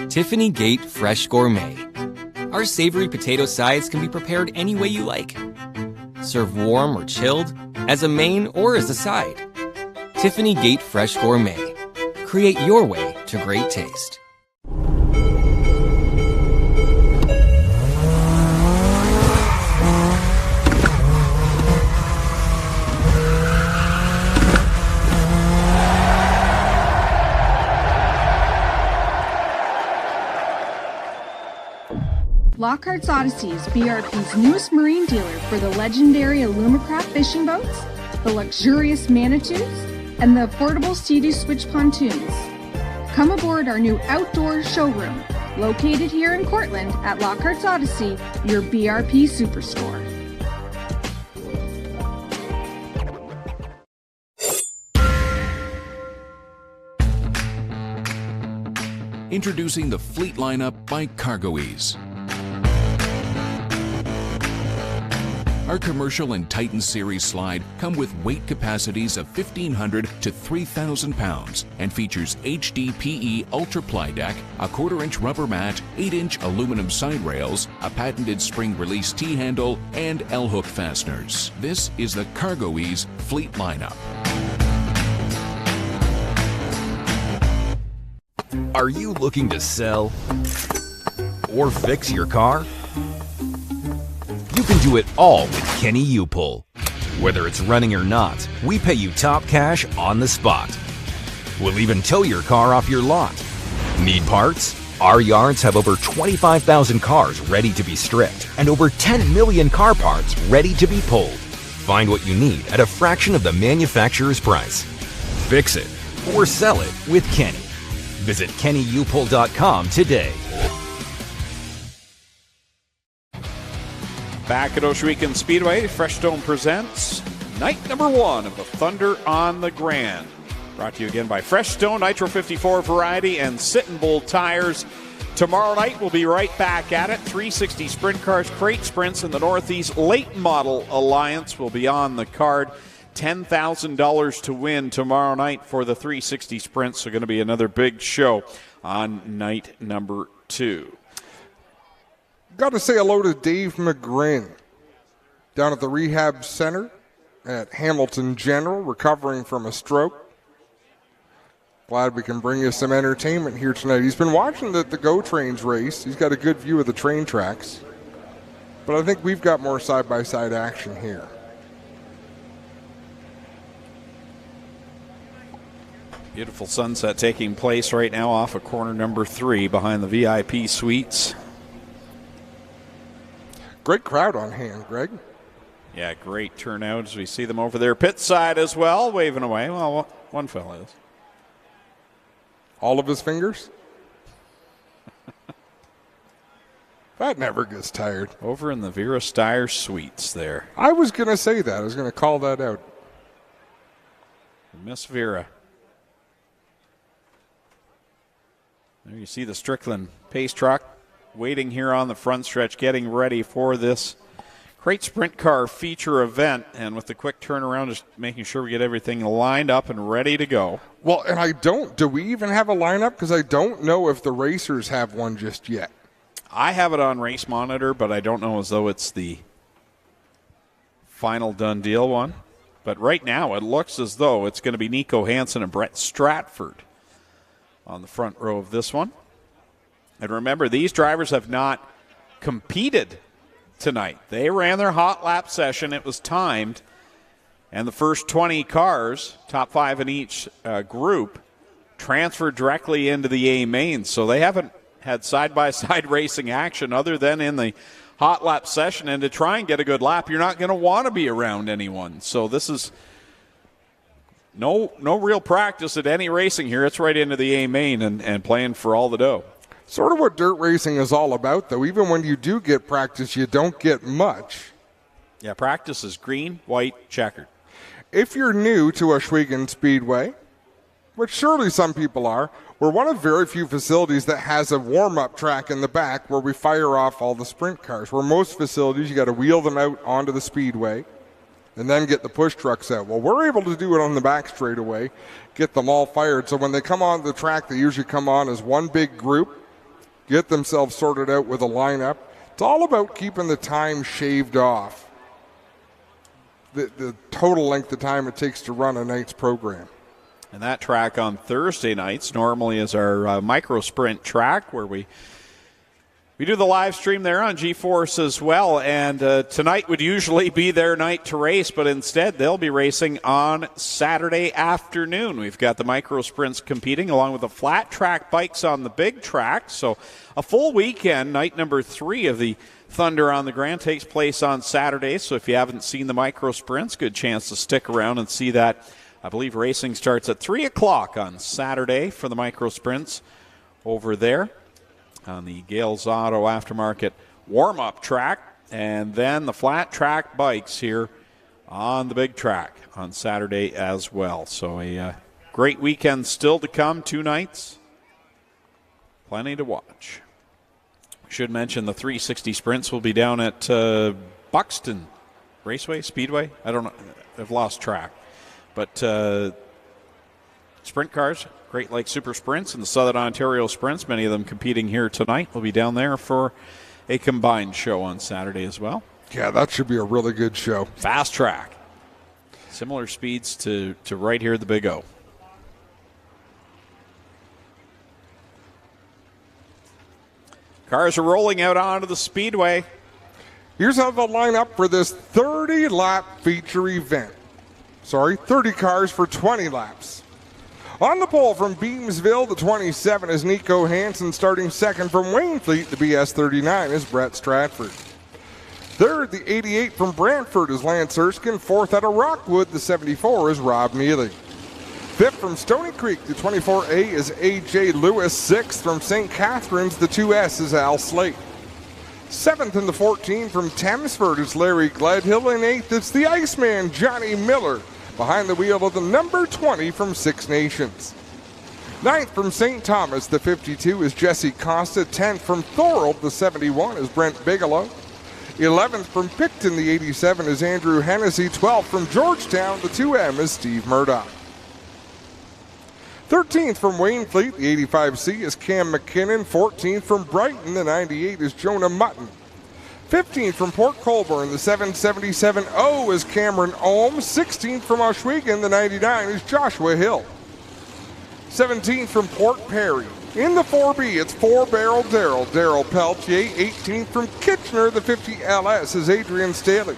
Tiffany Gate Fresh Gourmet. Our savory potato sides can be prepared any way you like. Serve warm or chilled, as a main or as a side. Tiffany Gate Fresh Gourmet. Create your way to great taste. Lockhart's Odyssey is BRP's newest marine dealer for the legendary Alumacraft fishing boats, the luxurious Manitous, and the affordable Sea-Doo Switch pontoons. Come aboard our new outdoor showroom, located here in Cortland at Lockhart's Odyssey, your BRP superstore. Introducing the fleet lineup by CargoEase. Our commercial and Titan Series slide come with weight capacities of 1,500 to 3,000 pounds and features HDPE Ultra Ply Deck, a 1/4-inch rubber mat, 8-inch aluminum side rails, a patented spring release T-handle, and L-hook fasteners. This is the CargoEase fleet lineup. Are you looking to sell or fix your car? You can do it all with Kenny U-Pull. Whether it's running or not, we pay you top cash on the spot. We'll even tow your car off your lot. Need parts? Our yards have over 25,000 cars ready to be stripped and over 10 million car parts ready to be pulled. Find what you need at a fraction of the manufacturer's price. Fix it or sell it with Kenny. Visit KennyUpull.com today. Back at Oshewigan Speedway, Freshstone presents night number 1 of the Thunder on the Grand. Brought to you again by Freshstone, Nitro 54 Variety, and Sit and Bull Tires. Tomorrow night, we'll be right back at it. 360 Sprint Cars, Crate Sprints in the Northeast Late Model Alliance will be on the card. $10,000 to win tomorrow night for the 360 Sprints. So going to be another big show on night number 2. Got to say hello to Dave McGrin down at the rehab center at Hamilton General, recovering from a stroke. Glad we can bring you some entertainment here tonight. He's been watching the Go Trains race. He's got a good view of the train tracks. But I think we've got more side-by-side action here. Beautiful sunset taking place right now off of corner number 3 behind the VIP suites. Great crowd on hand, Greg. Yeah, great turnout as we see them over there pit side as well, waving away. Well, one fella is. All of his fingers? That never gets tired. Over in the Vera Steyer suites there. I was going to say that. I was going to call that out. Miss Vera. There you see the Strickland pace truck waiting here on the front stretch, getting ready for this Crate Sprint Car feature event. And with the quick turnaround, just making sure we get everything lined up and ready to go. Well, and do we even have a lineup? Because I don't know if the racers have one just yet. I have it on Race Monitor, but I don't know as though it's the final done deal one. But right now, it looks as though it's going to be Nico Hansen and Brett Stratford on the front row of this one. And remember, these drivers have not competed tonight. They ran their hot lap session. It was timed. And the first 20 cars, top 5 in each group, transferred directly into the A main. So they haven't had side-by-side racing action other than in the hot lap session. And to try and get a good lap, you're not going to want to be around anyone. So this is no real practice at any racing here. It's right into the A main and playing for all the dough. Sort of what dirt racing is all about, though. Even when you do get practice, you don't get much. Yeah, practice is green, white, checkered. If you're new to Oshewigan Speedway, which surely some people are, we're one of very few facilities that has a warm-up track in the back where we fire off all the sprint cars. Where most facilities, you got to wheel them out onto the speedway and then get the push trucks out. Well, we're able to do it on the back straightaway, get them all fired. So when they come on the track, they usually come on as one big group, get themselves sorted out with a lineup. It's all about keeping the time shaved off, the total length of time it takes to run a night's program. And that track on Thursday nights normally is our micro sprint track where we We do the live stream there on G-Force as well, and tonight would usually be their night to race, but instead they'll be racing on Saturday afternoon. We've got the micro sprints competing along with the flat track bikes on the big track, so a full weekend. Night number 3 of the Thunder on the Grand takes place on Saturday, so if you haven't seen the micro sprints, good chance to stick around and see that. I believe racing starts at 3 o'clock on Saturday for the micro sprints over there on the Gales Auto Aftermarket warm-up track, and then the flat track bikes here on the big track on Saturday as well. So a great weekend still to come, 2 nights, plenty to watch. We should mention the 360 sprints will be down at Buxton Raceway, Speedway. I don't know. I've lost track. But sprint cars, Great Lakes Super Sprints and the Southern Ontario Sprints, many of them competing here tonight. We'll be down there for a combined show on Saturday as well. Yeah, that should be a really good show. Fast track. Similar speeds to right here at the Big O. Cars are rolling out onto the speedway. Here's how they'll line up for this 30-lap feature event. 30 cars for 20 laps. On the pole from Beamsville, the 27 is Nico Hansen. Starting second from Wainfleet, the BS 39 is Brett Stratford. Third, the 88 from Brantford is Lance Erskine. Fourth out of Rockwood, the 74 is Rob Neely. Fifth from Stony Creek, the 24A is A.J. Lewis. Sixth from St. Catharines, the 2S is Al Slate. Seventh in the 14 from Thamesford is Larry Gledhill. And eighth, it's the Iceman, Johnny Miller, behind the wheel of the number 20 from Six Nations. Ninth from St. Thomas, the 52 is Jesse Costa. 10th from Thorold, the 71 is Brent Bigelow. 11th from Picton, the 87 is Andrew Hennessy. 12th from Georgetown, the 2M is Steve Murdoch. 13th from Wainfleet, the 85C is Cam McKinnon. 14th from Brighton, the 98 is Jonah Mutton. 15th from Port Colborne, the 777O is Cameron Ohm. 16th from Oswego, the 99 is Joshua Hill. 17th from Port Perry. In the 4B, it's 4-barrel Daryl Peltier. 18th from Kitchener, the 50LS is Adrian Staley.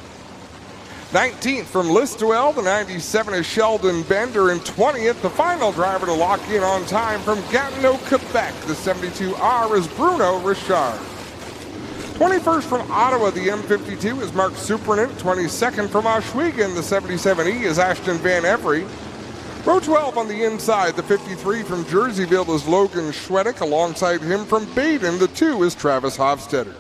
19th from Listowel, the 97 is Sheldon Bender. And 20th, the final driver to lock in on time from Gatineau, Quebec, the 72R is Bruno Richard. 21st from Ottawa, the M52 is Mark Supernant. 22nd from Oswego, the 77E is Ashton Van Every. Row 12 on the inside, the 53 from Jerseyville is Logan Schwedick. Alongside him from Baden, the 2 is Travis Hofstetter.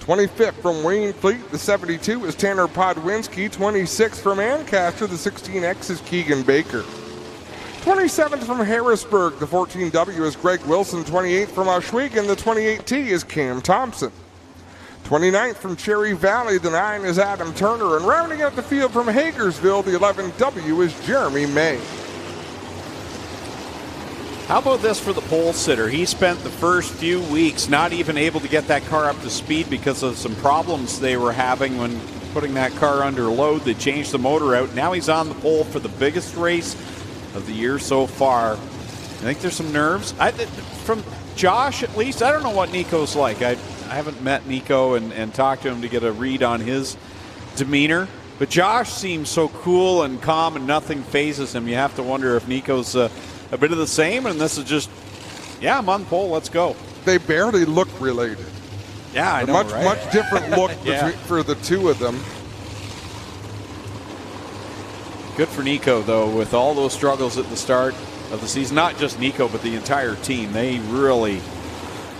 25th from Wainfleet, the 72 is Tanner Podwinski. 26th from Ancaster, the 16X is Keegan Baker. 27th from Harrisburg, the 14W is Greg Wilson. 28th from Oswego, the 28T is Cam Thompson. 29th from Cherry Valley, the 9 is Adam Turner. And rounding out the field from Hagersville, the 11W is Jeremy May. How about this for the pole sitter? He spent the first few weeks not even able to get that car up to speed because of some problems they were having when putting that car under load. They changed the motor out. Now he's on the pole for the biggest race of the year so far. I think there's some nerves. From Josh, at least, I don't know what Nico's like. I haven't met Nico and talked to him to get a read on his demeanor. But Josh seems so cool and calm and nothing phases him. You have to wonder if Nico's a bit of the same, and this is just, yeah, I'm on pole, let's go. They barely look related. Yeah, I know, right? Much different look yeah. for the two of them. Good for Nico, though, with all those struggles at the start of the season. Not just Nico, but the entire team. They really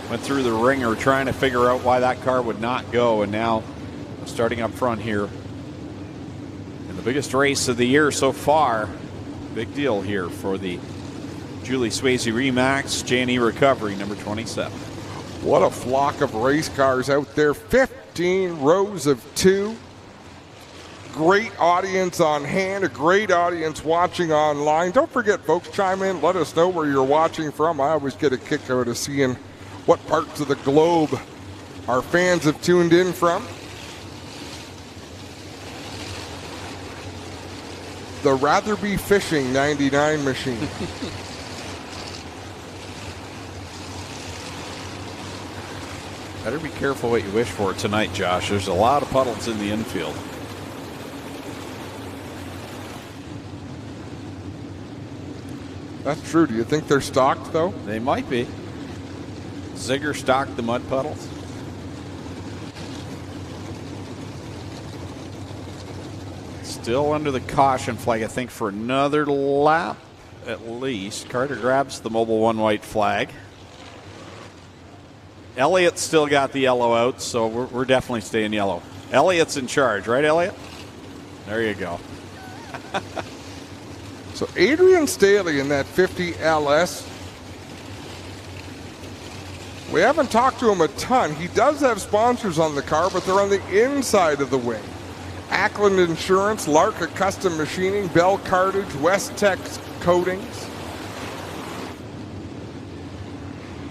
went through the ringer trying to figure out why that car would not go, and now starting up front here in the biggest race of the year so far. Big deal here for the Julie Swayze Remax J&E Recovery, number 27. What a flock of race cars out there. 15 rows of 2. Great audience on hand, a great audience watching online. Don't forget, folks, chime in. Let us know where you're watching from. I always get a kick out of seeing what parts of the globe our fans have tuned in from. The Rather Be Fishing 99 machine. Better be careful what you wish for tonight, Josh. There's a lot of puddles in the infield. That's true. Do you think they're stocked, though? They might be. Ziegler stocked the mud puddles. Still under the caution flag, I think, for another lap at least. Carter grabs the Mobile One white flag. Elliott's still got the yellow out, so we're definitely staying yellow. Elliott's in charge, right, Elliott? There you go. So Adrian Staley in that 50 LS. We haven't talked to him a ton. He does have sponsors on the car, but they're on the inside of the wing. Ackland Insurance, Larka Custom Machining, Bell Cartage, West Tex Coatings.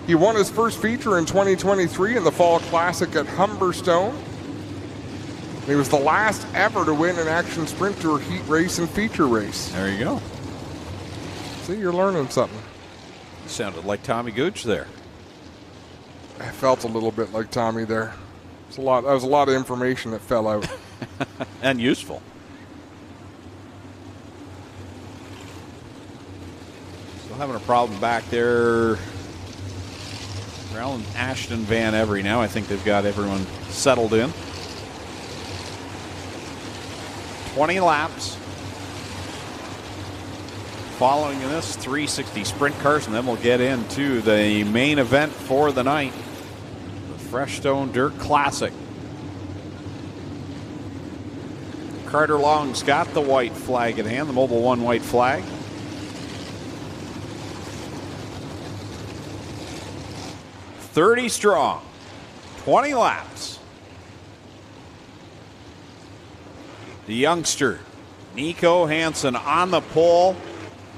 He won his first feature in 2023 in the Fall Classic at Humberstone. He was the last ever to win an Action Sprint Tour heat race and feature race. There you go. See, you're learning something. You sounded like Tommy Gooch there. I felt a little bit like Tommy there. That was a lot of information that fell out. And useful. Still having a problem back there around Ashton Van Every now. I think they've got everyone settled in. 20 laps. Following this, 360 sprint cars, and then we'll get into the main event for the night, the Freshstone Dirt Classic. Carter Long's got the white flag in hand, the Mobile One white flag. .30 strong, 20 laps. The youngster, Nico Hansen, on the pole.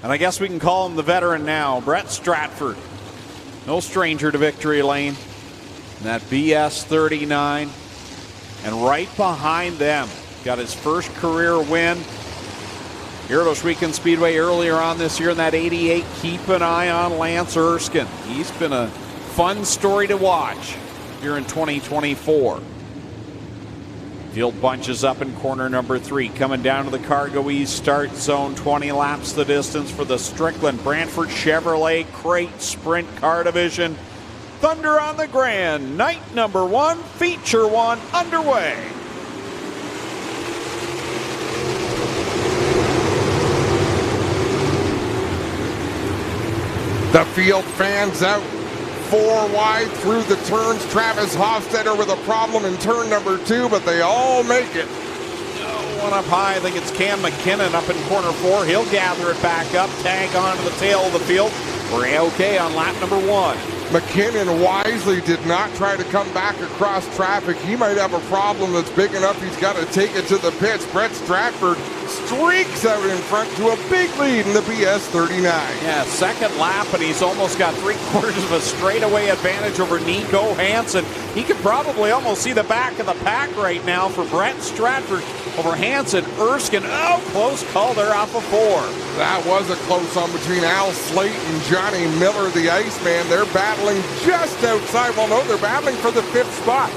And I guess we can call him the veteran now, Brett Stratford. No stranger to victory lane. And that BS 39. And right behind them, got his first career win here at Oshwegan Speedway earlier on this year in that 88. Keep an eye on Lance Erskine. He's been a fun story to watch here in 2024. Field bunches up in corner number 3. Coming down to the Cargo East start zone. 20 laps the distance for the Strickland Brantford Chevrolet Crate Sprint Car Division. Thunder on the Grand. Night number 1, feature 1 underway. The field fans out. 4 wide through the turns. Travis Hofstetter with a problem in turn number 2, but they all make it. One up high, I think it's Cam McKinnon up in corner 4. He'll gather it back up, tag onto the tail of the field. We're A-OK on lap number 1. McKinnon wisely did not try to come back across traffic. He might have a problem that's big enough he's got to take it to the pits. Brett Stratford streaks out in front to a big lead in the BS 39. Yeah, second lap, and he's almost got 3/4 of a straightaway advantage over Nico Hansen. He could probably almost see the back of the pack right now for Brett Stratford over Hansen. Erskine, close call there off of 4. That was a close one between Al Slate and Johnny Miller, the Iceman. They're battling just outside. Well, no, they're battling for the 5th spot.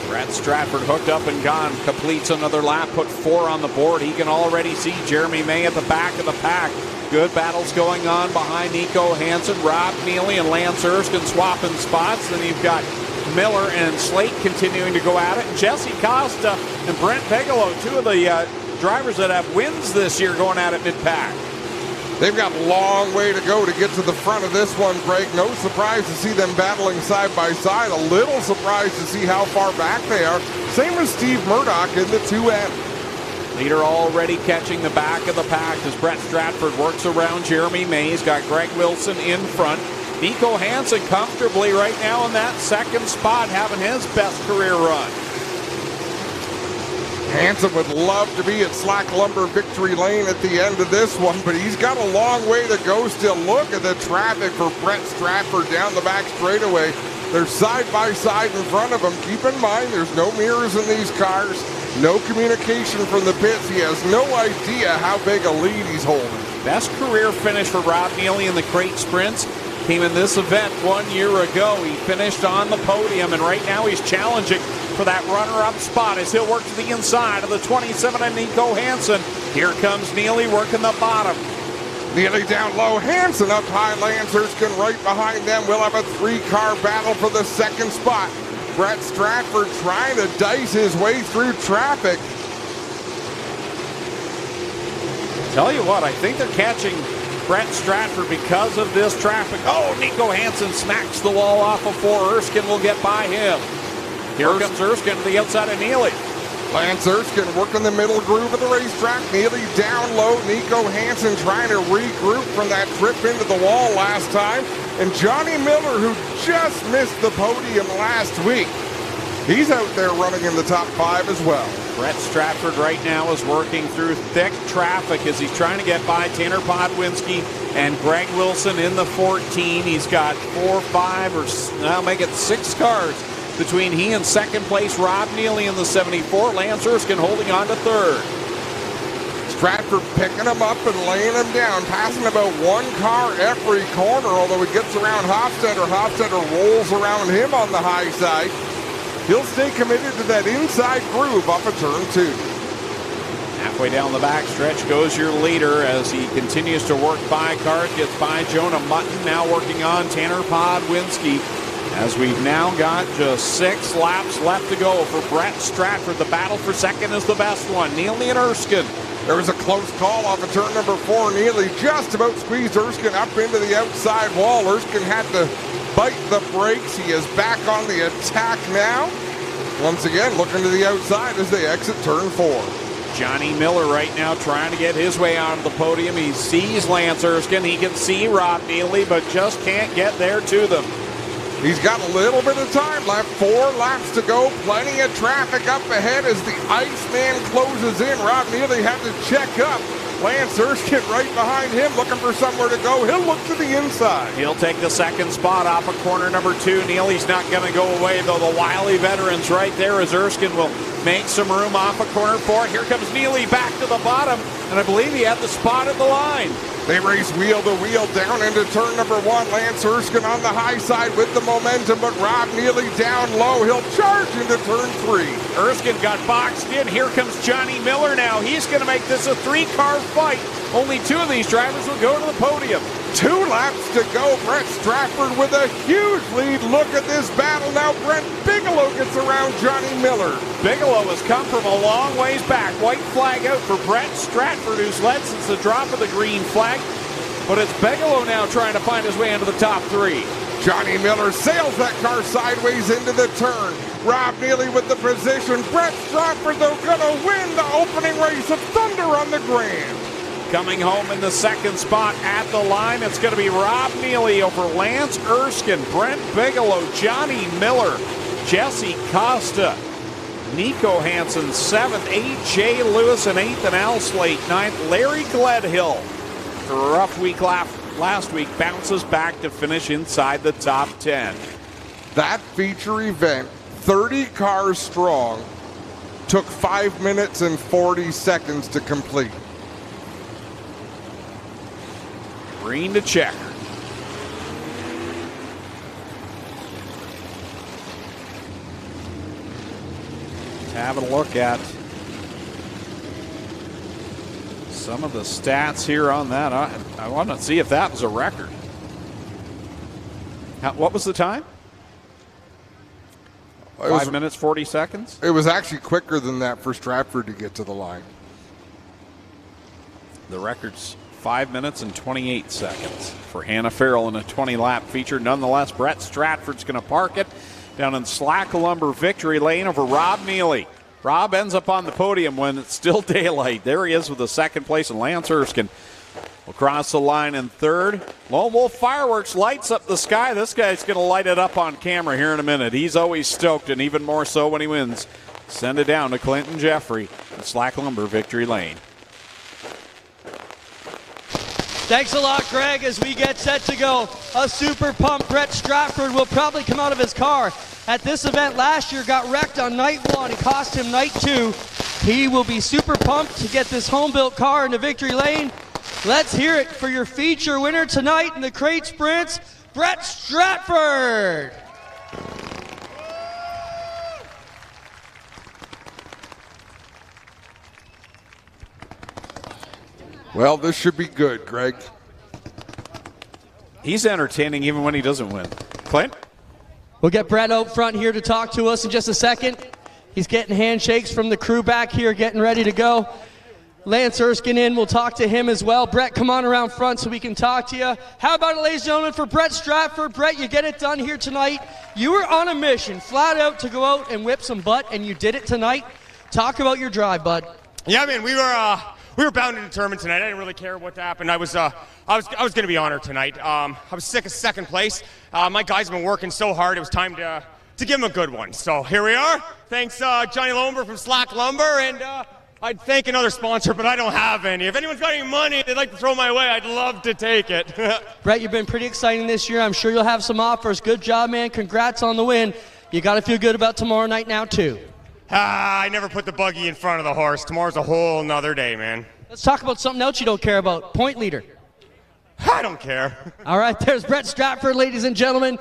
Brett Stratford hooked up and gone, completes another lap, put 4 on the board. He can already see Jeremy May at the back of the pack. Good battles going on behind Nico Hansen, Rob Neely, and Lance Erskine swapping spots. Then you've got Miller and Slate continuing to go at it. And Jesse Costa and Brent Bigelow, 2 of the drivers that have wins this year, going at it mid-pack. They've got a long way to go to get to the front of this one, Greg. No surprise to see them battling side by side. A little surprised to see how far back they are. Same as Steve Murdoch in the 2N. Leader already catching the back of the pack as Brett Stratford works around Jeremy Mays. Got Greg Wilson in front. Nico Hansen comfortably right now in that 2nd spot, having his best career run. Hansen would love to be at Slack Lumber Victory Lane at the end of this one, but he's got a long way to go still. Look at the traffic for Brett Stratford down the back straightaway. They're side by side in front of him. Keep in mind, there's no mirrors in these cars, no communication from the pits. He has no idea how big a lead he's holding. Best career finish for Rob Neely in the crate sprints. came in this event 1 year ago. He finished on the podium, and right now he's challenging for that runner-up spot as he'll work to the inside of the 27 and Nico Hansen. Here comes Neely working the bottom. Neely down low, Hansen up high, Lance Erskine right behind them. We'll have a 3-car battle for the second spot. Brett Stratford trying to dice his way through traffic. Tell you what, I think they're catching Brett Stratford because of this traffic. Oh, Nico Hansen smacks the wall off before Erskine will get by him. Here comes Erskine to the outside of Neely. Lance Erskine working the middle groove of the racetrack. Neely down low. Nico Hansen trying to regroup from that trip into the wall last time. And Johnny Miller, who just missed the podium last week, he's out there running in the top 5 as well. Brett Stratford right now is working through thick traffic as he's trying to get by Tanner Podwinski and Greg Wilson in the 14. He's got 4, 5, or now make it 6 cars between he and second place Rob Neely in the 74. Lance Erskine holding on to third. Stratford picking him up and laying him down, passing about 1 car every corner, although he gets around Hofstetter. Hofstetter rolls around him on the high side. He'll stay committed to that inside groove off of turn 2. Halfway down the back stretch goes your leader as he continues to work by cars, gets by Jonah Mutton, now working on Tanner Podwinski. As we've now got just 6 laps left to go for Brett Stratford. The battle for second is the best one. Neely and Erskine. There was a close call off of turn number 4. Neely just about squeezed Erskine up into the outside wall. Erskine had to bite the brakes. He is back on the attack now. Once again, looking to the outside as they exit turn 4. Johnny Miller right now trying to get his way onto the podium. He sees Lance Erskine. He can see Rob Neely, but just can't get there to them. He's got a little bit of time left. 4 laps to go. Plenty of traffic up ahead as the Iceman closes in. Rob Neely had to check up. Lance Erskine right behind him looking for somewhere to go. He'll look to the inside. He'll take the second spot off of corner number 2. Neely's not going to go away, though. The wily veterans right there as Erskine will make some room off of corner 4. Here comes Neely back to the bottom, and I believe he had the spot at the line. They race wheel to wheel down into turn number 1. Lance Erskine on the high side with the momentum, but Rob Neely down low. He'll charge into turn 3. Erskine got boxed in. Here comes Johnny Miller now. He's going to make this a 3-car fight. Only 2 of these drivers will go to the podium. 2 laps to go. Brett Stratford with a huge lead. Look at this battle now. Brent Bigelow gets around Johnny Miller. Bigelow has come from a long ways back. White flag out for Brett Stratford, who's led since the drop of the green flag. But it's Bigelow now trying to find his way into the top 3. Johnny Miller sails that car sideways into the turn. Rob Neely with the position. Brett Stratford, though, going to win the opening race of Thunder on the Grand. Coming home in the second spot at the line, it's going to be Rob Neely over Lance Erskine, Brent Bigelow, Johnny Miller, Jesse Costa, Nico Hansen 7th, A.J. Lewis in 8th, and Al Slate 9th. Larry Gledhill, after a rough week last week, bounces back to finish inside the top 10. That feature event, 30 cars strong, took 5 minutes and 40 seconds to complete. Green to checker. Having a look at some of the stats here on that. I want to see if that was a record. What was the time? 5 minutes, 40 seconds? It was actually quicker than that for Stratford to get to the line. The record's 5 minutes and 28 seconds for Hannah Farrell in a 20-lap feature. Nonetheless, Brett Stratford's going to park it down in Slack Lumber Victory Lane over Rob Neely. Rob ends up on the podium when it's still daylight. There he is with the second place, and Lance Erskine will cross the line in third. Lone Wolf Fireworks lights up the sky. This guy's going to light it up on camera here in a minute. He's always stoked, and even more so when he wins. Send it down to Clinton Jeffrey in Slack Lumber Victory Lane. Thanks a lot, Greg, as we get set to go. A super pumped Brett Stratford will probably come out of his car. At this event last year, got wrecked on night 1. It cost him night 2. He will be super pumped to get this home-built car into victory lane. Let's hear it for your feature winner tonight in the crate sprints. Brett Stratford. Well, this should be good, Greg. He's entertaining even when he doesn't win. Clint? We'll get Brett out front here to talk to us in just a second. He's getting handshakes from the crew back here, getting ready to go. Lance Erskine in, we'll talk to him as well. Brett, come on around front so we can talk to you. How about it, ladies and gentlemen, for Brett Stratford. Brett, you get it done here tonight. You were on a mission, flat out to go out and whip some butt, and you did it tonight. Talk about your drive, bud. Yeah, man, we were bound and determined tonight. I didn't really care what happened. I was going to be honored tonight. I was sick of second place. My guys have been working so hard. It was time to give them a good one. So here we are. Thanks, Johnny Lomber from Slack Lumber, and I'd thank another sponsor, but I don't have any. If anyone's got any money they'd like to throw my way, I'd love to take it. Brett, you've been pretty exciting this year. I'm sure you'll have some offers. Good job, man. Congrats on the win. You got to feel good about tomorrow night now, too. I never put the buggy in front of the horse. Tomorrow's a whole nother day, man. Let's talk about something else you don't care about. Point leader. I don't care. All right, there's Brett Stratford, ladies and gentlemen.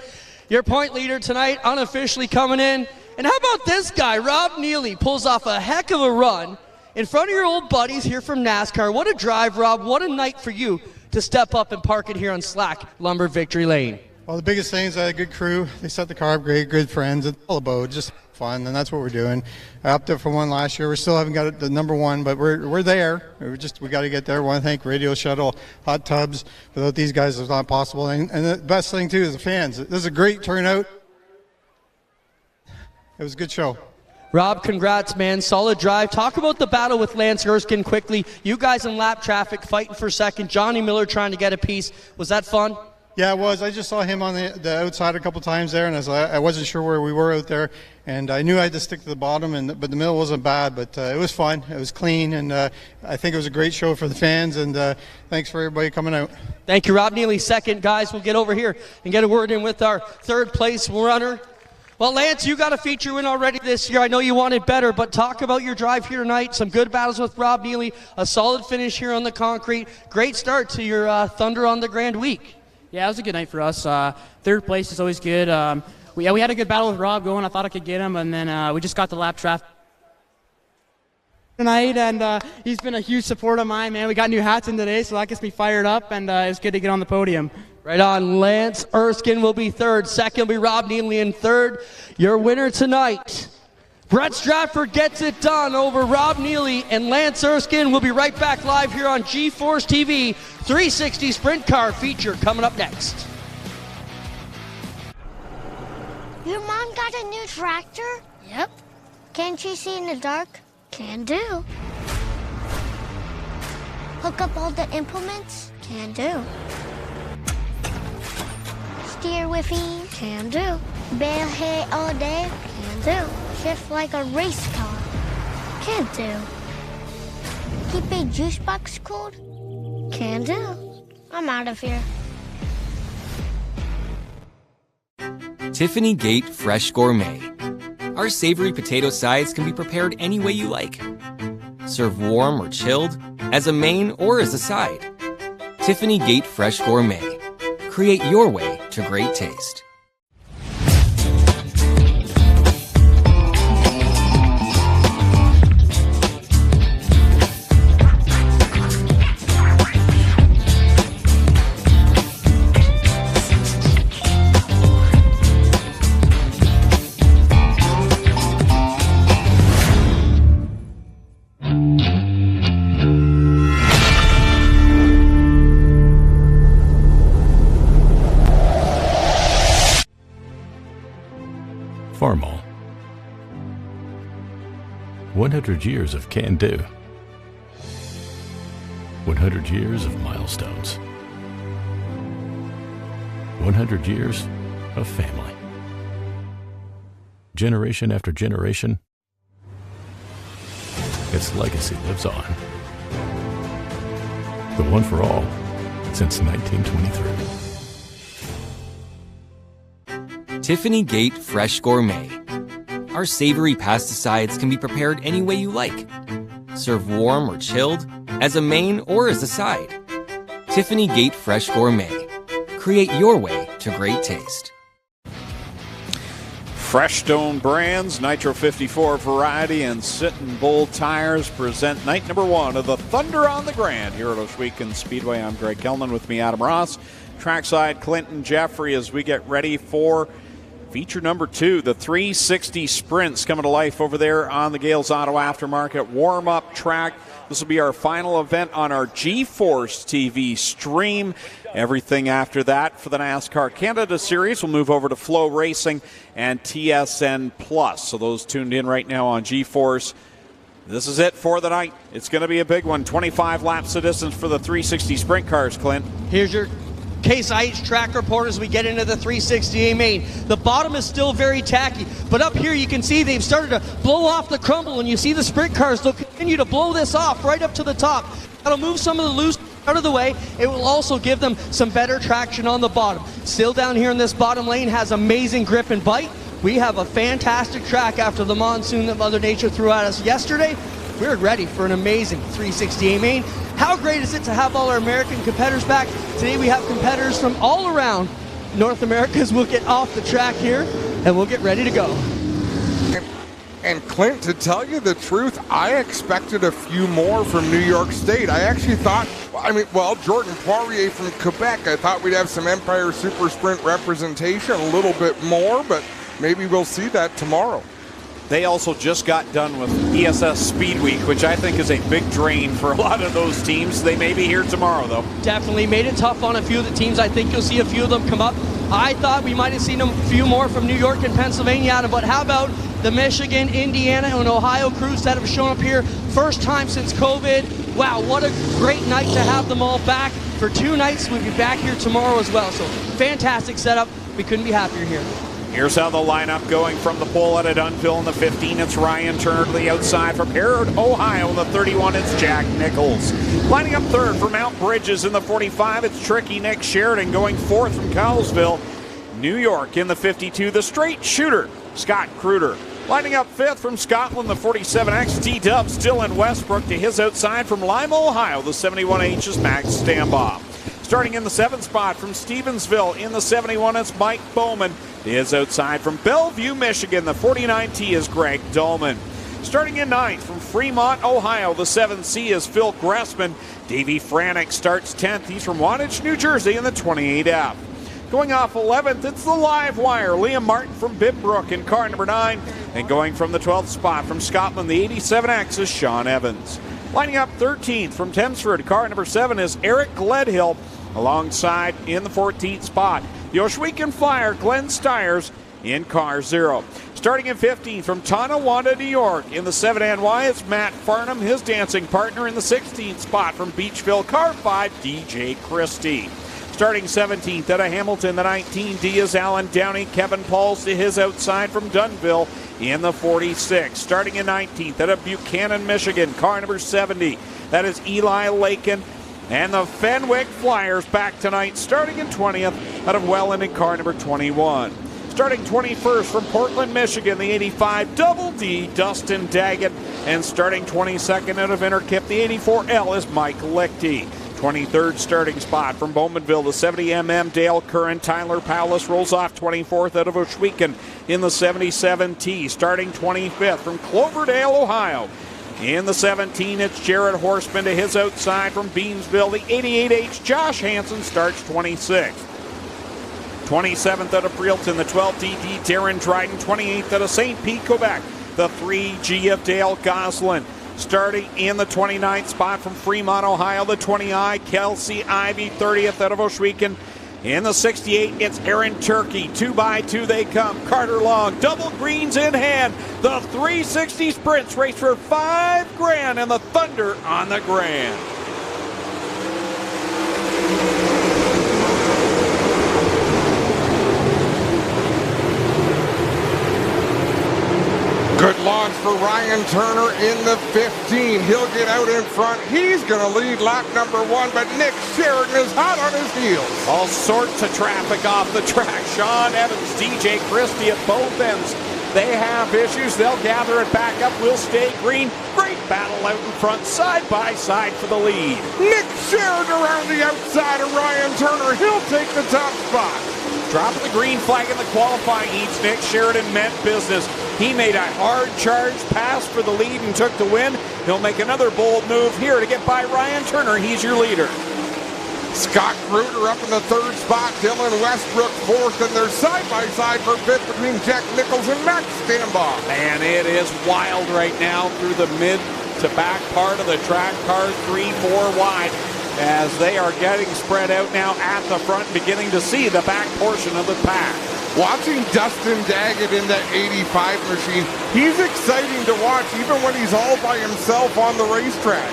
Your point leader tonight, unofficially coming in. And how about this guy, Rob Neely, pulls off a heck of a run in front of your old buddies here from NASCAR. What a drive, Rob. What a night for you to step up and park it here on Slack Lumber Victory Lane. Well, the biggest thing is I had a good crew. They set the car up great, good friends. It's all about just fun, and that's what we're doing. I upped it for one last year. We still haven't got it the number one, but we're there. We got to get there. I want to thank Radio Shuttle, Hot Tubs. Without these guys, it's not possible. And the best thing, too, is the fans. This is a great turnout. It was a good show. Rob, congrats, man. Solid drive. Talk about the battle with Lance Erskine quickly. You guys in lap traffic fighting for second. Johnny Miller trying to get a piece. Was that fun? Yeah, it was. I just saw him on the outside a couple times there, and I wasn't sure where we were out there, and I knew I had to stick to the bottom, but the middle wasn't bad, but it was fun. It was clean, and I think it was a great show for the fans, and thanks for everybody coming out. Thank you, Rob Neely. Second, guys, we'll get over here and get a word in with our third place runner. Well, Lance, you got a feature win already this year. I know you wanted better, but talk about your drive here tonight. Some good battles with Rob Neely, a solid finish here on the concrete. Great start to your Thunder on the Grand Week. Yeah, it was a good night for us. Third place is always good. We had a good battle with Rob going. I thought I could get him, and then we just got the lap traffic tonight, and he's been a huge support of mine, man. We got new hats in today, so that gets me fired up, and it's good to get on the podium. Right on. Lance Erskine will be third. Second will be Rob Neely in third. Your winner tonight, Brett Stratford, gets it done over Rob Neely and Lance Erskine. We'll be right back live here on G-Force TV. 360 Sprint Car feature coming up next. Your mom got a new tractor? Yep. Can't you see in the dark? Can do. Hook up all the implements? Can do. Steer with ease? Can do. Bale hay all day? Can do. Shift like a race car? Can do. Keep a juice box cold? Can do. I'm out of here. Tiffany Gate Fresh Gourmet. Our savory potato sides can be prepared any way you like. Serve warm or chilled, as a main or as a side. Tiffany Gate Fresh Gourmet. Create your way to great taste. Farmall. 100 years of can-do. 100 years of milestones. 100 years of family. Generation after generation, its legacy lives on. The one for all since 1923. Tiffany Gate Fresh Gourmet. Our savory pasticides can be prepared any way you like. Serve warm or chilled, as a main or as a side. Tiffany Gate Fresh Gourmet. Create your way to to great taste. Fresh Stone Brands, Nitro 54 variety, and Sit-N Bull tires present night number 1 of the Thunder on the Grand here at Ohsweken Speedway. I'm Greg Kellman, with me Adam Ross, trackside Clinton Jeffrey, as we get ready for feature number 2, the 360 Sprints coming to life over there on the Gales Auto Aftermarket warm-up track. This will be our final event on our G-Force TV stream. Everything after that for the NASCAR Canada Series will move over to Flow Racing and TSN Plus. So those tuned in right now on G-Force, this is it for the night. It's going to be a big one. 25 laps of distance for the 360 Sprint cars, Clint. Here's your Case IH track report as we get into the 360A main. The bottom is still very tacky, but up here you can see they've started to blow off the crumble, and you see the sprint cars, they'll continue to blow this off right up to the top. That'll move some of the loose out of the way. It will also give them some better traction on the bottom. Still down here in this bottom lane has amazing grip and bite. We have a fantastic track after the monsoon that Mother Nature threw at us yesterday. We're ready for an amazing 360A main. How great is it to have all our American competitors back? Today we have competitors from all around North America as we'll get off the track here and we'll get ready to go. And Clint, to tell you the truth, I expected a few more from New York State. I actually thought, Jordan Poirier from Quebec, I thought we'd have some Empire Super Sprint representation, a little bit more, but maybe we'll see that tomorrow. They also just got done with ESS Speed Week, which I think is a big drain for a lot of those teams. They may be here tomorrow, though. Definitely made it tough on a few of the teams. I think you'll see a few of them come up. I thought we might have seen a few more from New York and Pennsylvania, but how about the Michigan, Indiana, and Ohio crews that have shown up here first time since COVID? Wow, what a great night to have them all back for 2 nights. We'll be back here tomorrow as well. So fantastic setup. We couldn't be happier here. Here's how the lineup going from the pole out of Dunville in the 15. It's Ryan Turner to the outside. From Hayward, Ohio in the 31, it's Jack Nichols. Lining up third for Mount Bridges in the 45, it's Tricky Nick Sheridan. Going fourth from Cowlesville, New York in the 52, the straight shooter, Scott Kruder. Lining up fifth from Scotland, the 47X, T-Dub still in Westbrook. To his outside from Lima, Ohio, the 71H is Max Stambaugh. Starting in the 7th spot from Stevensville in the 71, it's Mike Bowman. To his outside from Bellevue, Michigan, the 49T is Greg Dolman. Starting in 9th from Fremont, Ohio, the 7C is Phil Gressman. Davey Franek starts 10th. He's from Wantage, New Jersey in the 28F. Going off 11th, it's the live wire. Liam Martin from Bibbrook in car number 9. And going from the 12th spot from Scotland, the 87X is Sean Evans. Lining up 13th from Thamesford, car number 7 is Eric Gledhill. Alongside in the 14th spot, the Ohsweken Flyer, Glenn Stiers in car 0. Starting in 15th from Tonawanda, New York in the 7NY, it's Matt Farnham, his dancing partner in the 16th spot from Beachville, car 5, DJ Christie. Starting 17th out of Hamilton, the 19D is Alan Downey. Kevin Pauls to his outside from Dunville in the 46. Starting in 19th out of Buchanan, Michigan, car number 70. That is Eli Lakin. And the Fenwick Flyers back tonight, starting in 20th out of Welland in car number 21. Starting 21st from Portland, Michigan, the 85 Double D, Dustin Daggett. And starting 22nd out of Interkip, the 84L is Mike Lichty. 23rd starting spot from Bowmanville, the 70mm Dale Curran. Tyler Powless rolls off 24th out of Ohsweken in the 77T. Starting 25th from Cloverdale, Ohio. In the 17, it's Jared Horseman. To his outside from Beamsville, the 88H Josh Hansen starts 26th. 27th out of Breelton, the 12DD Darren Dryden. 28th out of St. Pete, Quebec, the 3G of Dale Goslin. Starting in the 29th spot from Fremont, Ohio, the 20I Kelsey Ivy. 30th out of Ohsweken. In the 68, it's Aaron Turkey. 2x2 they come. Carter Long, double greens in hand. The 360 Sprints race for $5,000 and the Thunder on the Grand. Good launch for Ryan Turner in the 15. He'll get out in front. He's going to lead lap number 1, but Nick Sheridan is hot on his heels. All sorts of traffic off the track. Sean Evans, DJ Christie at both ends. They have issues. They'll gather it back up. We'll stay green. Great battle out in front, side by side for the lead. Nick Sheridan around the outside of Ryan Turner. He'll take the top spot. Dropped the green flag in the qualifying heats. Nick Sheridan meant business. He made a hard charge pass for the lead and took the win. He'll make another bold move here to get by Ryan Turner. He's your leader. Scott Gruder up in the third spot. Dylan Westbrook fourth, and they're side by side for fifth between Jack Nichols and Max Stambaugh. And it is wild right now through the mid to back part of the track. Cars 3-4 wide as they are getting spread out now at the front, beginning to see the back portion of the pack. Watching Dustin Daggett in that 85 machine, he's exciting to watch even when he's all by himself on the racetrack.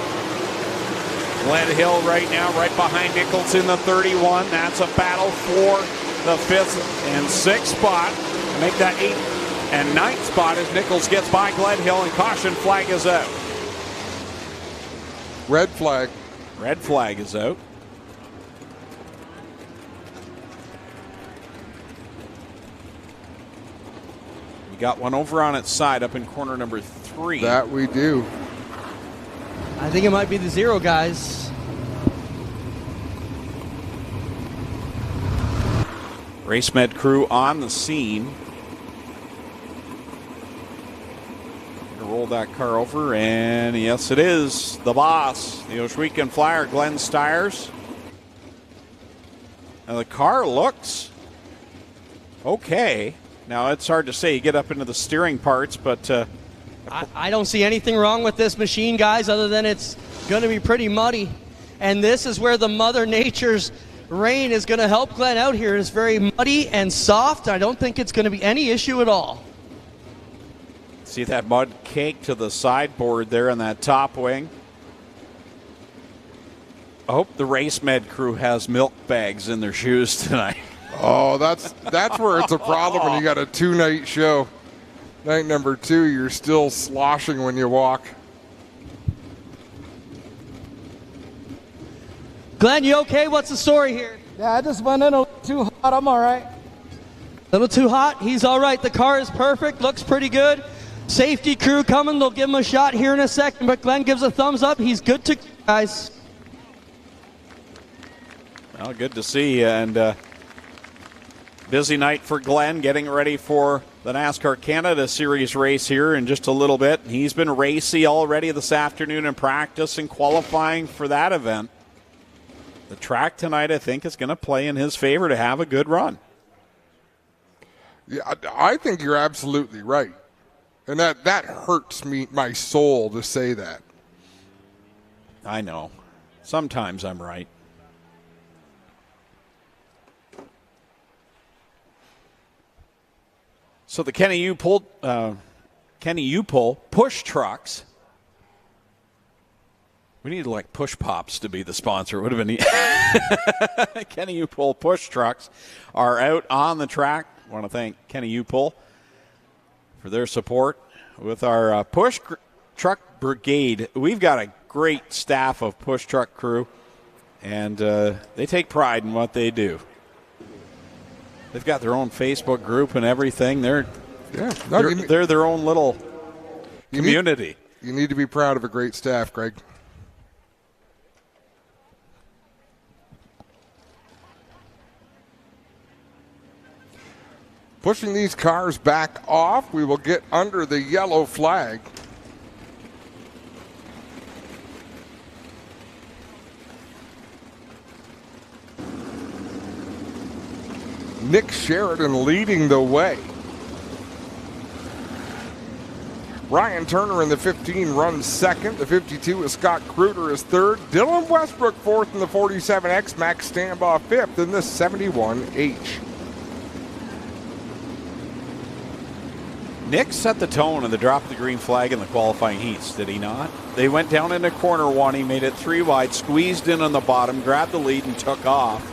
Glenn Hill right now, right behind Nichols in the 31. That's a battle for the 5th and 6th spot. Make that 8th and 9th spot as Nichols gets by Glenn Hill, and caution flag is out. Red flag. Red flag is out. We got one over on its side up in corner number 3. That we do. I think it might be the 0, guys. Race Med crew on the scene. Roll that car over, and yes, it is the boss, the Ohsweken Flyer, Glenn Stiers. Now the car looks okay. Now it's hard to say. You get up into the steering parts, but I don't see anything wrong with this machine, guys, other than it's going to be pretty muddy. And this is where the Mother Nature's rain is going to help Glenn out here. It's very muddy and soft. I don't think it's going to be any issue at all. See that mud cake to the sideboard there on that top wing. I hope the Race Med crew has milk bags in their shoes tonight. Oh, that's where it's a problem when you got a 2-night show. Night number 2, you're still sloshing when you walk. Glenn, you okay? What's the story here? Yeah, I just went in a little too hot. I'm all right. A little too hot? He's all right. The car is perfect. Looks pretty good. Safety crew coming. They'll give him a shot here in a second, but Glenn gives a thumbs up. He's good to go, guys. Well, good to see. And busy night for Glenn, getting ready for the NASCAR Canada Series race here in just a little bit. He's been racy already this afternoon in practice and qualifying for that event. The track tonight, I think, is going to play in his favor to have a good run. Yeah, I think you're absolutely right. And that hurts my soul to say that. I know. Sometimes I'm right. So the Kenny U-Pull push trucks. We need like push pops to be the sponsor. It would have been Kenny U-Pull push trucks are out on the track. I want to thank Kenny U-Pull for their support with our push truck brigade. We've got a great staff of push truck crew, and they take pride in what they do. They've got their own Facebook group and everything. They're their own little community. You need to be proud of a great staff, Greg. Pushing these cars back off, we will get under the yellow flag. Nick Sheridan leading the way. Ryan Turner in the 15 runs second. The 52 is Scott Kruger is third. Dylan Westbrook fourth in the 47X. Max Stambaugh fifth in the 71H. Nick set the tone in the drop of the green flag in the qualifying heats, did he not? They went down into corner one. He made it 3 wide, squeezed in on the bottom, grabbed the lead, and took off.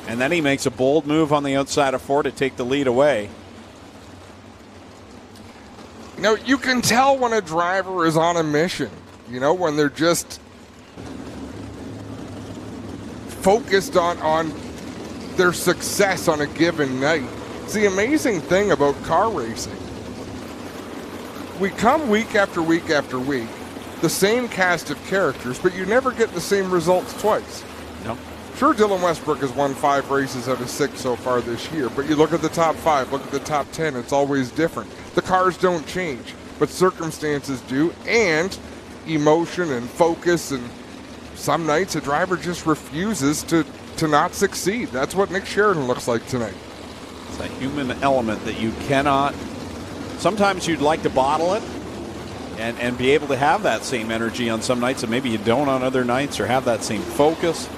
And then he makes a bold move on the outside of 4 to take the lead away. You know, you can tell when a driver is on a mission, you know, when they're just focused on their success on a given night. It's the amazing thing about car racing. We come week after week after week, the same cast of characters, but you never get the same results twice. No. Sure, Dylan Westbrook has won 5 races out of 6 so far this year, but you look at the top 5, look at the top 10, it's always different. The cars don't change, but circumstances do, and emotion and focus, and some nights a driver just refuses to not succeed. That's what Nick Sheridan looks like tonight. It's a human element that you cannot. Sometimes you'd like to bottle it and be able to have that same energy on some nights, and maybe you don't on other nights, or have that same focus.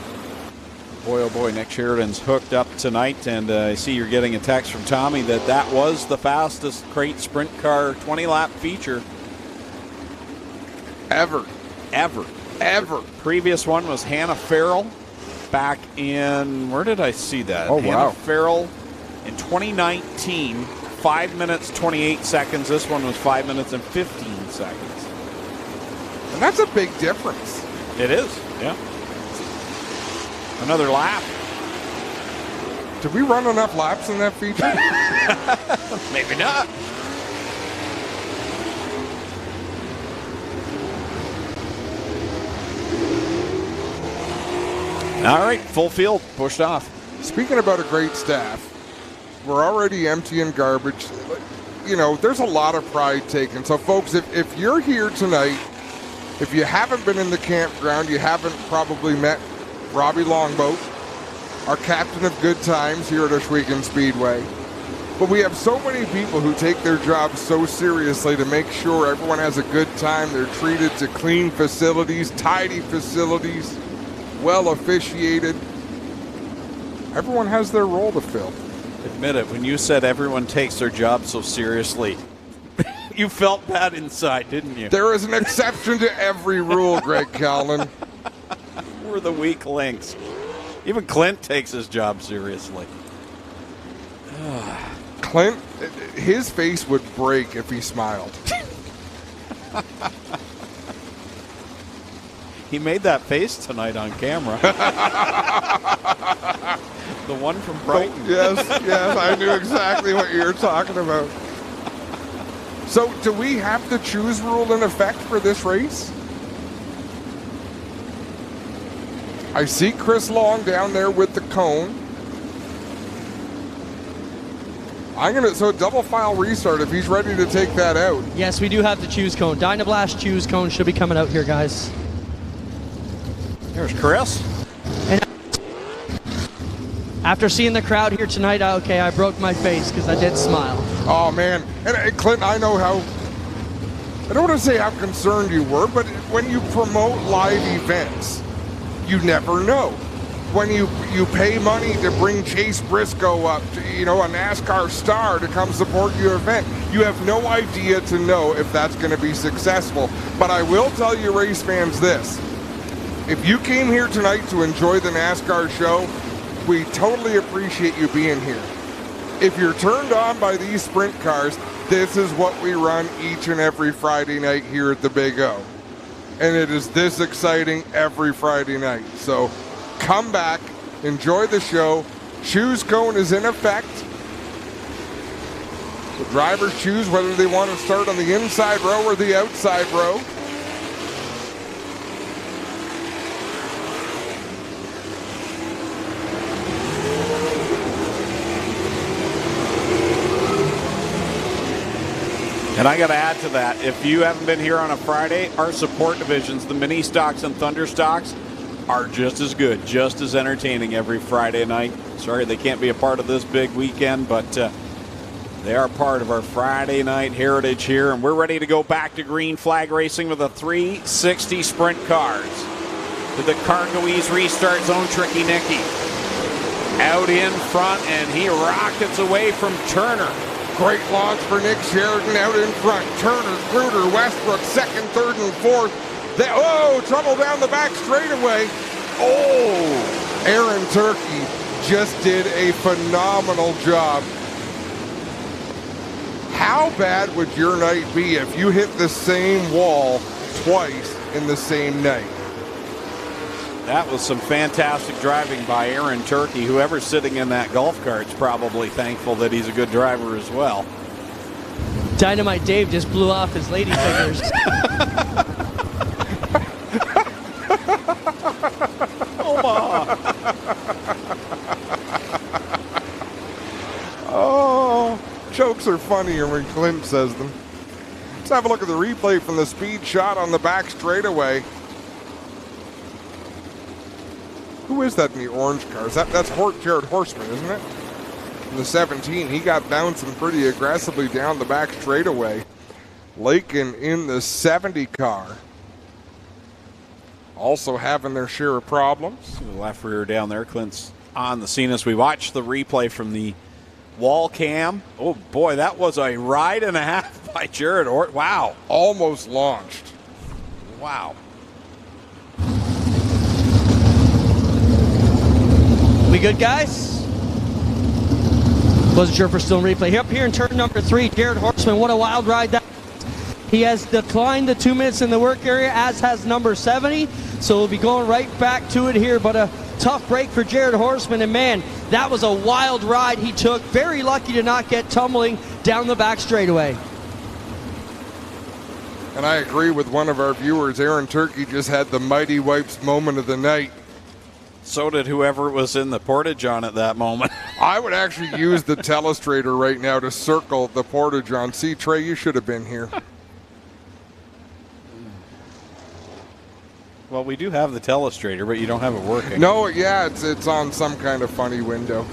Boy, oh boy, Nick Sheridan's hooked up tonight, and I see you're getting a text from Tommy that was the fastest crate sprint car 20-lap feature ever. Previous one was Hannah Farrell back in, where did I see that? Oh, Hannah wow. Farrell in 2019, 5 minutes, 28 seconds. This one was 5 minutes and 15 seconds. And that's a big difference. It is, yeah. Another lap. Did we run enough laps in that feature? Maybe not. All right, full field, pushed off. Speaking about a great staff, we're already emptying garbage. You know, there's a lot of pride taken. So, folks, if you're here tonight, if you haven't been in the campground, you haven't probably met Robbie Longboat, our captain of good times here at Ohsweken Speedway. But we have so many people who take their jobs so seriously to make sure everyone has a good time. They're treated to clean facilities, tidy facilities, well officiated. Everyone has their role to fill. Admit it, when you said everyone takes their job so seriously, you felt bad inside, didn't you? There is an exception to every rule, Greg Callan. We're the weak links. Even Clint takes his job seriously. Clint, his face would break if he smiled. He made that face tonight on camera. The one from Brighton. Yes, I knew exactly what you were talking about. So, do we have the choose rule in effect for this race? I see Chris Long down there with the cone. So double file restart if he's ready to take that out. Yes, we do have the choose cone. Dynablast choose cone should be coming out here, guys. There's Chris. And after seeing the crowd here tonight, I broke my face because I did smile. Oh, man. And Clint, I know how, I don't want to say how concerned you were, but when you promote live events, you never know. When you pay money to bring Chase Briscoe up, to, a NASCAR star to come support your event, you have no idea to know if that's going to be successful. But I will tell you race fans this. If you came here tonight to enjoy the NASCAR show, we totally appreciate you being here. If you're turned on by these sprint cars, this is what we run each and every Friday night here at the Big O. And it is this exciting every Friday night. So come back, enjoy the show. Choose cone is in effect. The drivers choose whether they want to start on the inside row or the outside row. And I got to add to that, if you haven't been here on a Friday, our support divisions, the mini stocks and thunder stocks, are just as good, just as entertaining every Friday night. Sorry they can't be a part of this big weekend, but they are part of our Friday night heritage here, and we're ready to go back to green flag racing with the 360 sprint cars. To the Cargoese restart zone, Tricky Nicky. Out in front, and he rockets away from Turner. Great launch for Nick Sheridan out in front. Turner, Gruder, Westbrook, second, third, and fourth. Trouble down the back straightaway. Aaron Turkey just did a phenomenal job. How bad would your night be if you hit the same wall twice in the same night? That was some fantastic driving by Aaron Turkey. Whoever's sitting in that golf cart's probably thankful that he's a good driver as well. Dynamite Dave just blew off his lady fingers. Omaha. Oh, jokes are funnier when Clint says them. Let's have a look at the replay from the speed shot on the back straightaway. Who is that in the orange car? That's Jared Horseman, isn't it? In the 17, he got bouncing pretty aggressively down the back straightaway. Lakin in the 70 car, also having their share of problems. The left rear down there. Clint's on the scene as we watch the replay from the wall cam. Oh boy, that was a ride and a half by Jared Hort. Wow. Almost launched. Wow. We good, guys? Wasn't sure if we're still in replay. Up here in turn number 3, Jared Horseman. What a wild ride that. He has declined the 2 minutes in the work area, as has number 70. So we'll be going right back to it here. But a tough break for Jared Horseman. And man, that was a wild ride he took. Very lucky to not get tumbling down the back straightaway. And I agree with one of our viewers. Aaron Turkey just had the Mighty Wipes moment of the night. So did whoever was in the Porta-John at that moment. I would actually use the telestrator right now to circle the Porta-John. See, Trey, you should have been here. Well, we do have the telestrator, but you don't have it working. No, yeah, it's on some kind of funny window.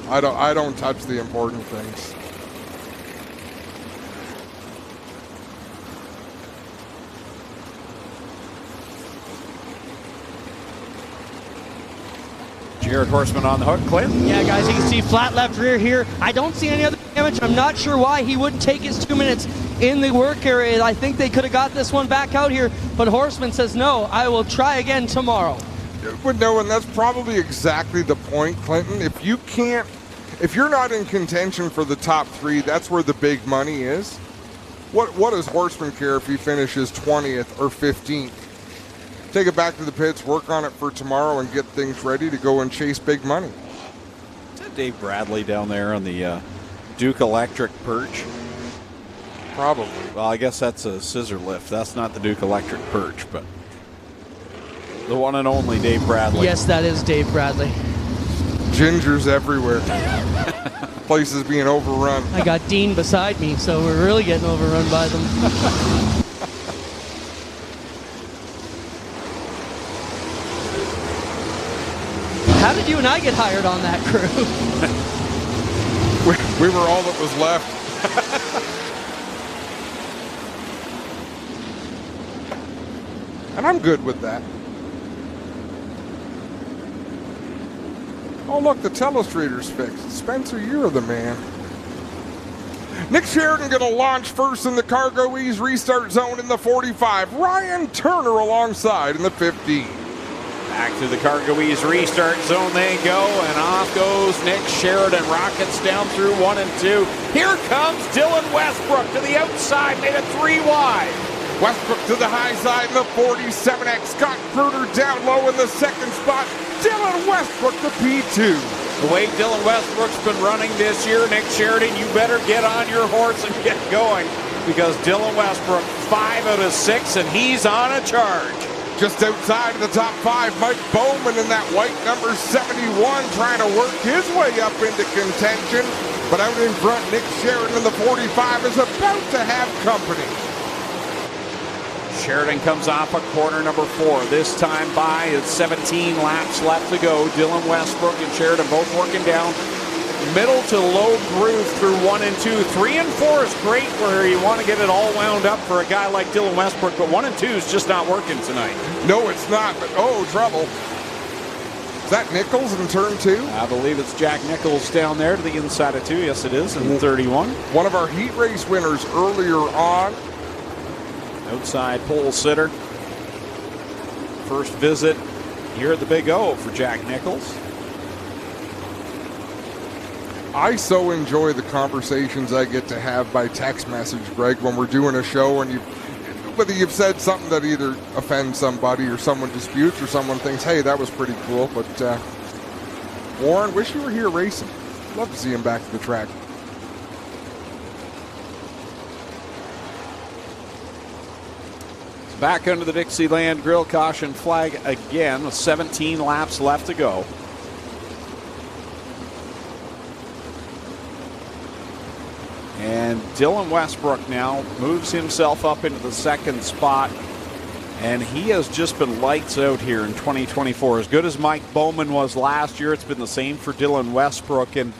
I don't touch the important things. Jared Horseman on the hook, Clint. Yeah, guys, you can see flat left rear here. I don't see any other damage. I'm not sure why he wouldn't take his 2 minutes in the work area. I think they could have got this one back out here, but Horseman says, no, I will try again tomorrow. But no, and that's probably exactly the point, Clinton. If you're not in contention for the top 3, that's where the big money is. What does Horseman care if he finishes 20th or 15th? Take it back to the pits, work on it for tomorrow, and get things ready to go and chase big money. Is that Dave Bradley down there on the Duke Electric perch? Probably. Well, I guess that's a scissor lift. That's not the Duke Electric perch, but the one and only Dave Bradley. Yes, that is Dave Bradley. Gingers everywhere. Place is being overrun. I got Dean beside me, so we're really getting overrun by them. How did you and I get hired on that crew? we were all that was left. And I'm good with that. Oh, look, the telestrator's fixed. Spencer, you're the man. Nick Sheridan going to launch first in the Cargo Ease restart zone in the 45. Ryan Turner alongside in the 15. Back to the Cargo Ease restart zone they go, and off goes Nick Sheridan. Rockets down through 1 and 2. Here comes Dylan Westbrook to the outside, made it 3 wide. Westbrook to the high side in the 47X. Scott Kruger down low in the second spot. Dylan Westbrook the P2. The way Dylan Westbrook's been running this year, Nick Sheridan, you better get on your horse and get going, because Dylan Westbrook 5 out of 6, and he's on a charge. Just outside of the top 5, Mike Bowman in that white number 71 trying to work his way up into contention. But out in front, Nick Sheridan in the 45 is about to have company. Sheridan comes off a corner number 4. This time by 17 laps left to go. Dylan Westbrook and Sheridan both working down middle to low groove through 1 and 2. 3 and 4 is great where you want to get it all wound up for a guy like Dylan Westbrook, but 1 and 2 is just not working tonight. No, it's not, but oh, trouble. Is that Nichols in turn 2? I believe it's Jack Nichols down there to the inside of 2. Yes, it is, in 31. One of our heat race winners earlier on. Outside pole sitter. First visit here at the Big O for Jack Nichols. I so enjoy the conversations I get to have by text message, Greg, when we're doing a show and whether you've said something that either offends somebody or someone disputes or someone thinks, hey, that was pretty cool. But Warren, wish you were here racing. Love to see him back to the track. Back under the Dixieland Grill caution flag again with 17 laps left to go. And Dylan Westbrook now moves himself up into the second spot. And he has just been lights out here in 2024. As good as Mike Bowman was last year, it's been the same for Dylan Westbrook. And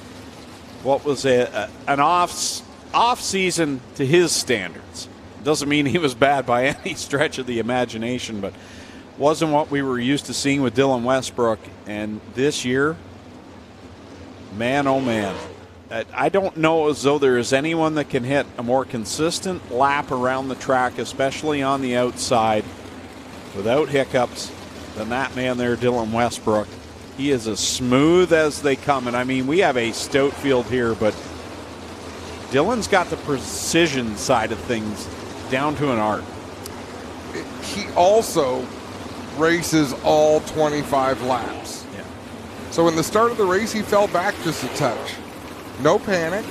what was an off season to his standards. Doesn't mean he was bad by any stretch of the imagination, but wasn't what we were used to seeing with Dylan Westbrook. And this year, man, oh man, I don't know as though there is anyone that can hit a more consistent lap around the track, especially on the outside, without hiccups than that man there, Dylan Westbrook. He is as smooth as they come. And I mean, we have a stout field here, but Dylan's got the precision side of things down to an art. He also races all 25 laps. Yeah. So in the start of the race, he fell back just a touch. No panic,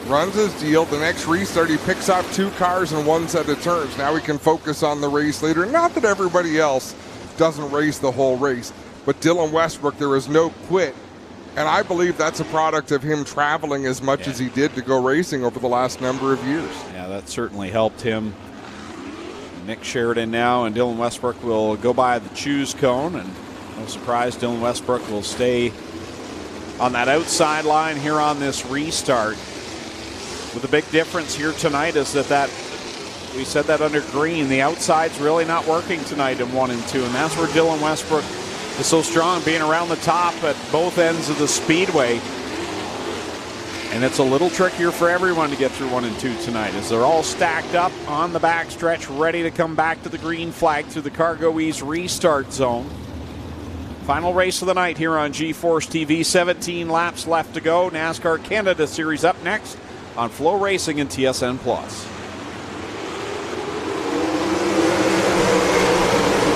runs his deal. The next restart, he picks up 2 cars and 1 set of turns. Now he can focus on the race later. Not that everybody else doesn't race the whole race, but Dylan Westbrook, there is no quit. And I believe that's a product of him traveling as much as he did to go racing over the last number of years. Yeah, that certainly helped him. Nick Sheridan now, and Dylan Westbrook will go by the choose cone, and no surprise, Dylan Westbrook will stay on that outside line here on this restart. With the big difference here tonight is that we said that under green, the outside's really not working tonight in 1 and 2, and that's where Dylan Westbrook is so strong, being around the top at both ends of the speedway. And it's a little trickier for everyone to get through 1 and 2 tonight, as they're all stacked up on the backstretch, ready to come back to the green flag through the Cargo East restart zone. Final race of the night here on G-Force TV. 17 laps left to go. NASCAR Canada Series up next on Flow Racing and TSN+.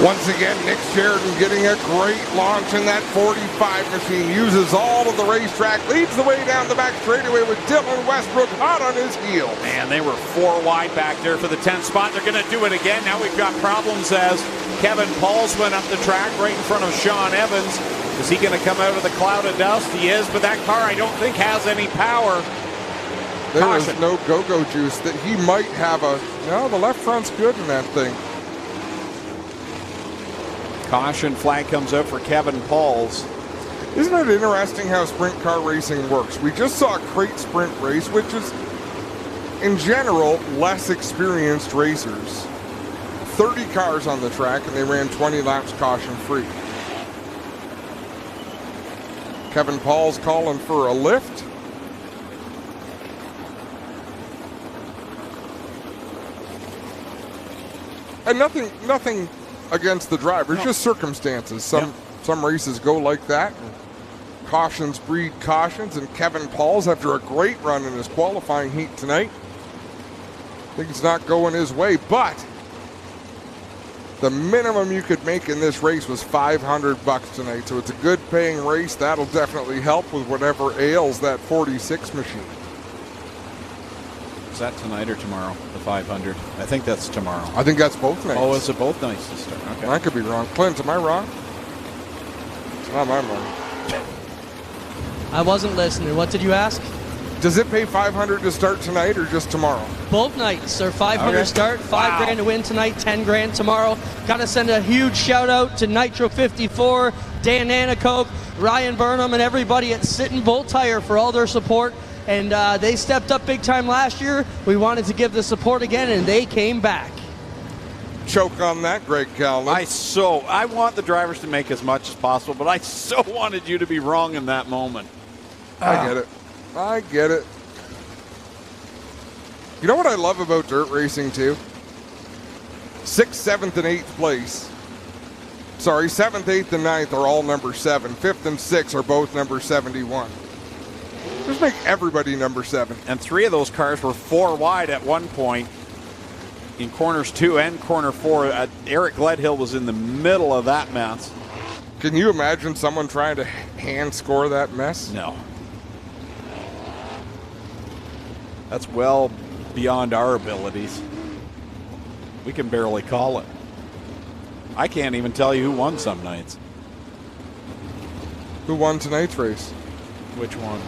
Once again, Nick Sheridan getting a great launch in that 45 machine. Uses all of the racetrack. Leads the way down the back straightaway with Dylan Westbrook hot on his heels. Man, they were 4 wide back there for the 10th spot. They're going to do it again. Now we've got problems as Kevin Pauls went up the track right in front of Sean Evans. Is he going to come out of the cloud of dust? He is, but that car I don't think has any power. There is no go-go juice. That he might have a... No, the left front's good in that thing. Caution flag comes out for Kevin Pauls. Isn't it interesting how sprint car racing works? We just saw a crate sprint race, which is, in general, less experienced racers. 30 cars on the track, and they ran 20 laps caution-free. Kevin Pauls calling for a lift. And nothing against the driver, just circumstances. Some races go like that. Cautions breed cautions, and Kevin Pauls, after a great run in his qualifying heat tonight, things not going his way, but the minimum you could make in this race was $500 tonight, so it's a good paying race. That'll definitely help with whatever ails that 46 machine. Is that tonight or tomorrow, the 500? I think that's tomorrow. I think that's both nights. Oh, is it both nights to start? Okay. I could be wrong. Clint, am I wrong? It's not my money. I wasn't listening. What did you ask? Does it pay $500 to start tonight or just tomorrow? Both nights are $500 start, $5 grand to win tonight, $10 grand tomorrow. Got to send a huge shout out to Nitro 54, Dan Nanacoke, Ryan Burnham, and everybody at Sitting Bull Tire for all their support. And they stepped up big time last year. We wanted to give the support again, and they came back. Choke on that, Greg Callan. I want the drivers to make as much as possible, but I so wanted you to be wrong in that moment. I get it. I get it. You know what I love about dirt racing, too? 6th, 7th, and 8th place. Sorry, 7th, 8th, and 9th are all number 7. 5th and 6th are both number 71. Just make everybody number 7. And 3 of those cars were 4 wide at one point in corners 2 and corner 4. Eric Gledhill was in the middle of that mess. Can you imagine someone trying to hand score that mess? No. That's well beyond our abilities. We can barely call it. I can't even tell you who won some nights. Who won tonight's race? Which one?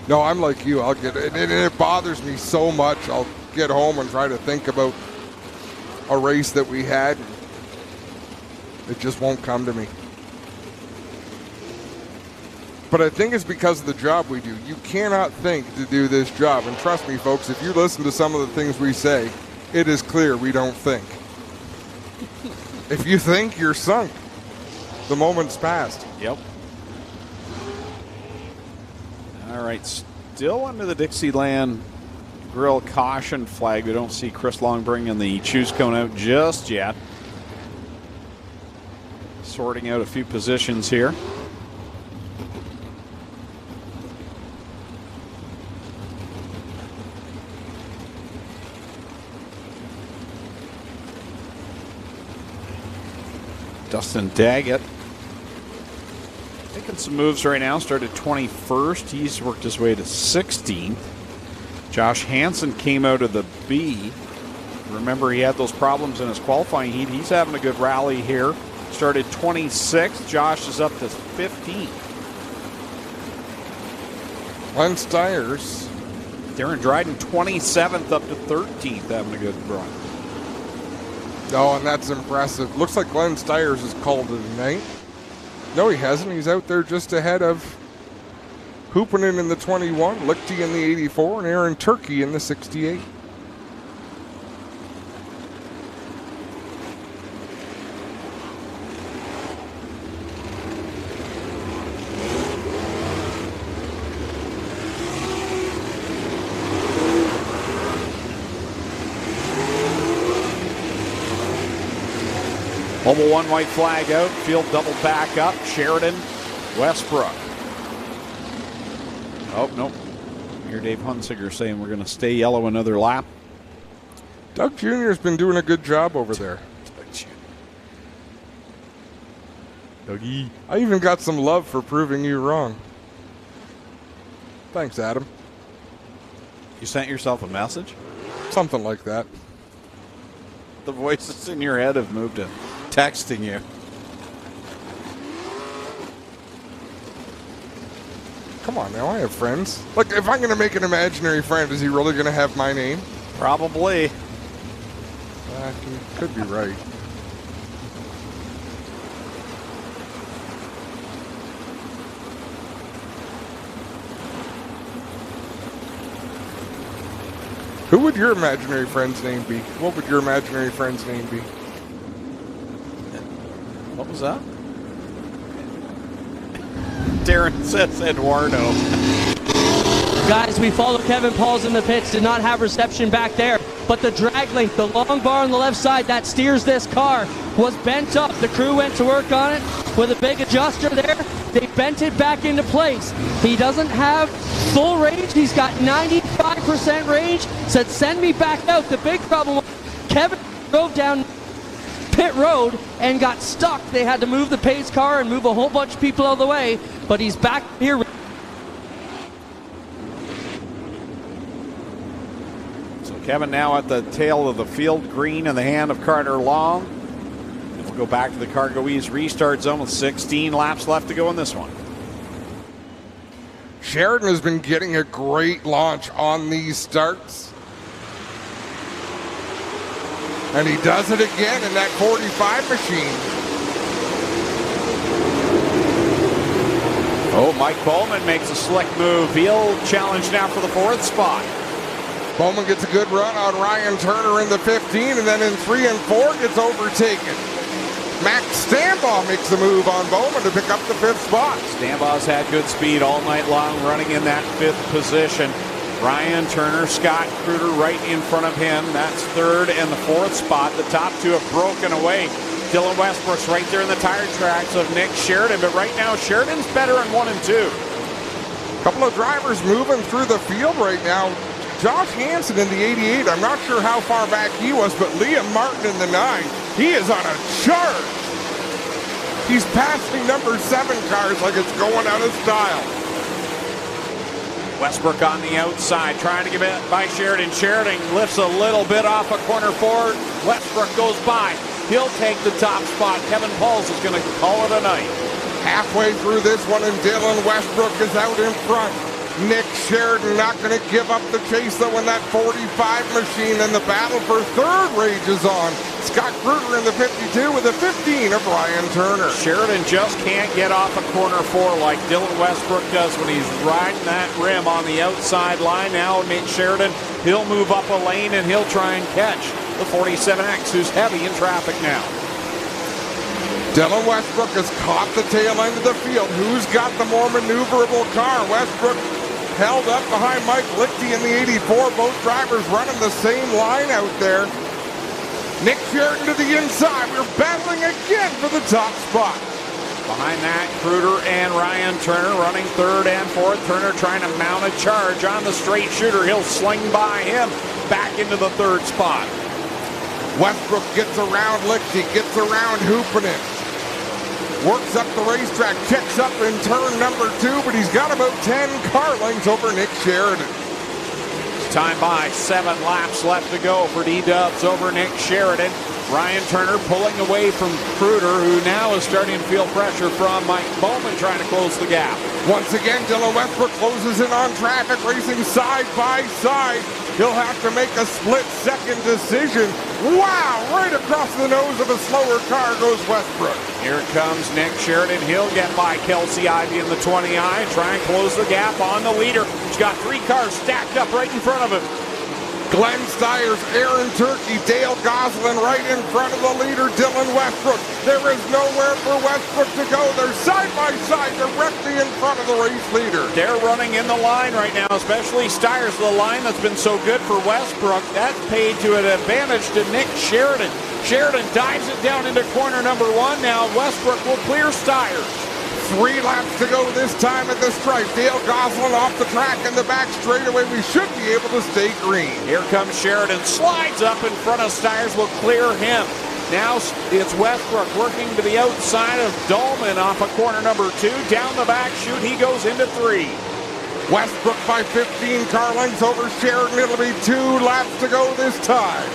No, I'm like you. I'll get it. And it bothers me so much. I'll get home and try to think about a race that we had. It just won't come to me. But I think it's because of the job we do. You cannot think to do this job. And trust me, folks, if you listen to some of the things we say, it is clear we don't think. If you think, you're sunk. The moment's passed. Yep. All right, still under the Dixieland Grill caution flag. We don't see Chris Long bringing the choose cone out just yet. Sorting out a few positions here. Dustin Daggett making some moves right now. Started 21st. He's worked his way to 16th. Josh Hansen came out of the B. Remember, he had those problems in his qualifying heat. He's having a good rally here. Started 26th. Josh is up to 15th. Glenn Stiers. Darren Dryden 27th up to 13th, having a good run. Oh, and that's impressive. Looks like Glenn Stiers has called it a night. No, he hasn't. He's out there just ahead of Hoopinen in the 21, Lichty in the 84, and Aaron Turkey in the 68. Mobile one white flag out. Field double back up. Sheridan, Westbrook. Oh, nope. Here Dave Hunsiger saying we're going to stay yellow another lap. Doug Jr. has been doing a good job over there. Dougie. I even got some love for proving you wrong. Thanks, Adam. You sent yourself a message? Something like that. The voices in your head have moved to texting you. Come on now, I have friends. Look, if I'm going to make an imaginary friend, is he really going to have my name? Probably. You could be right. Who would your imaginary friend's name be? What would your imaginary friend's name be? What was that? Darren says Eduardo. Guys, we follow Kevin Pauls in the pits. Did not have reception back there. But the drag length, the long bar on the left side that steers this car, was bent up. The crew went to work on it with a big adjuster there. They bent it back into place. He doesn't have full range. He's got 95% range. Said, send me back out. The big problem was Kevin drove down pit road and got stuck. They had to move the pace car and move a whole bunch of people out of the way. But he's back here. Kevin now at the tail of the field, green in the hand of Carter Long. And we'll go back to the Cargo East restart zone with 16 laps left to go in this one. Sheridan has been getting a great launch on these starts. And he does it again in that 45 machine. Oh, Mike Bowman makes a slick move. He'll challenge now for the fourth spot. Bowman gets a good run on Ryan Turner in the 15, and then in 3 and 4 gets overtaken. Max Stambaugh makes a move on Bowman to pick up the 5th spot. Stambaugh's had good speed all night long, running in that 5th position. Ryan Turner, Scott Kruger right in front of him. That's 3rd and the 4th spot. The top two have broken away. Dylan Westbrook's right there in the tire tracks of Nick Sheridan, but right now Sheridan's better in 1 and 2. A couple of drivers moving through the field right now. Josh Hansen in the 88, I'm not sure how far back he was, but Liam Martin in the 9, he is on a charge. He's passing number 7 cars like it's going out of style. Westbrook on the outside, trying to get by Sheridan. Sheridan lifts a little bit off a corner forward. Westbrook goes by. He'll take the top spot. Kevin Pauls is going to call it a night. Halfway through this one, and Dylan Westbrook is out in front. Nick Sheridan not going to give up the chase though in that 45 machine, and the battle for third rages on. Scott Kruger in the 52 with a 15 of Ryan Turner. Sheridan just can't get off a corner four like Dylan Westbrook does when he's riding that rim on the outside line. Now Nick Sheridan, he'll move up a lane and he'll try and catch the 47X, who's heavy in traffic now. Dylan Westbrook has caught the tail end of the field. Who's got the more maneuverable car? Westbrook held up behind Mike Lichty in the 84. Both drivers running the same line out there. Nick Sheridan to the inside. We're battling again for the top spot. Behind that, Kruger and Ryan Turner running third and fourth. Turner trying to mount a charge on the straight shooter. He'll sling by him back into the third spot. Westbrook gets around Lichty, gets around Hoopanen. Works up the racetrack, checks up in turn number 2, but he's got about 10 car lengths over Nick Sheridan. Time by 7 laps left to go for D-Dubs over Nick Sheridan. Ryan Turner pulling away from Kruger, who now is starting to feel pressure from Mike Bowman trying to close the gap. Once again, Dylan Westbrook closes in on traffic, racing side by side. He'll have to make a split-second decision. Wow, right across the nose of a slower car goes Westbrook. Here comes Nick Sheridan. He'll get by Kelsey Ivey in the 20i and try and close the gap on the leader. He's got 3 cars stacked up right in front of him. Glenn Stiers, Aaron Turkey, Dale Goslin right in front of the leader, Dylan Westbrook. There is nowhere for Westbrook to go. They're side by side directly in front of the race leader. They're running in the line right now, especially Stiers, the line that's been so good for Westbrook. That's paid to an advantage to Nick Sheridan. Sheridan dives it down into corner number 1. Now Westbrook will clear Stiers. 3 laps to go this time at the stripe. Dale Goslin off the track in the back straightaway. We should be able to stay green. Here comes Sheridan. Slides up in front of Stiers. Will clear him. Now it's Westbrook working to the outside of Dolman off of corner number 2. Down the back chute. He goes into 3. Westbrook by 15 car lengths over Sheridan. It'll be 2 laps to go this time.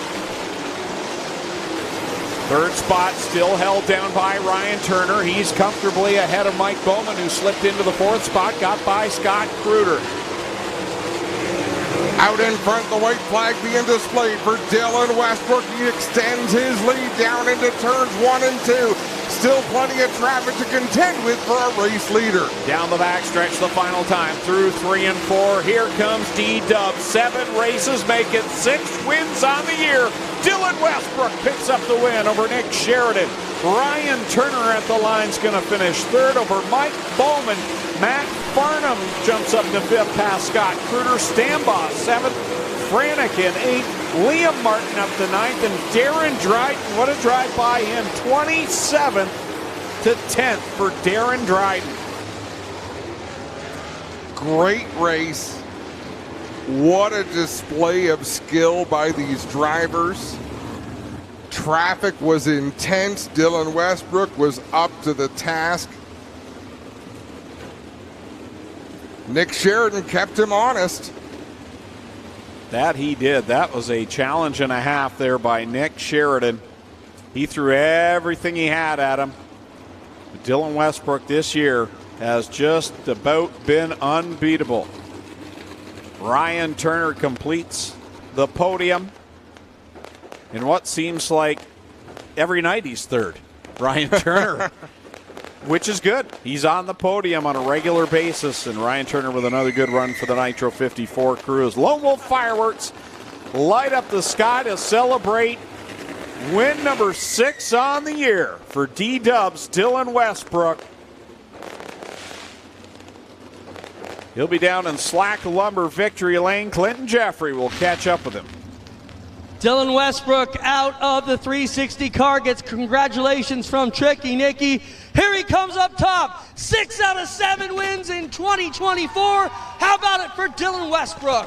Third spot still held down by Ryan Turner. He's comfortably ahead of Mike Bowman, who slipped into the 4th spot, got by Scott Kruger. Out in front, the white flag being displayed for Dylan Westbrook. He extends his lead down into turns 1 and 2. Still plenty of traffic to contend with for a race leader. Down the backstretch the final time through 3 and 4. Here comes D-Dub. 7 races make it 6 wins on the year. Dylan Westbrook picks up the win over Nick Sheridan. Ryan Turner at the line's going to finish 3rd over Mike Bowman. Matt Farnham jumps up to 5th past Scott Kruger. Stambaugh 7th. Franek in 8th. Liam Martin up to 9th. And Darren Dryden, what a drive by him. 27th to 10th for Darren Dryden. Great race. What a display of skill by these drivers. Traffic was intense. Dylan Westbrook was up to the task. Nick Sheridan kept him honest. That he did. That was a challenge and a half there by Nick Sheridan. He threw everything he had at him. But Dylan Westbrook this year has just about been unbeatable. Ryan Turner completes the podium in what seems like every night he's 3rd. Ryan Turner, which is good. He's on the podium on a regular basis, and Ryan Turner with another good run for the Nitro 54 crew. As Lone Wolf fireworks light up the sky to celebrate win number 6 on the year for D-Dubs Dylan Westbrook. He'll be down in Slack Lumber Victory Lane. Clinton Jeffrey will catch up with him. Dylan Westbrook out of the 360 car gets congratulations from Tricky Nicky. Here he comes up top. 6 out of 7 wins in 2024. How about it for Dylan Westbrook?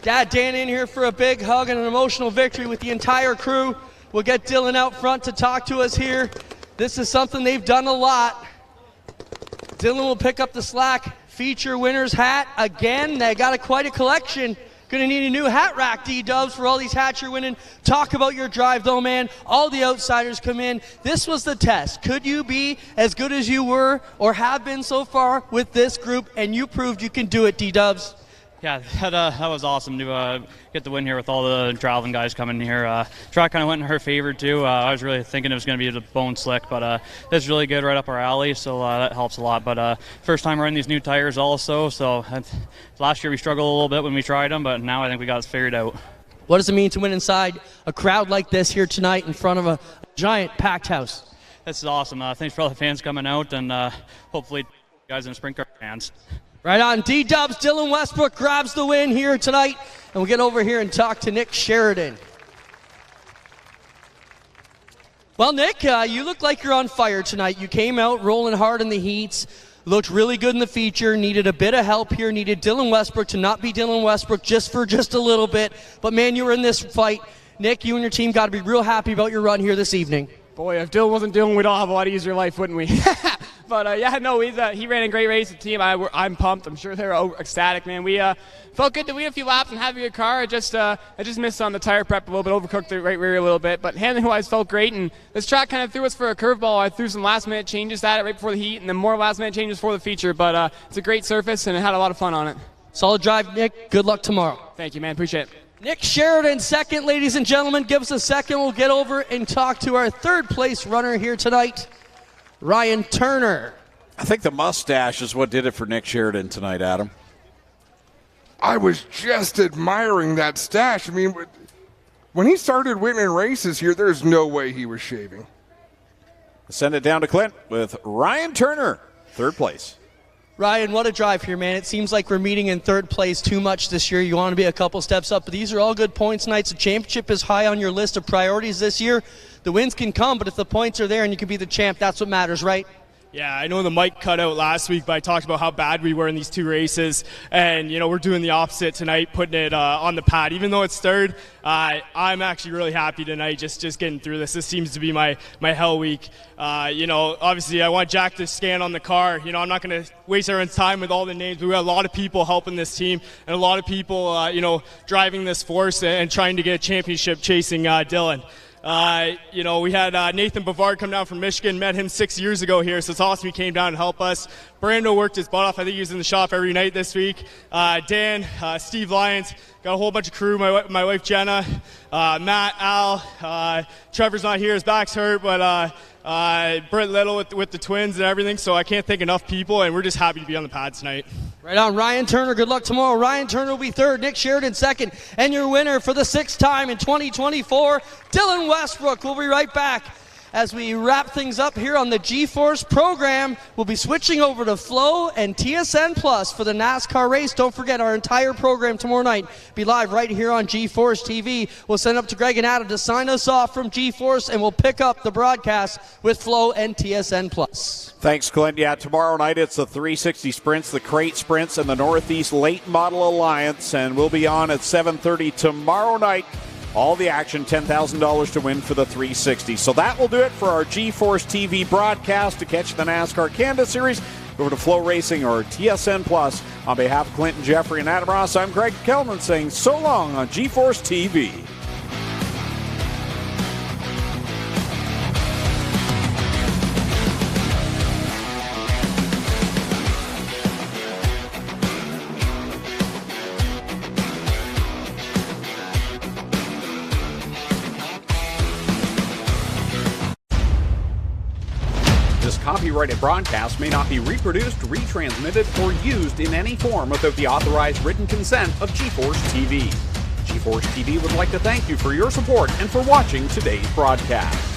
Dad Dan in here for a big hug and an emotional victory with the entire crew. We'll get Dylan out front to talk to us here. This is something they've done a lot. Dylan will pick up the slack feature winner's hat again. They got quite a collection. Gonna need a new hat rack, D-Dubs, for all these hats you're winning. Talk about your drive, though, man. All the outsiders come in. This was the test. Could you be as good as you were or have been so far with this group? And you proved you can do it, D-Dubs. Yeah, that was awesome to get the win here with all the traveling guys coming here. Track kind of went in her favor, too. I was really thinking it was going to be the bone slick, but it's really good right up our alley, so that helps a lot. But first time running these new tires also, so last year we struggled a little bit when we tried them, but now I think we got it figured out. What does it mean to win inside a crowd like this here tonight in front of a giant packed house? This is awesome. Thanks for all the fans coming out, and hopefully you guys in the sprint car fans. Right on. D-Dubs, Dylan Westbrook grabs the win here tonight. And we'll get over here and talk to Nick Sheridan. Well, Nick, you look like you're on fire tonight. You came out rolling hard in the heats, looked really good in the feature, needed a bit of help here, needed Dylan Westbrook to not be Dylan Westbrook just a little bit. But, man, you were in this fight. Nick, you and your team got to be real happy about your run here this evening. Boy, if Dylan wasn't Dylan, we'd all have a lot easier life, wouldn't we? But, he ran a great race. The team, I'm pumped. I'm sure they're ecstatic, man. We felt good to win a few laps and have a good car. I just missed on the tire prep a little bit, overcooked the right rear a little bit. But handling-wise, felt great. And this track kind of threw us for a curveball. I threw some last-minute changes at it right before the heat and then more last-minute changes for the feature. But it's a great surface, and it had a lot of fun on it. Solid drive, Nick. Good luck tomorrow. Thank you, man. Appreciate it. Nick Sheridan, second, ladies and gentlemen. Give us a second. We'll get over and talk to our third-place runner here tonight, Ryan Turner. I think the mustache is what did it for Nick Sheridan tonight, Adam. I was just admiring that stash. I mean, when he started winning races here, there's no way he was shaving. Send it down to Clint with Ryan Turner, third place. Ryan, what a drive here, man. It seems like we're meeting in third place too much this year. You want to be a couple steps up, but these are all good points nights. The championship is high on your list of priorities this year. The wins can come, but if the points are there and you can be the champ, that's what matters, right? Yeah, I know the mic cut out last week, but I talked about how bad we were in these two races, and we're doing the opposite tonight, putting it on the pad. Even though it's third, I'm actually really happy tonight, just getting through this. This seems to be my hell week. Obviously I want Jack to scan on the car. I'm not going to waste everyone's time with all the names, but we got a lot of people helping this team, and a lot of people, driving this force and trying to get a championship chasing Dylan. We had Nathan Bavard come down from Michigan, met him 6 years ago here, so it's awesome he came down to help us. Brando worked his butt off. I think he was in the shop every night this week. Dan, Steve Lyons, got a whole bunch of crew, my wife Jenna, Matt, Al, Trevor's not here, his back's hurt, but Brent Little with the twins and everything, so I can't thank enough people, and we're just happy to be on the pad tonight. Right on. Ryan Turner, good luck tomorrow. Ryan Turner will be third, Nick Sheridan second, and your winner for the sixth time in 2024, Dylan Westbrook. We'll be right back. As we wrap things up here on the G-Force program, we'll be switching over to Flow and TSN Plus for the NASCAR race. Don't forget, our entire program tomorrow night be live right here on G-Force TV. We'll send up to Greg and Adam to sign us off from G-Force, and we'll pick up the broadcast with Flow and TSN Plus. Thanks, Clint. Yeah, tomorrow night it's the 360 Sprints, the Crate Sprints, and the Northeast Late Model Alliance, and we'll be on at 7:30 tomorrow night. All the action, $10,000 to win for the 360. So that will do it for our G-Force TV broadcast. To catch the NASCAR Canada Series, go to Flow Racing or TSN Plus. On behalf of Clinton, Jeffrey, and Adam Ross, I'm Greg Kelman saying so long on G-Force TV. Copyrighted broadcast may not be reproduced, retransmitted, or used in any form without the authorized written consent of G-Force TV. G-Force TV would like to thank you for your support and for watching today's broadcast.